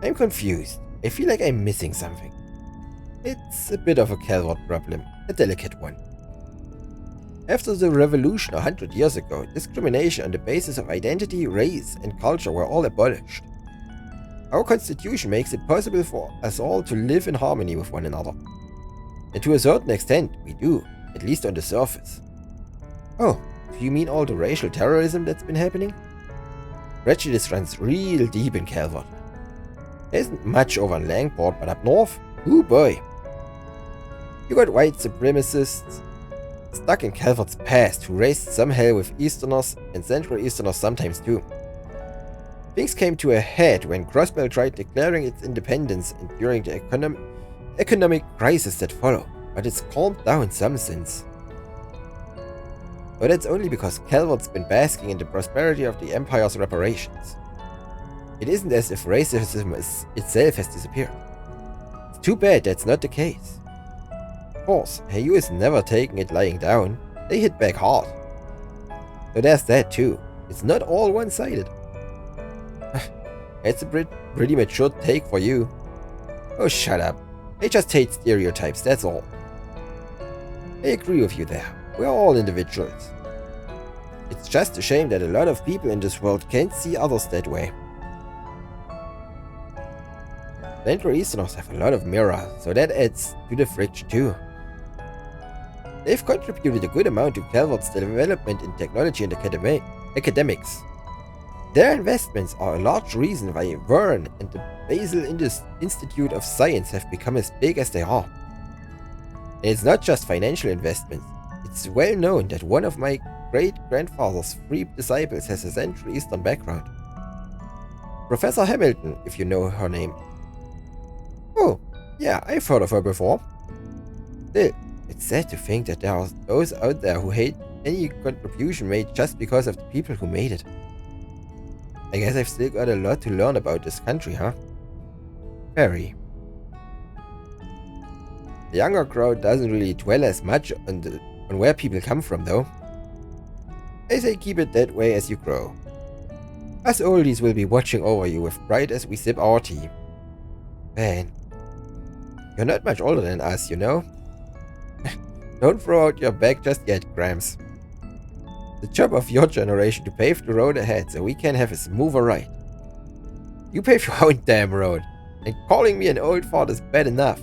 I'm confused. I feel like I'm missing something. It's a bit of a Calvert problem, a delicate one. After the revolution 100 years ago, discrimination on the basis of identity, race, and culture were all abolished. Our constitution makes it possible for us all to live in harmony with one another. And to a certain extent, we do, at least on the surface. Oh, do you mean all the racial terrorism that's been happening? Prejudice runs real deep in Calvert. There isn't much over in Langport, but up north, oh boy. You got white supremacists stuck in Calvert's past who raised some hell with Easterners and Central Easterners sometimes too. Things came to a head when Crossbell tried declaring its independence and during the economic crisis that followed, but it's calmed down some since. But that's only because Calvert's been basking in the prosperity of the Empire's reparations. It isn't as if racism itself has disappeared. It's too bad that's not the case. Of course, HU is never taking it lying down. They hit back hard. So there's that too. It's not all one-sided. That's a pretty mature take for you. Oh, shut up. They just hate stereotypes, that's all. I agree with you there. We're all individuals. It's just a shame that a lot of people in this world can't see others that way. Central Easterners have a lot of mirror, so that adds to the friction too. They've contributed a good amount to Calvert's development in technology and academics. Their investments are a large reason why Verne and the Basel Institute of Science have become as big as they are. And it's not just financial investments. It's well known that one of my great-grandfather's 3 disciples has a Central Eastern background. Professor Hamilton, if you know her name. Oh, yeah, I've heard of her before. Still, it's sad to think that there are those out there who hate any contribution made just because of the people who made it. I guess I've still got a lot to learn about this country, huh? Very. The younger crowd doesn't really dwell as much on where people come from, though. I say keep it that way as you grow. Us oldies will be watching over you with pride as we sip our tea. Man, you're not much older than us, you know? Don't throw out your bag just yet, Grams. The job of your generation to pave the road ahead so we can have a smoother ride. You pave your own damn road, and calling me an old fart is bad enough.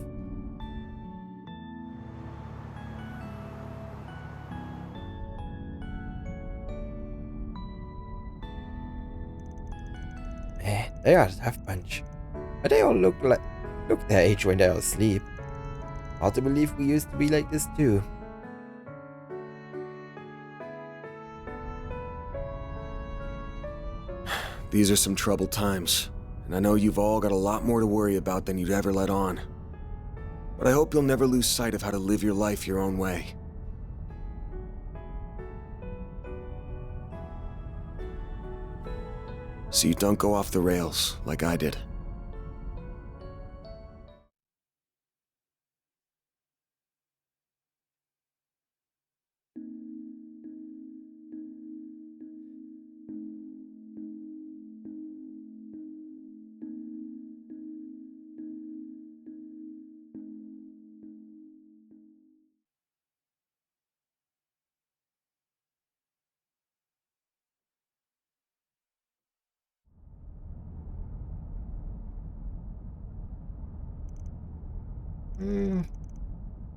Man, they are a tough bunch. But they all look their age when they're asleep. Hard to believe we used to be like this too. These are some troubled times, and I know you've all got a lot more to worry about than you'd ever let on. But I hope you'll never lose sight of how to live your life your own way. So you don't go off the rails like I did.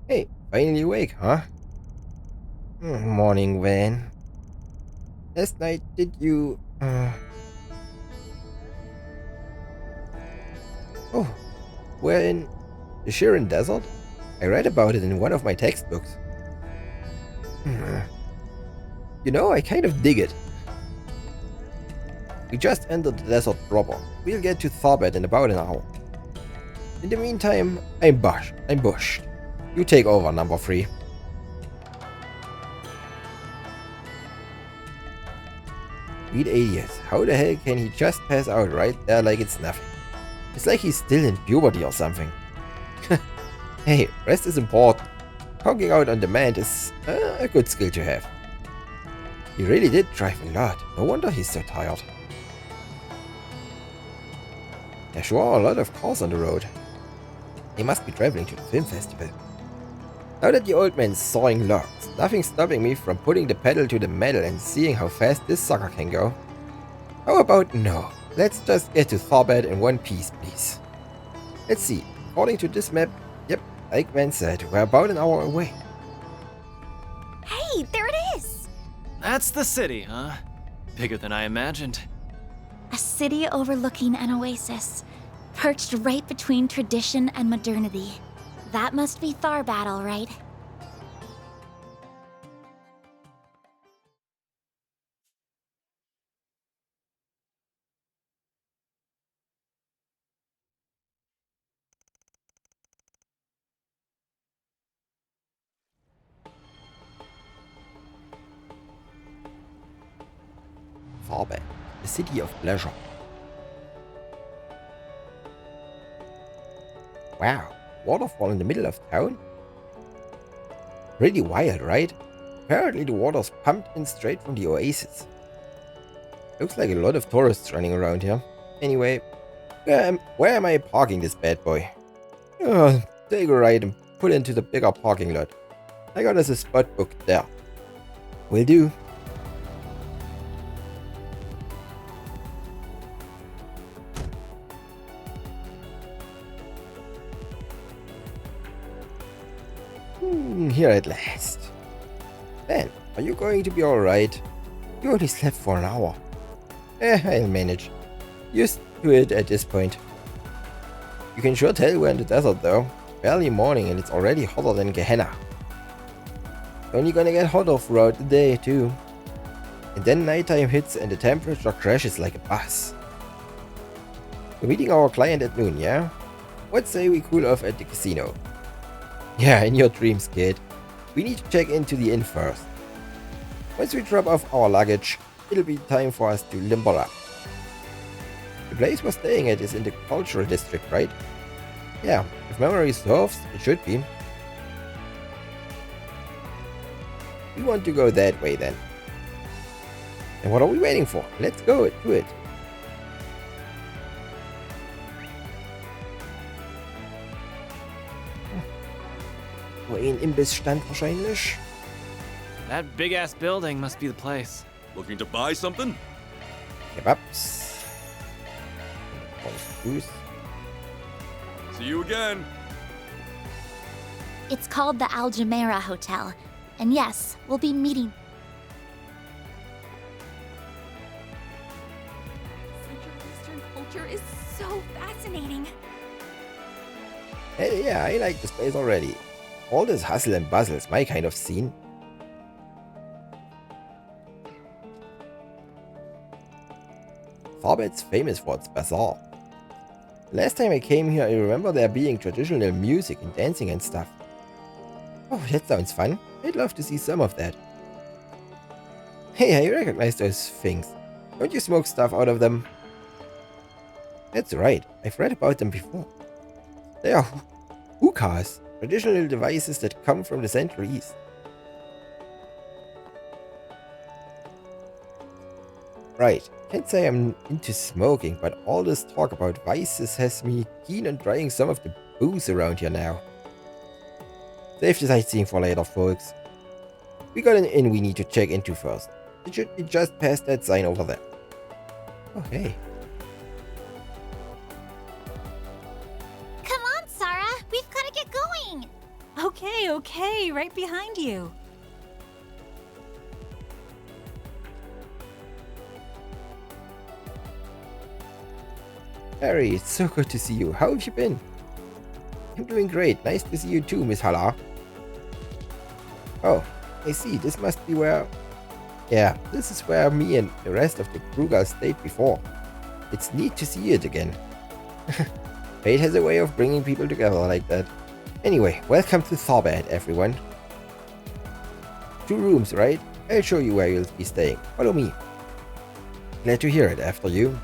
Hey, finally awake, huh? Morning, Van. Last night, did you... Oh, we're in the Shirin Desert? I read about it in one of my textbooks. You know, I kind of dig it. We just entered the desert proper. We'll get to Tharbad in about an hour. In the meantime, I'm bushed. You take over, number 3. Sweet idiots. How the hell can he just pass out right there like it's nothing? It's like he's still in puberty or something. Hey, rest is important. Conking out on demand is a good skill to have. He really did drive a lot. No wonder he's so tired. There sure are a lot of cars on the road. They must be traveling to the film festival. Now that the old man's sawing logs, nothing's stopping me from putting the pedal to the metal and seeing how fast this sucker can go. How about no? Let's just get to Tharbad in one piece, please. Let's see. According to this map, yep, like Van said, we're about an hour away. Hey, there it is! That's the city, huh? Bigger than I imagined. A city overlooking an oasis, perched right between tradition and modernity. That must be Tharbat, all right. Farbe, the city of pleasure. Wow, waterfall in the middle of town? Pretty wild, right? Apparently the water's pumped in straight from the oasis. Looks like a lot of tourists running around here. Anyway, where am I parking this bad boy? Take a ride and pull into the bigger parking lot. I got us a spot booked there. Will do. Here at last. Ben, are you going to be alright? You only slept for an hour. I'll manage. Used to it at this point. You can sure tell we're in the desert though. Barely morning and it's already hotter than Gehenna. Only gonna get hotter throughout the day too. And then nighttime hits and the temperature crashes like a bus. We're meeting our client at noon, yeah? What say we cool off at the casino? Yeah, in your dreams, kid. We need to check into the inn first. Once we drop off our luggage, it'll be time for us to limber up. The place we're staying at is in the cultural district, right? Yeah, if memory serves, it should be. We want to go that way then. And what are we waiting for? Let's go do it. Wo ein Imbiss stand wahrscheinlich. That big-ass building must be the place. Looking to buy something? Kebabs. Juice. See you again. It's called the Al Jumeirah Hotel. And yes, we'll be meeting. Central Eastern culture is so fascinating. Hey, yeah, I like this place already. All this hustle and bustle is my kind of scene. Tharbat's famous for its bazaar. Last time I came here, I remember there being traditional music and dancing and stuff. Oh, that sounds fun. I'd love to see some of that. Hey, I recognize those things. Don't you smoke stuff out of them? That's right, I've read about them before. They are hookahs, traditional devices that come from the Central East. Right, can't say I'm into smoking, but all this talk about vices has me keen on trying some of the booze around here now. Save the sightseeing for later, folks. We got an inn we need to check into first. It should be just past that sign over there. Oh, hey. Come on, Sarah. We've got to get going. Okay, right behind you. Harry, it's so good to see you. How have you been? I'm doing great. Nice to see you too, Miss Haller. Oh, I see. This must be where... Yeah, this is where me and the rest of the crew guys stayed before. It's neat to see it again. Fate has a way of bringing people together like that. Anyway, welcome to Tharbat, everyone. 2 rooms, right? I'll show you where you'll be staying. Follow me. Glad to hear it after you.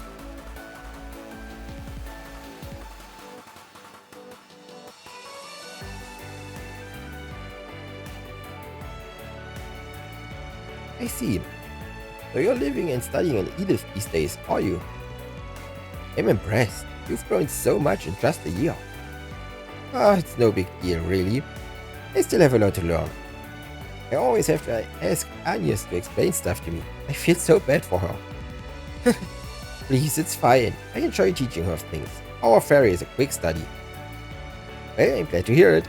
I see. So you're living and studying in Edith these days, are you? I'm impressed. You've grown so much in just a year. It's no big deal, really. I still have a lot to learn. I always have to ask Agnes to explain stuff to me. I feel so bad for her. Please, it's fine. I enjoy teaching her things. Our fairy is a quick study. Well, I'm glad to hear it.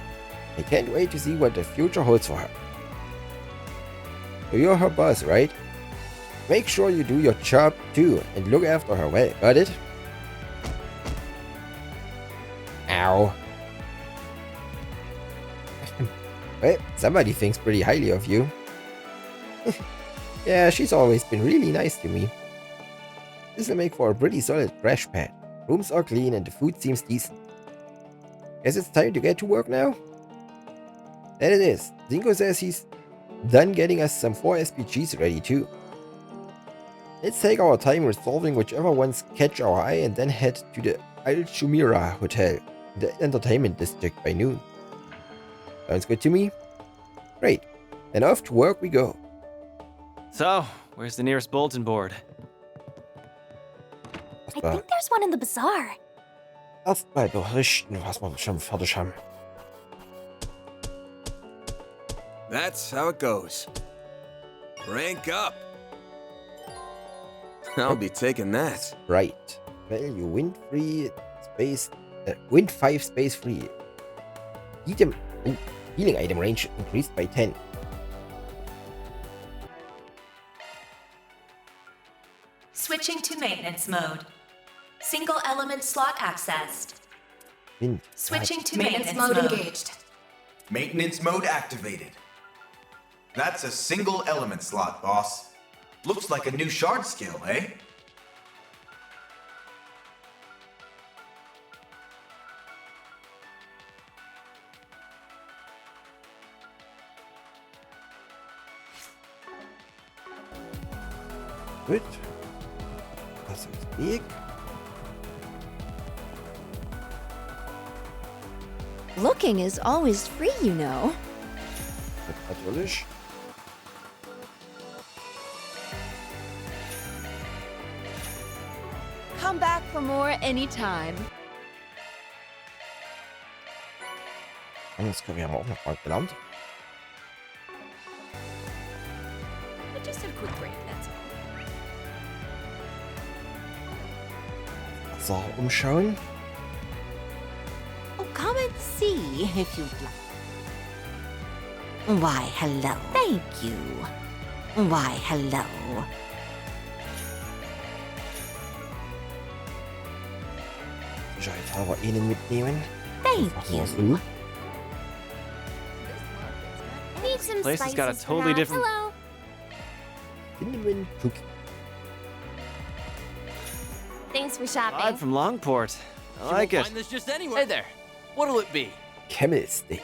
I can't wait to see what the future holds for her. So you're her boss, right? Make sure you do your job too and look after her well, got it? Ow. Well, somebody thinks pretty highly of you. Yeah, she's always been really nice to me. This'll make for a pretty solid crash pad. Rooms are clean and the food seems decent. Guess it's time to get to work now? That it is. Zinko says he's done getting us some 4 SPGs ready too. Let's take our time resolving whichever ones catch our eye and then head to the Al Shumira Hotel in the entertainment district by noon. Sounds good to me? Great. Then off to work we go. So, where's the nearest bulletin board? I think there's one in the bazaar. Erstmal berichten, was wir schon fertig haben. That's how it goes. Rank up. I'll be taking that. Right. Value wind free space. Wind 5 space free. Healing item range increased by 10. Switching to maintenance mode. Single element slot accessed. Wind. Switching to maintenance mode engaged. Maintenance mode activated. That's a single element slot, boss. Looks like a new shard skill, eh? Gut. Das ist Weg. Looking is always free, you know. Natürlich. Come back for more anytime. Das können wir aber auch noch mal gelernt. Just a quick break, that's all. So, umschauen. Oh, come and see if you'd like. Why, hello. Thank you. Why, hello. Sicherheitshalber ihnen mitnehmen. Thank you. Need some Place has got a spices, totally perhaps? different. Hello. Cinnamon cookie. Thanks for shopping. Live from Longport. I like it. Find this just anywhere. Hey there. What'll it be? Camel steak.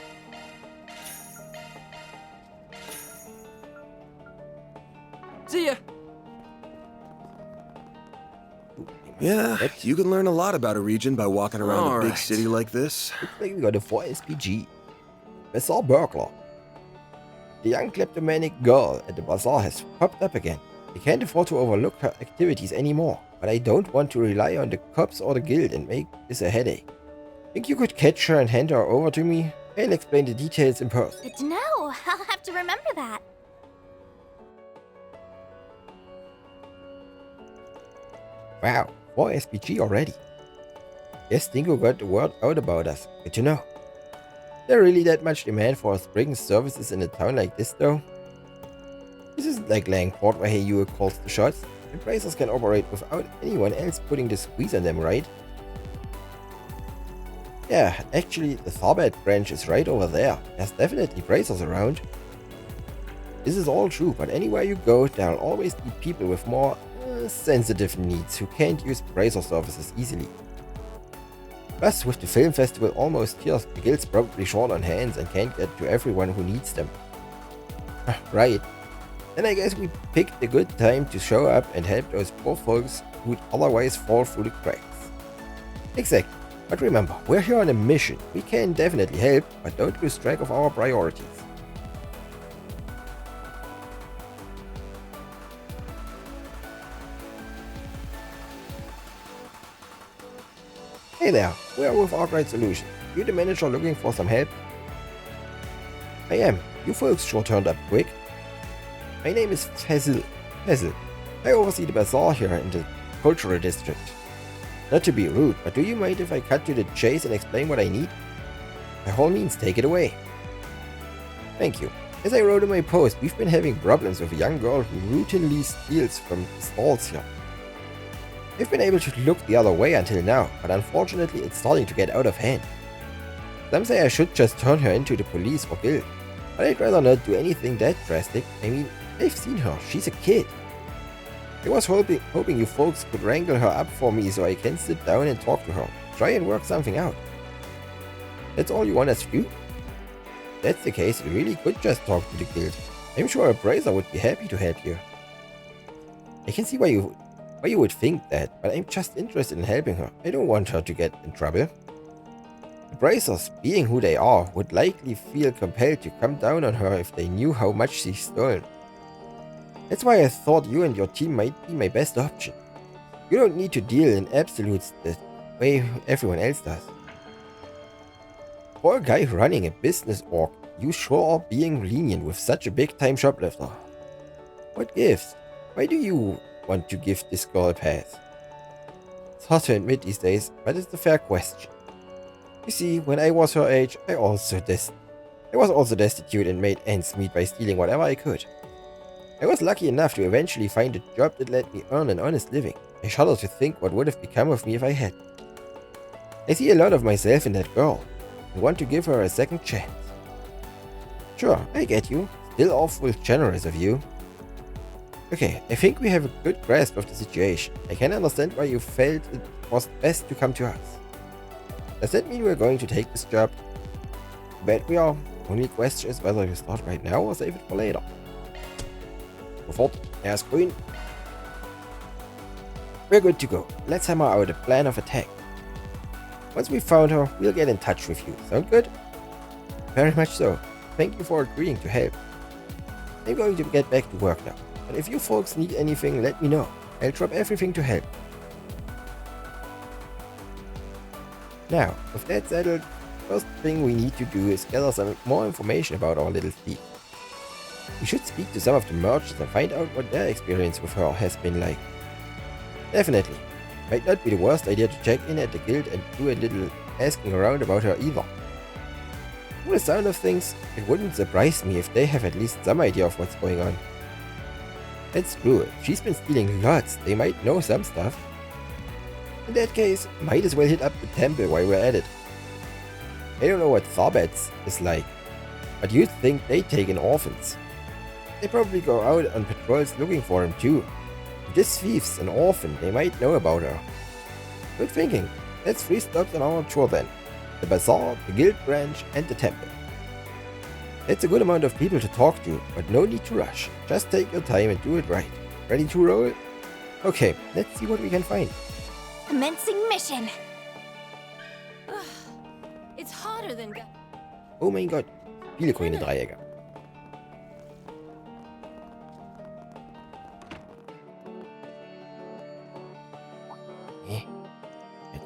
See ya. Yeah, you can learn a lot about a region by walking around a big Alright. city like this. Looks like we got a 4 SPG. Bazaar burglar. The young kleptomanic girl at the bazaar has popped up again. I can't afford to overlook her activities anymore, but I don't want to rely on the cops or the guild and make this a headache. Think you could catch her and hand her over to me? I'll explain the details in person. Good to know. I'll have to remember that. Wow, 4 SPG already. Guess Dingo got the word out about us. Good to know. There really that much demand for Spriggan's services in a town like this though? This isn't like Langport where Heyu calls the shots. The bracers can operate without anyone else putting the squeeze on them, right? Yeah, actually the Tharbad branch is right over there. There's definitely bracers around. This is all true, but anywhere you go, there'll always be people with more sensitive needs who can't use bracer services easily. Plus, with the film festival almost here, the guild's probably short on hands and can't get to everyone who needs them. Right. Then I guess we picked a good time to show up and help those poor folks who'd otherwise fall through the cracks. Exactly. But remember, we're here on a mission. We can definitely help, but don't lose track of our priorities. Hey there, we're with Arkwright Solutions. You the manager looking for some help? I am. You folks sure turned up quick. My name is Teil. I oversee the bazaar here in the cultural district. Not to be rude, but do you mind if I cut to the chase and explain what I need? By all means, take it away. Thank you. As I wrote in my post, we've been having problems with a young girl who routinely steals from the stalls here. I've been able to look the other way until now, but unfortunately it's starting to get out of hand. Some say I should just turn her into the police or guild. But I'd rather not do anything that drastic. I mean, I've seen her. She's a kid. I was hoping you folks could wrangle her up for me so I can sit down and talk to her. Try and work something out. That's all you want us to do? If that's the case, we really could just talk to the guild. I'm sure a brazier would be happy to help you. I can see why you would think that, but I'm just interested in helping her. I don't want her to get in trouble. The braziers, being who they are, would likely feel compelled to come down on her if they knew how much she's stolen. That's why I thought you and your team might be my best option. You don't need to deal in absolutes the way everyone else does. For a guy running a business org, you sure are being lenient with such a big-time shoplifter. What gives? Why do you want to give this girl a pass? It's hard to admit these days, but it's a fair question. You see, when I was her age, I was also destitute and made ends meet by stealing whatever I could. I was lucky enough to eventually find a job that let me earn an honest living. I shudder to think what would have become of me if I had. I see a lot of myself in that girl, and want to give her a second chance. Sure, I get you. Still awful generous of you. Okay, I think we have a good grasp of the situation. I can understand why you felt it was best to come to us. Does that mean we're going to take this job? I bet we are. Only question is whether we start right now or save it for later. Sofort, ist grün. We're good to go. Let's hammer out a plan of attack. Once we've found her, we'll get in touch with you. Sound good? Very much so. Thank you for agreeing to help. I'm going to get back to work now. But if you folks need anything, let me know. I'll drop everything to help. Now, with that settled, first thing we need to do is gather some more information about our little thief. We should speak to some of the merchants and find out what their experience with her has been like. Definitely. Might not be the worst idea to check in at the guild and do a little asking around about her either. From the sound of things, it wouldn't surprise me if they have at least some idea of what's going on. That's true, if she's been stealing lots, they might know some stuff. In that case, might as well hit up the temple while we're at it. I don't know what Tharbats is like, but you'd think they take in orphans. They probably go out on patrols looking for him too. If this thief's an orphan, they might know about her. Good thinking. That's 3 stops on our tour then. The bazaar, the guild branch, and the temple. That's a good amount of people to talk to, but no need to rush. Just take your time and do it right. Ready to roll? Okay, let's see what we can find. Commencing mission. It's harder than... Oh mein Gott, viele grüne Dreiecke.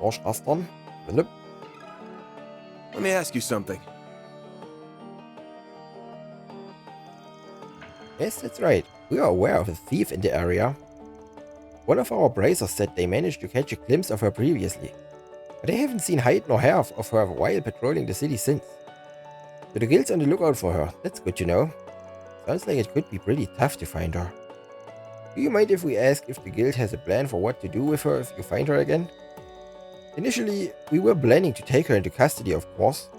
Durchrastern. Philipp. Let me ask you something. Yes, that's right. We are aware of a thief in the area. One of our bracers said they managed to catch a glimpse of her previously, but they haven't seen hide nor hair of her while patrolling the city since. So the guild's on the lookout for her. That's good to know. Sounds like it could be pretty tough to find her. Do you mind if we ask if the guild has a plan for what to do with her if you find her again? Initially, we were planning to take her into custody, of course,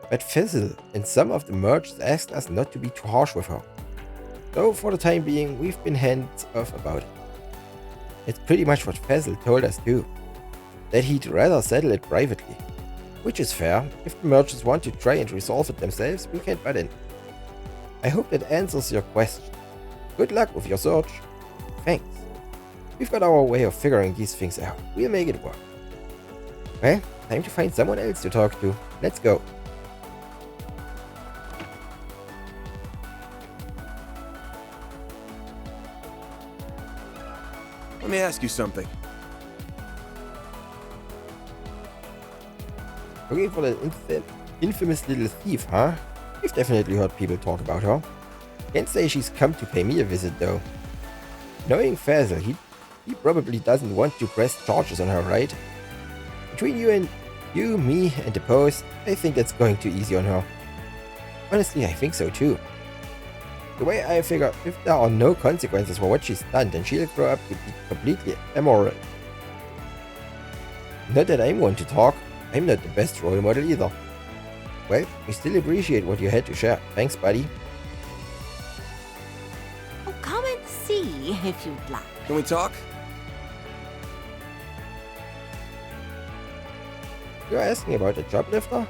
but Fizzle and some of the merchants asked us not to be too harsh with her. So for the time being, we've been hands off about it. It's pretty much what Fizzle told us too, that he'd rather settle it privately. Which is fair. If the merchants want to try and resolve it themselves, we can't butt in. I hope that answers your question. Good luck with your search. Thanks. We've got our way of figuring these things out. We'll make it work. Well, time to find someone else to talk to. Let's go. Let me ask you something. Looking for the infamous little thief, huh? We've definitely heard people talk about her. Can't say she's come to pay me a visit though. Knowing Faisal, he probably doesn't want to press charges on her, right? Between you, me, and the post, I think that's going too easy on her. Honestly, I think so too. The way I figure, if there are no consequences for what she's done, then she'll grow up to be completely immoral. Not that I'm one to talk, I'm not the best role model either. Well, we still appreciate what you had to share. Thanks, buddy. Oh, come and see if you'd like. Can we talk? You're asking about a joblifter?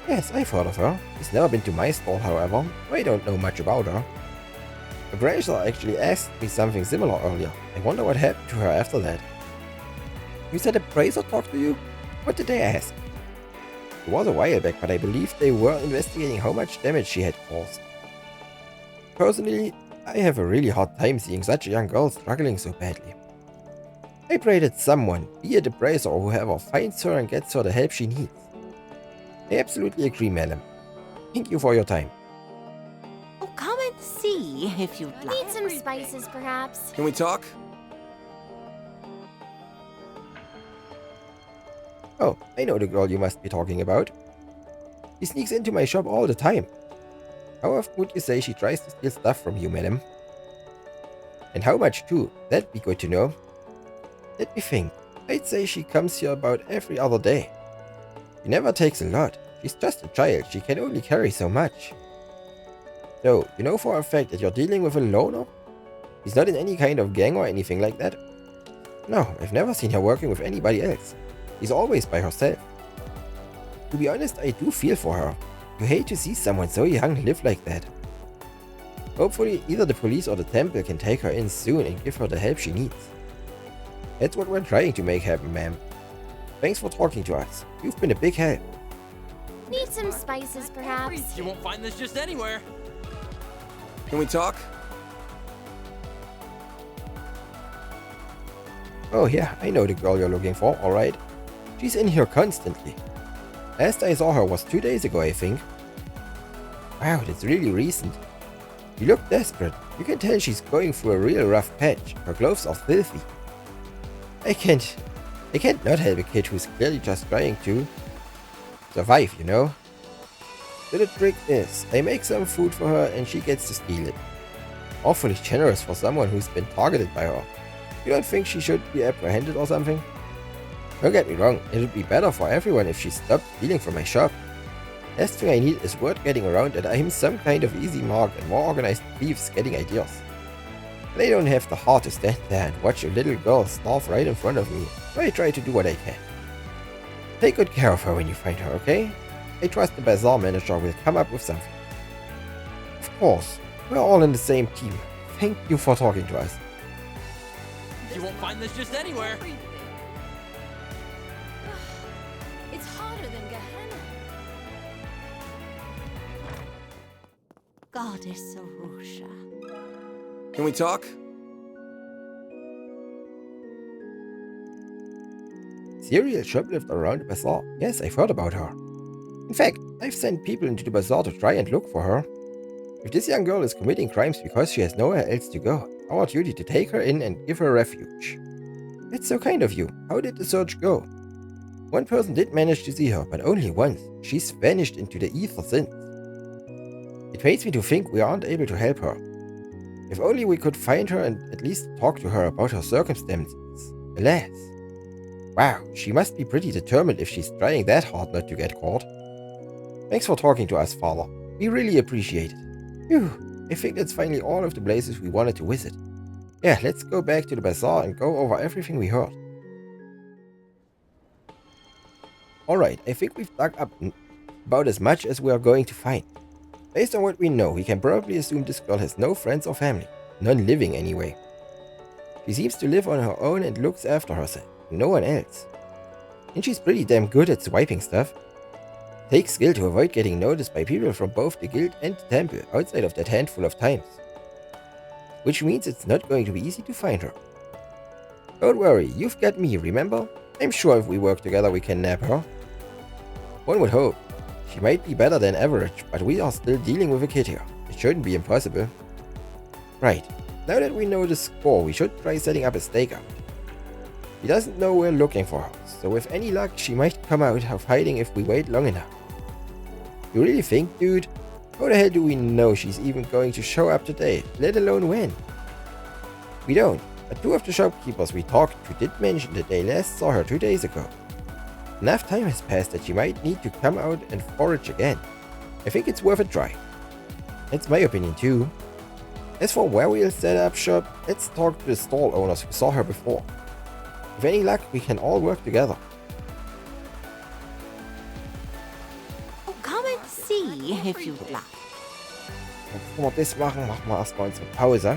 Yes, I've heard of her. She's never been to my store, however. I don't know much about her. Appraiser actually asked me something similar earlier. I wonder what happened to her after that. You said Appraiser talked to you? What did they ask? It was a while back, but I believe they were investigating how much damage she had caused. Personally, I have a really hard time seeing such a young girl struggling so badly. I pray that someone, be it Appraiser or whoever, finds her and gets her the help she needs. I absolutely agree, madam. Thank you for your time. Oh, come and see if you'd like. Need some spices, perhaps? Can we talk? Oh, I know the girl you must be talking about. She sneaks into my shop all the time. How often would you say she tries to steal stuff from you, madam? And how much too? That'd be good to know. Let me think. I'd say she comes here about every other day. She never takes a lot. She's just a child. She can only carry so much. So, you know for a fact that you're dealing with a loner? He's not in any kind of gang or anything like that? No, I've never seen her working with anybody else. She's always by herself. To be honest, I do feel for her. You hate to see someone so young live like that. Hopefully, either the police or the temple can take her in soon and give her the help she needs. That's what we're trying to make happen, ma'am. Thanks for talking to us. You've been a big help. Need some spices, perhaps? You won't find this just anywhere. Can we talk? Oh yeah, I know the girl you're looking for, alright. She's in here constantly. Last I saw her was 2 days ago, I think. Wow, that's really recent. You look desperate. You can tell she's going through a real rough patch. Her clothes are filthy. I can't not help a kid who's clearly just trying to survive, you know? So the trick is, I make some food for her and she gets to steal it. Awfully generous for someone who's been targeted by her. You don't think she should be apprehended or something? Don't get me wrong, it would be better for everyone if she stopped stealing from my shop. Last thing I need is word getting around that I'm some kind of easy mark and more organized thieves getting ideas. They don't have the heart to stand there and watch a little girl starve right in front of me, so I try to do what I can. Take good care of her when you find her, okay? I trust the bazaar manager will come up with something. Of course, we're all in the same team. Thank you for talking to us. You won't find this just anywhere. It's hotter than Gehenna. Goddess Arusha. Can we talk? Serial shoplifter around the bazaar. Yes, I've heard about her. In fact, I've sent people into the bazaar to try and look for her. If this young girl is committing crimes because she has nowhere else to go, our duty to take her in and give her refuge. That's so kind of you. How did the search go? One person did manage to see her, but only once. She's vanished into the ether since. It pains me to think we aren't able to help her. If only we could find her and at least talk to her about her circumstances. Alas. Wow, she must be pretty determined if she's trying that hard not to get caught. Thanks for talking to us, Father. We really appreciate it. Phew, I think that's finally all of the places we wanted to visit. Yeah, let's go back to the bazaar and go over everything we heard. Alright, I think we've dug up about as much as we are going to find. Based on what we know, we can probably assume this girl has no friends or family. None living anyway. She seems to live on her own and looks after herself. No one else. And she's pretty damn good at swiping stuff. Takes skill to avoid getting noticed by people from both the guild and the temple outside of that handful of times. Which means it's not going to be easy to find her. Don't worry, you've got me, remember? I'm sure if we work together we can nab her. One would hope. She might be better than average, but we are still dealing with a kid here. It shouldn't be impossible. Right, now that we know the score, we should try setting up a stakeout. She doesn't know we're looking for her, so with any luck she might come out of hiding if we wait long enough. You really think, dude? How the hell do we know she's even going to show up today, let alone when? We don't, but two of the shopkeepers we talked to did mention that they last saw her 2 days ago. Enough time has passed that she might need to come out and forage again. I think it's worth a try. It's my opinion too. As for where we'll set up shop, let's talk to the stall owners who saw her before. With any luck, we can all work together. Come and see if you'd like. Bevor wir das machen, machen wir erstmal unsere Pause.